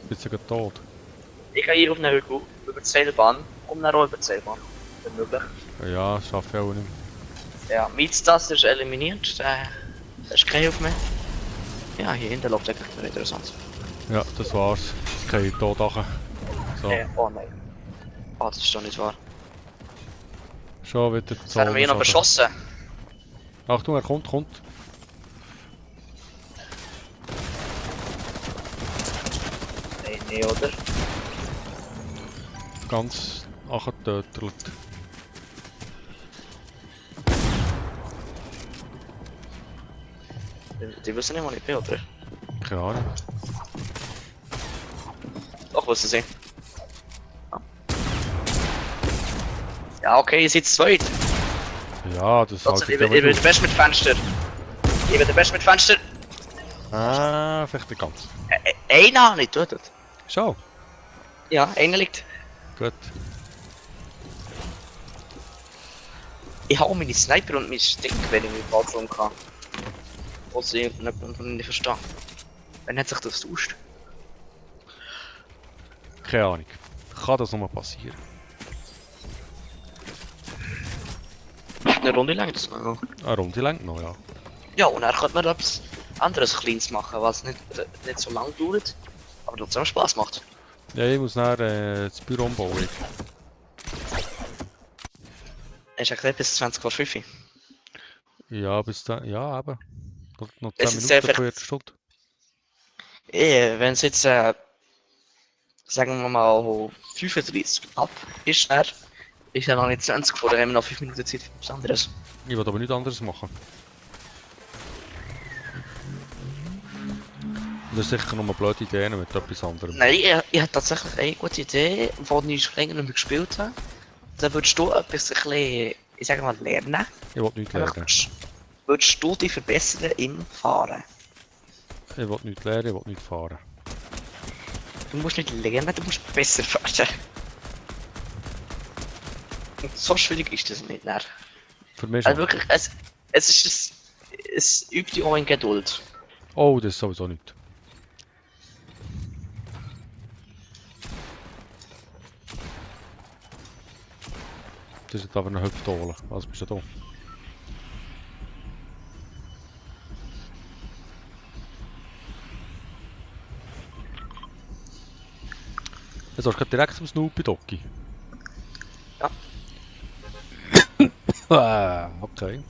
S1: Ich bin sogar tot.
S2: Ich gehe hier auf eine Hügel, über die Seilbahn, komm dann auch über die Seilbahn. Wenn möglich.
S1: Ja, das schaffe ich auch nicht mehr.
S2: Ja, Mietstaster ist eliminiert, der ist kein auf mehr. Ja, hier hinten läuft eigentlich wieder interessant.
S1: Ja, das war's. Jetzt kann ich tot runter. So,
S2: Oh nein. Oh, das ist doch nicht wahr.
S1: schon wieder
S2: Jetzt werden wir hier noch
S1: Zonenschaden.
S2: beschossen.
S1: Achtung, er kommt.
S2: Nee, oder?
S1: Ganz angetötelt.
S2: Die wissen nicht, wo ich bin, oder?
S1: Keine Ahnung.
S2: Doch, wissen sie. Ja, okay, ihr seid zu zweit.
S1: Ja, das
S2: Trotzdem,
S1: halt
S2: ich bin der Beste mit Fenster. Ich bin der Beste mit Fenster.
S1: Ah, vielleicht nicht ganz.
S2: Einer nicht, tut das.
S1: Schau,
S2: Ja, einer liegt.
S1: gut.
S2: Ich habe meine Sniper und mein Stick, wenn ich mich falsch rum kann. Was ich nicht verstehe. Wenn hat sich das tauscht?
S1: Keine Ahnung. Kann das nochmal passieren?
S2: Eine Runde lang das noch.
S1: Eine Runde lang noch, ja.
S2: Ja, und dann könnte man etwas anderes Kleines machen, was nicht so lang dauert, aber trotzdem Spaß macht.
S1: Ja, ich muss nachher das Büro umbauen.
S2: Hast du ja gesagt, bis 20 vor 5.
S1: Ja, bis dann. Ja, eben. Noch
S2: Es
S1: 10
S2: ist
S1: Minuten
S2: einfach-
S1: vor der Stunde.
S2: Wenn es jetzt, sagen wir mal, 35 ab ist, dann ist ja noch nicht 20 vor, dann haben wir noch 5 Minuten Zeit für was anderes.
S1: Ich will aber nichts anderes machen. Das ist sicher noch eine blöde Idee mit etwas anderem.
S2: Nein, ich habe tatsächlich eine gute Idee, die ich schon länger nicht mehr gespielt habe. Dann würdest du etwas ein bisschen, ich sage mal, lernen.
S1: Ich will nichts lernen.
S2: Würdest du dich verbessern im Fahren?
S1: Ich will nichts lernen, ich will nichts fahren.
S2: Du musst nicht lernen, du musst besser fahren. Und so schwierig ist das nicht, ne?
S1: Für mich
S2: Also
S1: schon.
S2: wirklich, es übt dich auch in Geduld.
S1: Oh, das ist sowieso nicht. Das ist aber eine Hüpftole. Was bist du da? Jetzt hast du gerade direkt zum Snoopy Doggy.
S2: Ja.
S1: Okay.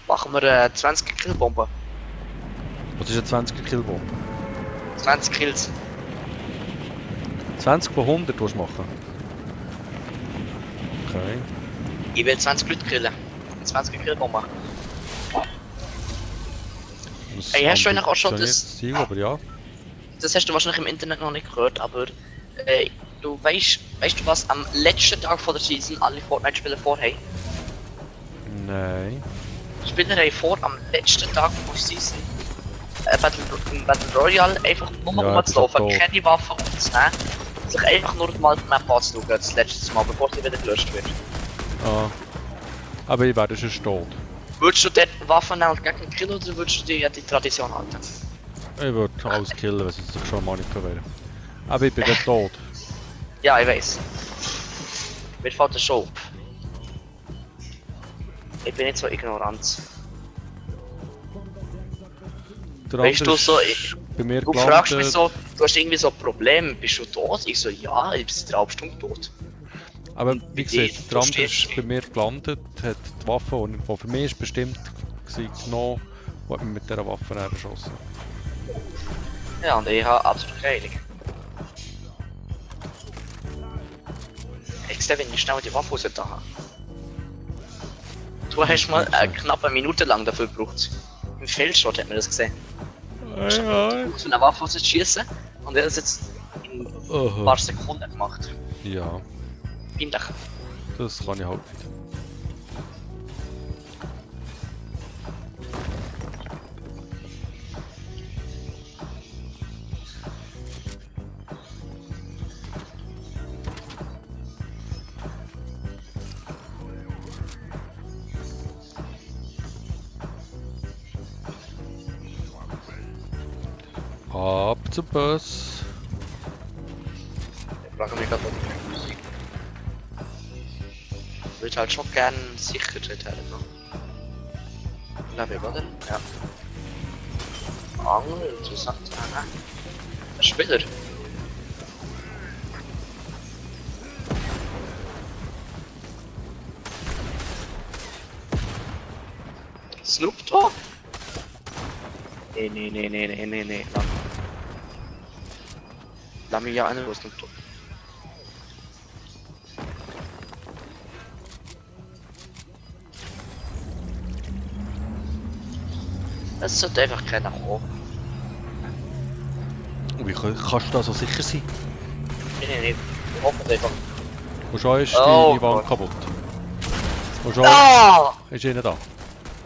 S2: Machen wir 20 Killbomben.
S1: Was ist eine 20er Killbombe?
S2: 20 Kills.
S1: 20 von 100 willst du machen? Okay.
S2: Ich will 20 Leute killen. 20 Killbomben.
S1: Das
S2: Hey, hast du eigentlich auch schon
S1: ambitioniertes Ziel, aber ja.
S2: Das hast du wahrscheinlich im Internet noch nicht gehört, aber du weißt du was am letzten Tag von der Season alle Fortnite-Spieler vorhaben?
S1: Nein.
S2: Die Spieler haben vor am letzten Tag von der Season Battle Royale einfach nur
S1: Ja,
S2: rumzulaufen,
S1: das ist
S2: keine Waffen aufzunehmen, sich einfach nur mal die Map anzuschauen, das letzte Mal, bevor sie wieder gelöscht wird.
S1: Ah. Aber ich werde schon tot.
S2: Würdest du dort Waffen nehmen und Gegner killen oder würdest du die Tradition halten?
S1: Ich würde alles killen, wenn sie sich schon mal nicht wären. Aber ich bin dann tot.
S2: Ja, ich weiß. Mir fällt das schon auf. Ich bin nicht so ignorant.
S1: Der
S2: Weißt
S1: andere
S2: du, so,
S1: ist bei mir
S2: du fragst mich
S1: gelandet.
S2: so, du hast irgendwie so ein Problem, bist du tot? Ich so, ja, ich bin seit einer halben Stunde tot.
S1: Aber
S2: Und
S1: wie
S2: bei dir,
S1: gesagt,
S2: du
S1: der andere
S2: stehst-
S1: ist bei mir gelandet, hat die Waffe, die für mich ist bestimmt war, genommen und hat mich mit dieser Waffe dann erschossen.
S2: Ja, und ich habe absolut keine Ahnung. Ich sehe, wenn ich schnell die Waffe raus da habe. Du hast mal knapp eine Minute lang dafür gebraucht. Im Feldshot hat man das gesehen.
S1: Ja.
S2: Du musst eine Waffe rausschießen und er hat es jetzt in ein paar Sekunden gemacht.
S1: Ja,
S2: Peinlich.
S1: das kann ich halt nicht. Ab zum Bus.
S2: Ich frage mich gerade, ob die Musik. Ich würde halt schon gerne Sicherheit haben. Glaube ich, oder? Ja. Angel, interessant. Aha. Ein Spieler. Snoop Dogg? Nee. Lass mich ja einen, wo Snoop Dogg. Es sollte einfach keiner kommen.
S1: Wie kannst du da so sicher sein?
S2: Nee. Ich hoffe einfach.
S1: Und schon ist
S2: Oh
S1: die Wand
S2: Gott.
S1: kaputt. Und schon
S2: Ah!
S1: ist einer da.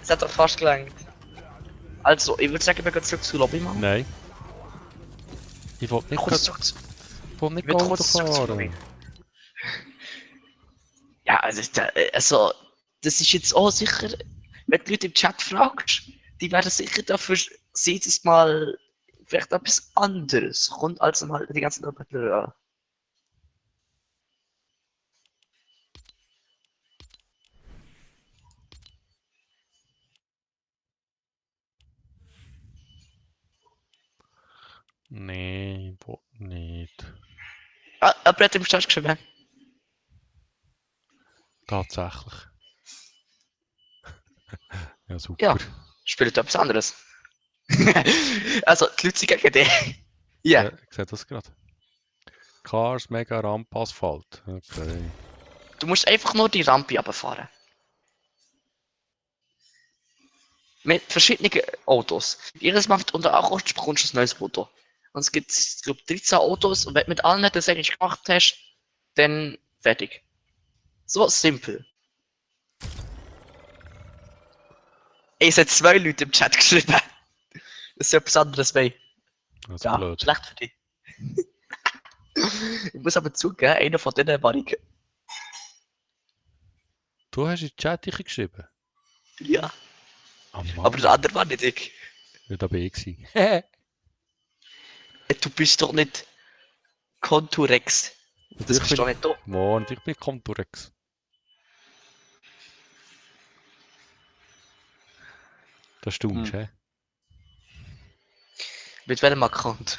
S2: Es hat doch fast gelangt. Also, ich würde sagen, wir gehen zurück zur Lobby, Mann.
S1: Nein. Ich wollte nicht,
S2: Kurz zurück zu...
S1: ich wollte nicht
S2: Wir
S1: Auto
S2: kurz zurück zur Lobby.
S1: fahren.
S2: Ja, also, das ist jetzt auch sicher, wenn die Leute im Chat fragst, die werden sicher dafür sein, dass mal vielleicht etwas anderes kommt, als mal die ganzen Arbeiter.
S1: Nee, ich wollte nicht.
S2: Ah, aber er hat im Chat geschrieben.
S1: Tatsächlich. Ja, super.
S2: Ja. Spielt etwas anderes. Also, die Leute sind gegen dich. Ja.
S1: Ich sehe das gerade. Cars, Mega Ramp, Asphalt. Okay.
S2: Du musst einfach nur die Rampe runterfahren. Mit verschiedenen Autos. Jedes Mal, wenn du unter ankommst, bekommst du ein neues Auto. Und es gibt, ich glaube, 13 Autos und wenn du mit allen das eigentlich gemacht hast, dann fertig. So simpel. Es hat 2 Leute im Chat geschrieben. Das ist etwas anderes bei.
S1: Das ist
S2: Ja,
S1: blöd.
S2: schlecht für dich. Ich muss aber zugeben, einer von denen war ich.
S1: Du hast in den Chat geschrieben?
S2: Ja,
S1: Ah, Mann.
S2: aber der andere war nicht ich.
S1: Ja, da bin ich gewesen.
S2: Du bist doch nicht Conturex. Das
S1: Ich
S2: bist doch nicht du.
S1: Mann, ich bin Conturex. Das stimmt, hä?
S2: Mit welchem Account?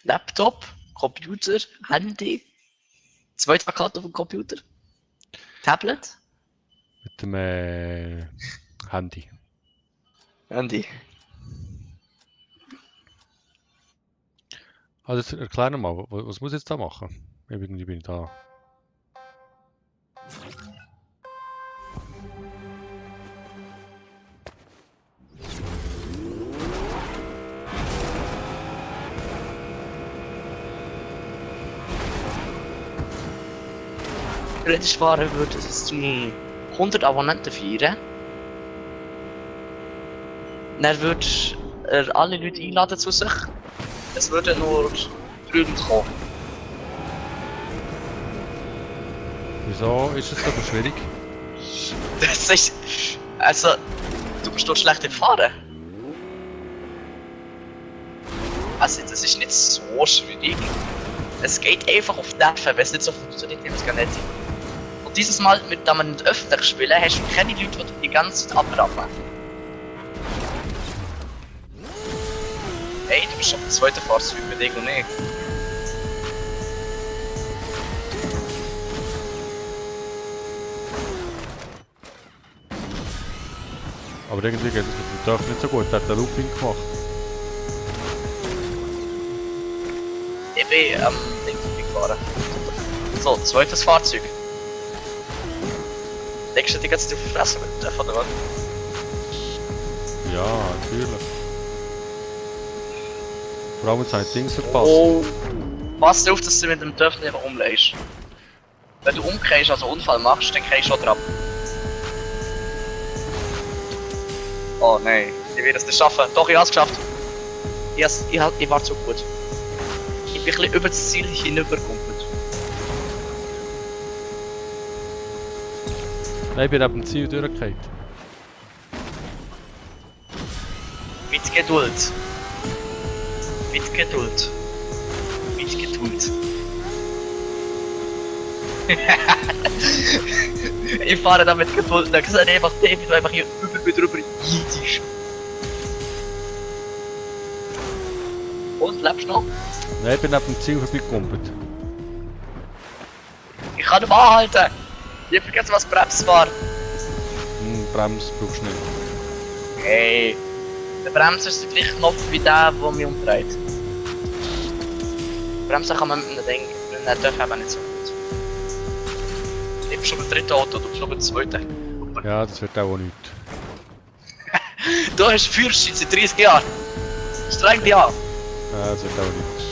S2: Laptop, Computer, Handy, zweiter Account auf dem Computer, Tablet,
S1: Mit dem Handy.
S2: Handy.
S1: Also erklär mir mal, was muss ich jetzt da machen? Irgendwie bin ich da.
S2: Theoretisch fahren würde es zum 100 Abonnenten feiern. Dann würdest er alle Leute einladen zu sich. Es würden nur 3 Leute kommen.
S1: Wieso ist es aber schwierig?
S2: Das ist... Also... Du bist doch schlecht im Fahren. Also das ist nicht so schwierig. Es geht einfach auf die Nerven, wenn es nicht so funktioniert, wie es gar nicht. Und dieses Mal, mit dem wir nicht öffentlich spielen, hast du keine Leute, die die ganze Zeit abrappen. Hey, du bist schon im zweiten Fahrzeug mit dir und nicht.
S1: Aber irgendwie geht es mit dem Turf nicht so gut, der hat den Looping gemacht.
S2: Ich bin am Ding gefahren. So, zweites Fahrzeug. Denkst du, die ganze Zeit auf die Fresse mit der von der Wand?
S1: Ja, natürlich. Vor allem sein Dings verpasst.
S2: Oh. Pass auf, dass du mit dem Turf nicht einfach umlegst. Wenn du umkehrst, also Unfall machst, dann kehrst du schon drauf. Oh nein, ich will das nicht schaffen. Doch, ich hab's geschafft. Ich war zu gut. Ich bin ein bisschen über das Ziel hinübergekumpelt.
S1: Nein, ich bin neben dem Ziel durchgefallen.
S2: Mit Geduld. Mit Geduld. Mit Geduld. Ich fahre da mit Geduld. Da gesagt einfach David, einfach hier drüber jiedisch. Und, lebst du noch?
S1: Nein, ich bin neben dem Ziel vorbeigekumpelt.
S2: Ich kann nicht anhalten! Ich hab vergessen, was Bremsen war.
S1: Bremse brauchst du nicht.
S2: Hey, der Bremser ist der gleiche Knopf wie der mich umdreht. Bremsen kann man mit einem Ding, mit einem Dörf eben nicht so gut. Ich bin schon beim dritten Auto, du bist schon beim zweiten.
S1: Ja, das wird auch nichts.
S2: Du hast Führerschein seit 30 Jahren. Streng dich an.
S1: Ja, das wird auch nichts.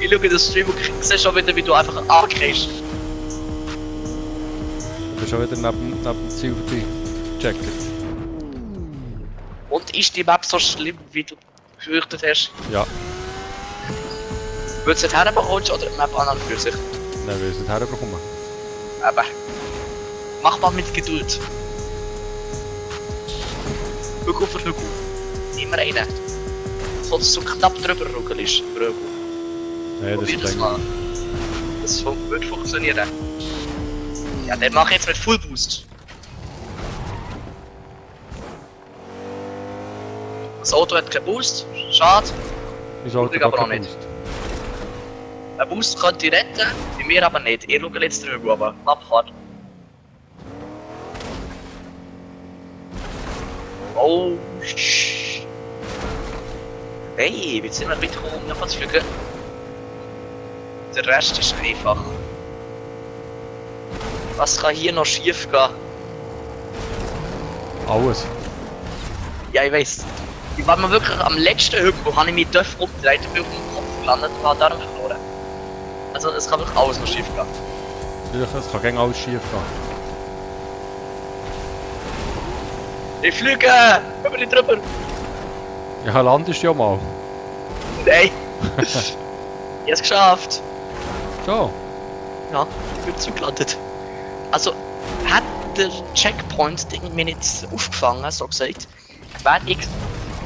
S2: Ich schaue in das Stream und sehe schon wieder, wie du einfach angehst.
S1: Ich bin schon wieder neben dem Ziel vorbeigechecket.
S2: Und ist die Map so schlimm, wie du befürchtet hast?
S1: Ja.
S2: Würdest du nicht herbekommst oder die Map an und für sich?
S1: Nein, wir sind herbekommen.
S2: Aber mach mal mit Geduld. Hügel für Hügel. Immer einen. Sonst so knapp drüber ruckelst.
S1: Nein, das
S2: Probier
S1: ist
S2: das
S1: länger.
S2: mal. Das wird funktionieren. Ja, den mach ich jetzt mit Full Boost. Das Auto hat keinen Boost. Schade.
S1: Mein Auto
S2: Ich aber
S1: hat
S2: auch
S1: keinen
S2: nicht.
S1: Boost.
S2: Ein Boost könnte ich retten, bei mir aber nicht. Ich schaue jetzt drüber, aber Abfahrt. Oh, hey, jetzt sind wir weitergekommen, um noch was zu fügen. Der Rest ist einfach. Was kann hier noch schief gehen?
S1: Alles.
S2: Ja, ich weiss. Ich war mir wirklich am letzten Hügel, habe ich mich Dörf umgedreht und bin auf dem Kopf gelandet und habe darum verloren. Also es kann wirklich alles noch schief gehen.
S1: Natürlich, es kann gegen alles schief gehen.
S2: Ich fliege! Über die drüber!
S1: Ja, landest du ja mal.
S2: Nein! Ich habe es geschafft!
S1: So.
S2: Ja, ich bin zugelandet. Also, hat der Checkpoint-Ding mir nicht aufgefangen, so gesagt, wäre ich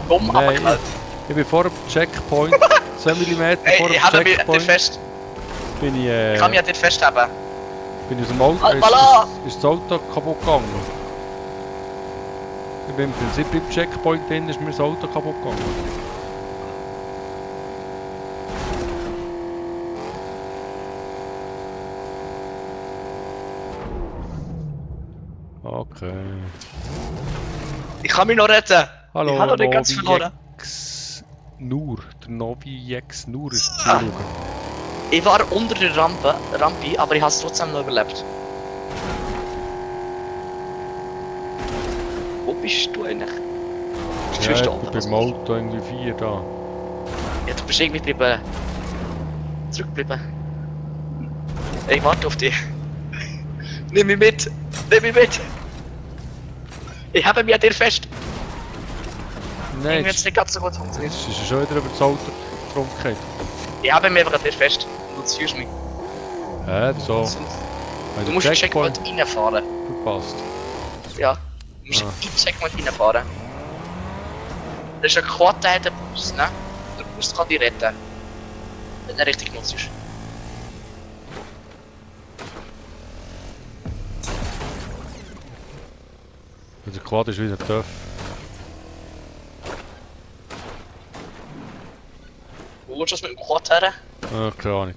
S2: dumm
S1: Nein,
S2: abgeknallt.
S1: Ich bin vor dem Checkpoint, 2 mm
S2: Ey,
S1: vor dem
S2: ich habe mich dort
S1: Checkpoint,
S2: fest.
S1: bin ich,
S2: Ich kann mich an dort festhaben.
S1: bin ich aus dem Auto,
S2: Voilà.
S1: ist das Auto kaputt gegangen. Ich bin im Prinzip im Checkpoint drin, ist mir das Auto kaputt gegangen. Okay.
S2: Ich kann mich noch retten.
S1: Hallo,
S2: Ich habe noch nicht ganz verloren.
S1: Nur, der Novi X Nur ist
S2: Ah.
S1: zuschauen.
S2: Ich war unter der Rampe, aber ich habe es trotzdem noch überlebt. Wo bist du eigentlich? Bist du
S1: Ja, ich
S2: gestorben?
S1: bin beim Auto irgendwie 4 da.
S2: Ja, du bist irgendwie geblieben. Zurückgeblieben. Ich warte auf dich. Nimm mich mit! Nimm mich mit! Ich habe mich an dir fest.
S1: Nein,
S2: Irgendwie hat es nicht ganz so gut funktioniert.
S1: jetzt ist er schon wieder über das Auto rumgefallen.
S2: Ich habe mich einfach an dir fest. Du ziehst mich.
S1: Hä, wieso? Weil
S2: Du
S1: der
S2: musst in den Checkpoint reinfahren.
S1: verpasst.
S2: Ja. Du musst
S1: Ah.
S2: in den Checkpoint reinfahren. Das ist ein Quad, der hat einen Bus, ne? Der Bus kann dich retten. Wenn er richtig nutzt ist.
S1: Der Quad ist wieder tief.
S2: Wo willst du das mit dem Quad her?
S1: Keine Ahnung.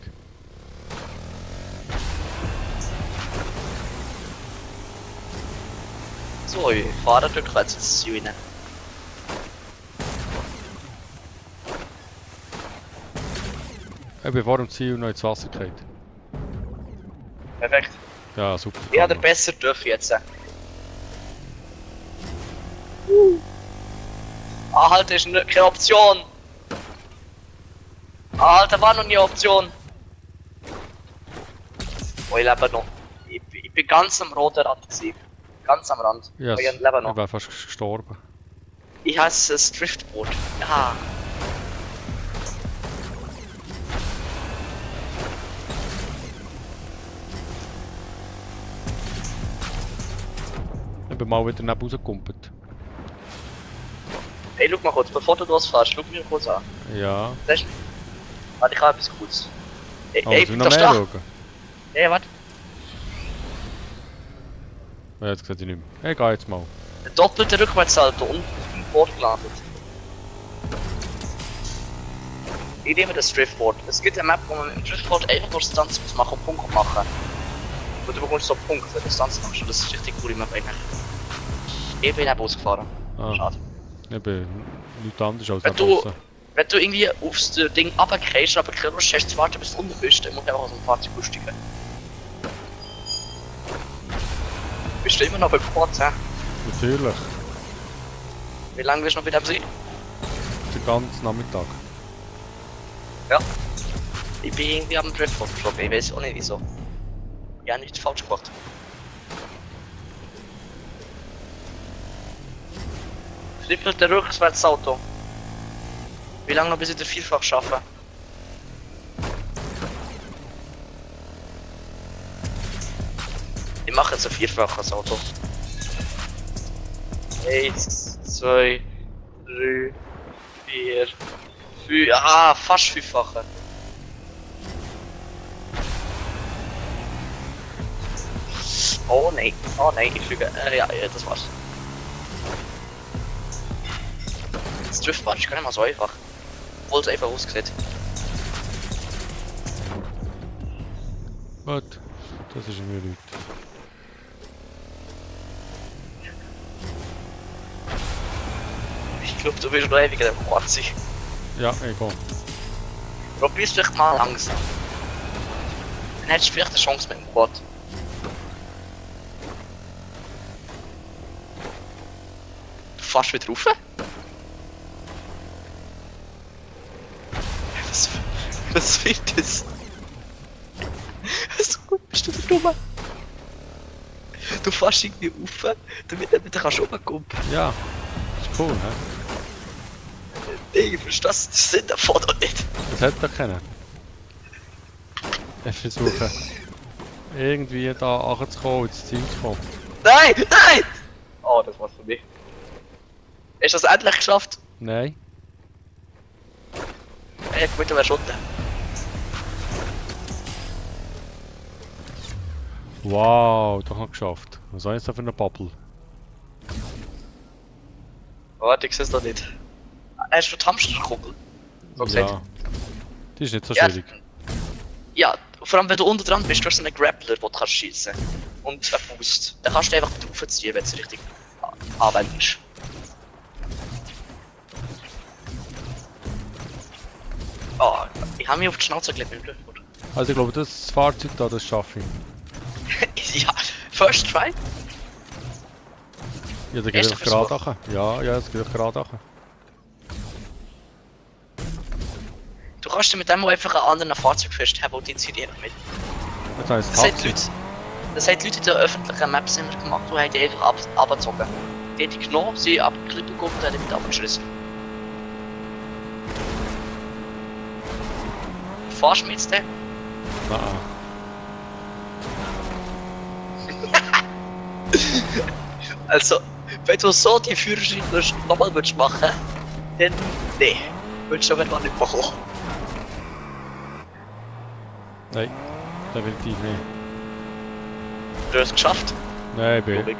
S2: So, ich fahre rückwärts ins Ziel rein.
S1: Ich bin vor dem Ziel noch ins Wasser gefallen.
S2: Perfekt.
S1: Ja, super.
S2: Ich habe besser dürfen jetzt. Anhalten ist keine Option. Anhalten war noch nie eine Option. Oh, ich lebe noch. Ich bin ganz am roten Rand gewesen. Ganz am Rand.
S1: Yes.
S2: Oh, ich lebe
S1: Ich
S2: noch.
S1: wäre fast gestorben.
S2: Ich hasse das Driftboot. Ja.
S1: Ich bin mal wieder neben rausgekumpelt.
S2: Hey, schau mal kurz, bevor du losfährst, schau mich kurz an.
S1: Ja.
S2: Das ist... Warte, ich habe etwas Gutes. Hey,
S1: Oh,
S2: hey,
S1: soll ich
S2: da
S1: noch mehr
S2: steht...
S1: schauen?
S2: Hey, warte.
S1: Ja, jetzt sehe ich nicht mehr. Ich gehe jetzt mal.
S2: Ein doppelter Rückwärtssalto und im Board gelandet. Ich nehme das Driftboard. Es gibt eine Map, wo man mit dem Driftboard einfach nur Stunts muss machen und Punkte machen. Und du bekommst so Punkte, wenn du Stunts machst. Und das ist richtig cool, Map eigentlich. Ich bin eben ausgefahren.
S1: Ah,
S2: Schade.
S1: ich bin nichts anderes als
S2: Wenn
S1: neben
S2: du-
S1: draussen.
S2: Wenn du irgendwie aufs Ding runtergehst, aber keine Lust hast zu warten, bis du unten bist, dann musst du einfach aus dem Fahrzeug aussteigen. Bist du immer noch beim Quad, hä?
S1: Natürlich.
S2: Wie lange wirst du noch bei dem sein?
S1: Den ganzen Nachmittag.
S2: Ja. Ich bin irgendwie am Driftboard geschoben, ich weiß auch nicht wieso. Ich habe nichts falsch gemacht. Flippelt der Rückwärtsauto. Wie lange noch bis ich den Vierfach schaffe? Ich mache jetzt ein vierfaches Auto. 1, 2, 3, 4, 5. Ah, fast fünffache. Oh nein, ich fliege. Ja, das war's. Das Driftbad ist gar nicht mal so einfach. Obwohl es einfach aussieht.
S1: Gut. Das ist mir Leute.
S2: Ich glaube, du willst noch ewig in dem Quad sein.
S1: Ja, ich gehe.
S2: Probier's vielleicht mal langsam. Dann hättest du vielleicht eine Chance mit dem Quad. Du fährst wieder rauf? Was wird das? So gut bist du der Dumme. Du fährst irgendwie rauf, damit du wieder runterkommen kannst.
S1: Ja. Ist cool, hä?
S2: Ich verstehe den Sinn davon noch nicht.
S1: Das hat doch keiner. Ich versuche irgendwie da anzukommen, ins Ziel zu kommen.
S2: Nein! Nein! Oh, das war's für mich. Hast du das endlich geschafft?
S1: Nein.
S2: Hey, gut, du wärst unten.
S1: Wow, doch noch geschafft. Was soll jetzt da für eine Bubble?
S2: Warte, ich seh's doch nicht. Hast du die Hamsterkuppel? So gesagt.
S1: Ja. Die ist nicht so
S2: Ja.
S1: schwierig.
S2: Ja, vor allem wenn du unten dran bist, du hast so einen Grappler, den du kannst schießen. Und einen Boost. Dann kannst du einfach draufziehen, wenn du es richtig anwendest. Oh, ich habe mich auf die Schnauze gelegt mit dem Driftboard.
S1: Also ich glaube, das Fahrzeug da, das schaffe ich.
S2: Ja, first try.
S1: Ja, da geht
S2: Erster
S1: es gerade
S2: Versuch.
S1: an. Ja, das geht gerade an.
S2: Du kannst dir mit dem auch einfach einen anderen Fahrzeug festhalten und die zieht einfach mit.
S1: Jetzt habe ich
S2: Das
S1: das
S2: haben die
S1: Taxi.
S2: Leute, das haben die Leute in den öffentlichen Maps immer gemacht, die haben die einfach abgezogen. Die hätte ich genommen, sie abgeklebt bekommen und dann mit abgeschlossen. Fahrst du mir jetzt den?
S1: Nein.
S2: Also, wenn du so die Führerschein nochmal würdest machen, dann nee, würdest du aber gar nicht machen.
S1: Nein, definitiv nicht.
S2: Du hast es geschafft.
S1: Nein, bin.
S2: Ruhig.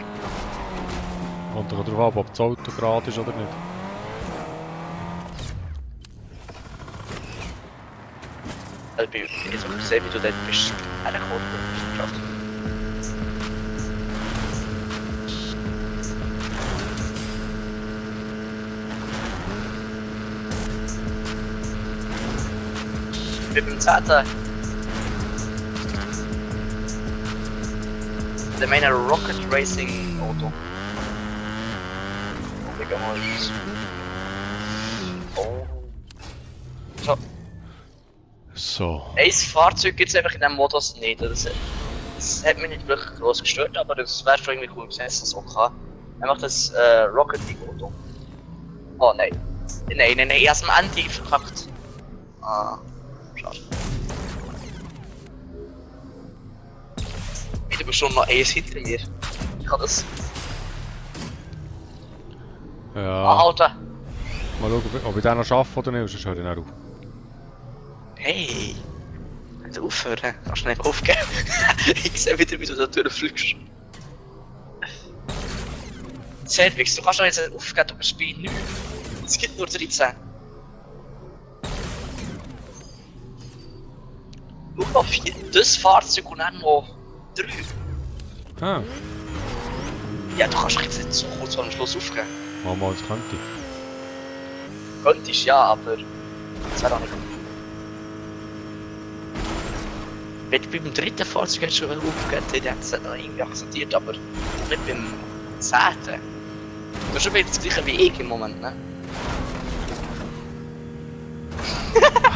S1: Kommt doch darauf ab, ob das Auto gerade ist oder nicht.
S2: Also, bin ich jetzt auch gesehen, wie du dort bist. Hergekommen und hast es geschafft. Mit dem 10. Der meine Rocket Racing Auto. Digga, mal. Oh. So.
S1: So.
S2: Ein Fahrzeug gibt es einfach in diesem Modus nicht. Das hat mich nicht wirklich groß gestört, aber das wäre schon irgendwie cool gewesen, dass es so kann. Einfach das Rocket League Auto. Oh nein. Nein, erst am Ende verkackt. Ah. Schade. Ich habe schon noch eins hinter mir. Ich kann das.
S1: Ja.
S2: Alter!
S1: Mal schauen, ob ich den noch schaffe oder nicht, sonst höre ich nicht auf.
S2: Hey! Nicht aufhören, kannst du nicht aufgeben. Ich sehe wieder, wie du da durchfliegst. Servix, du kannst doch jetzt nicht aufgeben, du bist bei 9. Es gibt nur 13. Schau mal, 4. Das Fahrzeug und dann noch 3.
S1: Ah,
S2: Ja, du kannst doch jetzt nicht so kurz am Schluss aufgeben.
S1: mal, das könnte ich.
S2: Könntest ja, aber das wäre auch nicht gut. Wenn du beim 3. Fahrzeug hättest schon aufgegeben, dann hätte es noch irgendwie akzeptiert, aber nicht beim 10. Das ist schon wieder das gleiche wie ich im Moment, ne?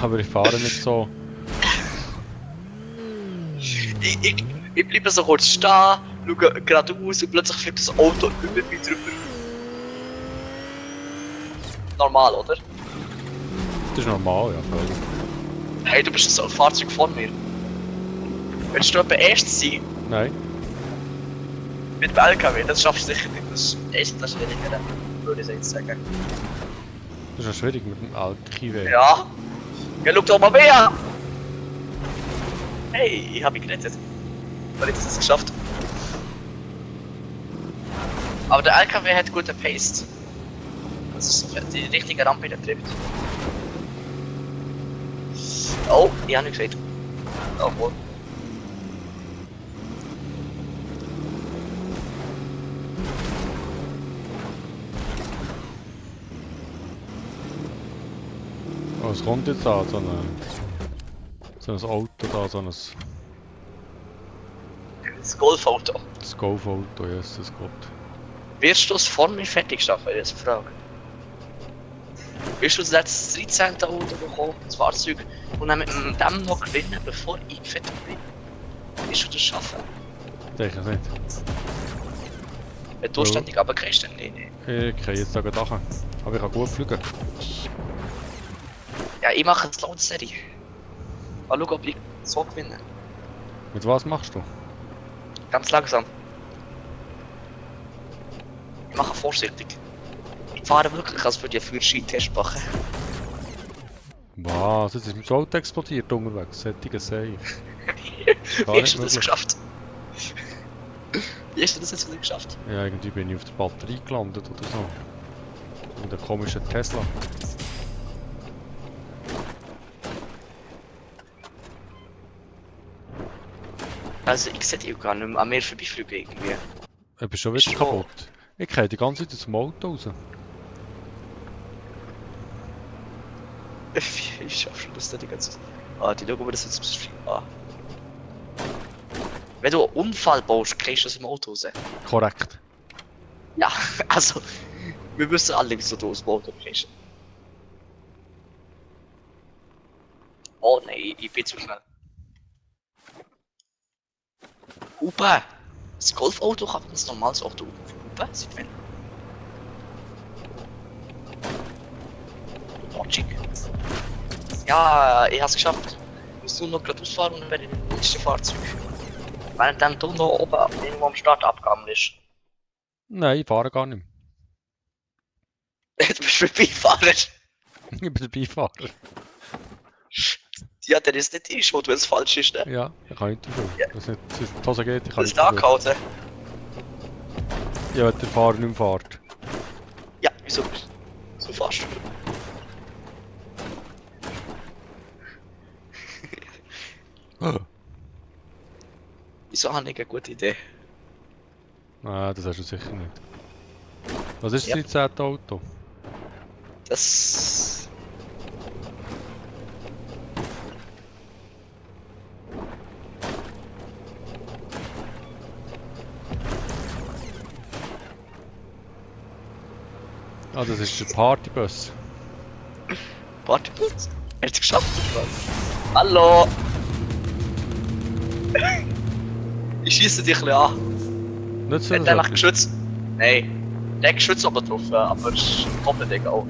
S1: Aber ich fahre nicht so.
S2: Ich bleibe so kurz stehen, schaue geradeaus und plötzlich fliegt das Auto über mich drüber. Normal, oder?
S1: Das ist normal, ja, völlig.
S2: Hey, du bist so ein Fahrzeug vor mir. Willst du etwa erst sein?
S1: Nein.
S2: Mit dem LKW, das schaffst du sicher nicht. Das ist echt das Schwierigere, würde ich jetzt sagen.
S1: Das ist ja schwierig mit dem alten Kiwi.
S2: Ja. Ja, schau doch mal mehr! Hey, ich hab mich gerettet. Weil ich das jetzt geschafft. Aber der LKW hat guten Pace. Das ist so die richtige Rampe, die er trifft. Oh, ich hab nicht gesehen. Oh, wohl.
S1: Oh, es kommt jetzt da, so ein Auto da, so ein
S2: Das Golfauto.
S1: Golf-Auto, Jesus Gott.
S2: Wirst du es vor mir fertig schaffen? Das ist eine Frage. Wirst du das 13. Auto bekommen, das Fahrzeug, und dann mit dem noch gewinnen, bevor ich fertig bin? Wirst du das schaffen?
S1: Denke ich nicht.
S2: Wenn du ständig runtergehst, dann nee.
S1: Ich kann jetzt da gerade runter. Aber ich kann gut fliegen.
S2: Ja, ich mache eine Load-Serie. Mal schauen, ob ich so gewinne.
S1: Mit was machst du?
S2: Ganz langsam. Ich mache vorsichtig. Ich fahre wirklich, als würde ich einen Führerschein-Test machen.
S1: Was? Jetzt ist mein Auto explodiert unterwegs. Sättige Safe.
S2: Wie hast du das geschafft? Wie hast du das jetzt wieder geschafft?
S1: Ja, irgendwie bin ich auf der Batterie gelandet oder so. Mit einem komischen Tesla.
S2: Also ich sehe die auch gar nicht mehr an mir vorbeifliegen irgendwie.
S1: Ich bin schon wieder
S2: Ist
S1: kaputt. Ich gehe die ganze Zeit aus dem Auto raus.
S2: Ich schaff schon das da die ganze Zeit. Ah, die schauen wir das jetzt ein bisschen an. Wenn du einen Unfall baust, kriegst du aus dem Auto raus.
S1: Korrekt.
S2: Ja, also, wir wissen alle, wieso du aus dem Auto kriegst. Oh nein, ich bin zu schnell. Upa! Das Golfauto kann ein normales Auto Upa, sieht man. Ja, ich hab's geschafft. Ich muss nur noch gerade ausfahren und dann werde ich im nächsten Fahrzeug. Während dem Tunnel oben irgendwo am Start abgegangen ist.
S1: Nein, ich fahre gar nicht
S2: Du bist Vorbeifahrer.
S1: mehr. Ich bin der Beifahrer.
S2: Ja, der ist nicht einschmut, wenn es falsch ist, ne?
S1: Ja, ich kann nicht dafür.
S2: Ja.
S1: Dass nicht dass die Hose geht, ich kann
S2: Das ist
S1: nicht dafür.
S2: angehalten.
S1: Ja, wenn der Fahrer nicht mehr fährt.
S2: Ja, wieso? So fast. Wieso habe ich eine gute Idee?
S1: Nein, das hast du sicher nicht. Was ist
S2: Ja.
S1: das 13. Auto?
S2: Das...
S1: Ah, das ist der Partybus.
S2: Partyputz? Er hat es geschafft, oder was? Hallo! Ich schieße dich ein bisschen an.
S1: Nicht so,
S2: Hat der nach
S1: dass
S2: Geschütz? Nein. Der hat Geschütz oben drauf, aber es ist komplett egal.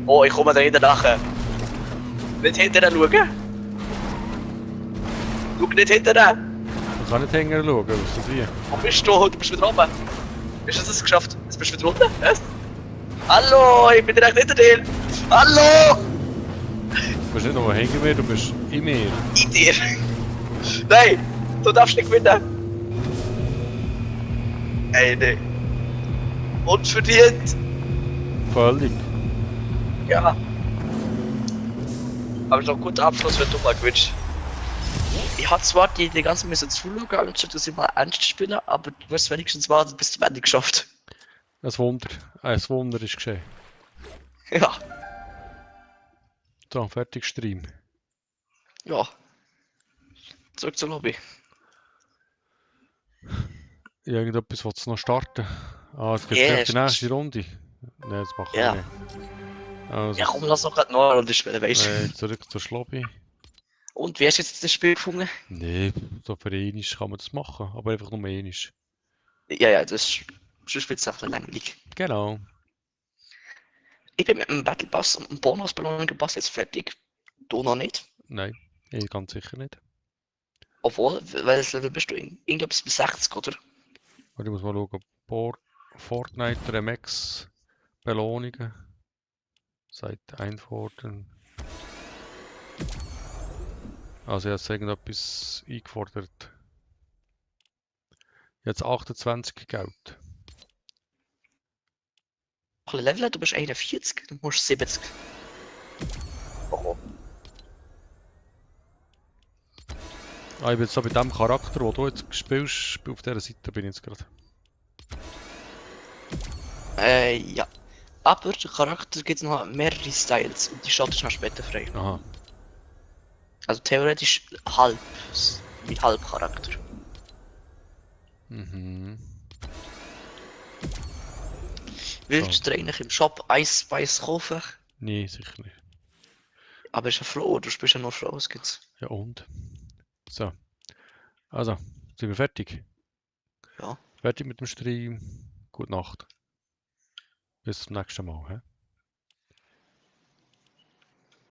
S2: Oh, ich komme da hinten nachher. Nicht hinterher schauen. Schau nicht hinterher.
S1: man kann nicht hängen schauen, was ist das wie?
S2: Wo bist du? Du bist wieder oben. Hast du das geschafft? Jetzt bist du wieder unten? Was? Hallo, ich bin direkt hinter dir. Hallo!
S1: Du bist nicht nur hängen mir, du bist in mir.
S2: In dir. Nein, du darfst nicht gewinnen. Ey, nee. Unverdient.
S1: Völlig.
S2: Ja. Aber es ist doch ein guter Abschluss, wenn du mal gewinnst. Ich hatte zwar die ganze müssen zuschauen, anstatt dass ich mal ernst spielen, aber du wirst wenigstens mal bis zum Ende geschafft.
S1: Ein Wunder. Ein Wunder ist geschehen.
S2: Ja.
S1: So, fertig Stream.
S2: Ja. Zurück zur Lobby.
S1: Irgendetwas willst du noch starten? Ah, es geht
S2: Ja,
S1: yeah, die
S2: ist-
S1: nächste Runde. Nein, das machen wir
S2: Ja.
S1: nicht. Also,
S2: Ja, komm, lass noch gerade noch eine Runde spielen, weißt du.
S1: zurück zur Lobby.
S2: Und wie hast du jetzt das Spiel gefunden?
S1: Nee, so für einmal kann man das machen, aber einfach nur einmal.
S2: Ja, das ist. Sonst wird es einfach langweilig.
S1: Genau.
S2: Ich bin mit dem Battle Pass und dem Bonusbelohnung Pass jetzt fertig. Du noch nicht.
S1: Nein, ich ganz sicher nicht.
S2: Obwohl, welches Level bist du? Ich glaube, es ist 60, oder?
S1: Aber ich muss mal schauen. Fortnite Remax Belohnungen. Seite einfordern. Also ich habe jetzt irgendetwas eingefordert. Jetzt 28 Geld.
S2: Alle Level, du bist 41, du musst 70. Oh.
S1: Ah, ich bin jetzt so bei dem Charakter, den du jetzt spielst, auf dieser Seite bin ich jetzt gerade.
S2: Ja. Aber der Charakter gibt noch mehrere Styles und die schaltest du noch später frei.
S1: Aha.
S2: Also theoretisch halb. Mit halb Charakter.
S1: Mhm.
S2: Willst du dir eigentlich im Shop Ice Spice kaufen?
S1: Nee, sicher nicht.
S2: Aber ist ja froh, du spielst ja nur Frauen, es gibt's.
S1: Ja und? So. Also, sind wir fertig?
S2: Ja.
S1: Fertig mit dem Stream. Gute Nacht. Bis zum nächsten Mal. He?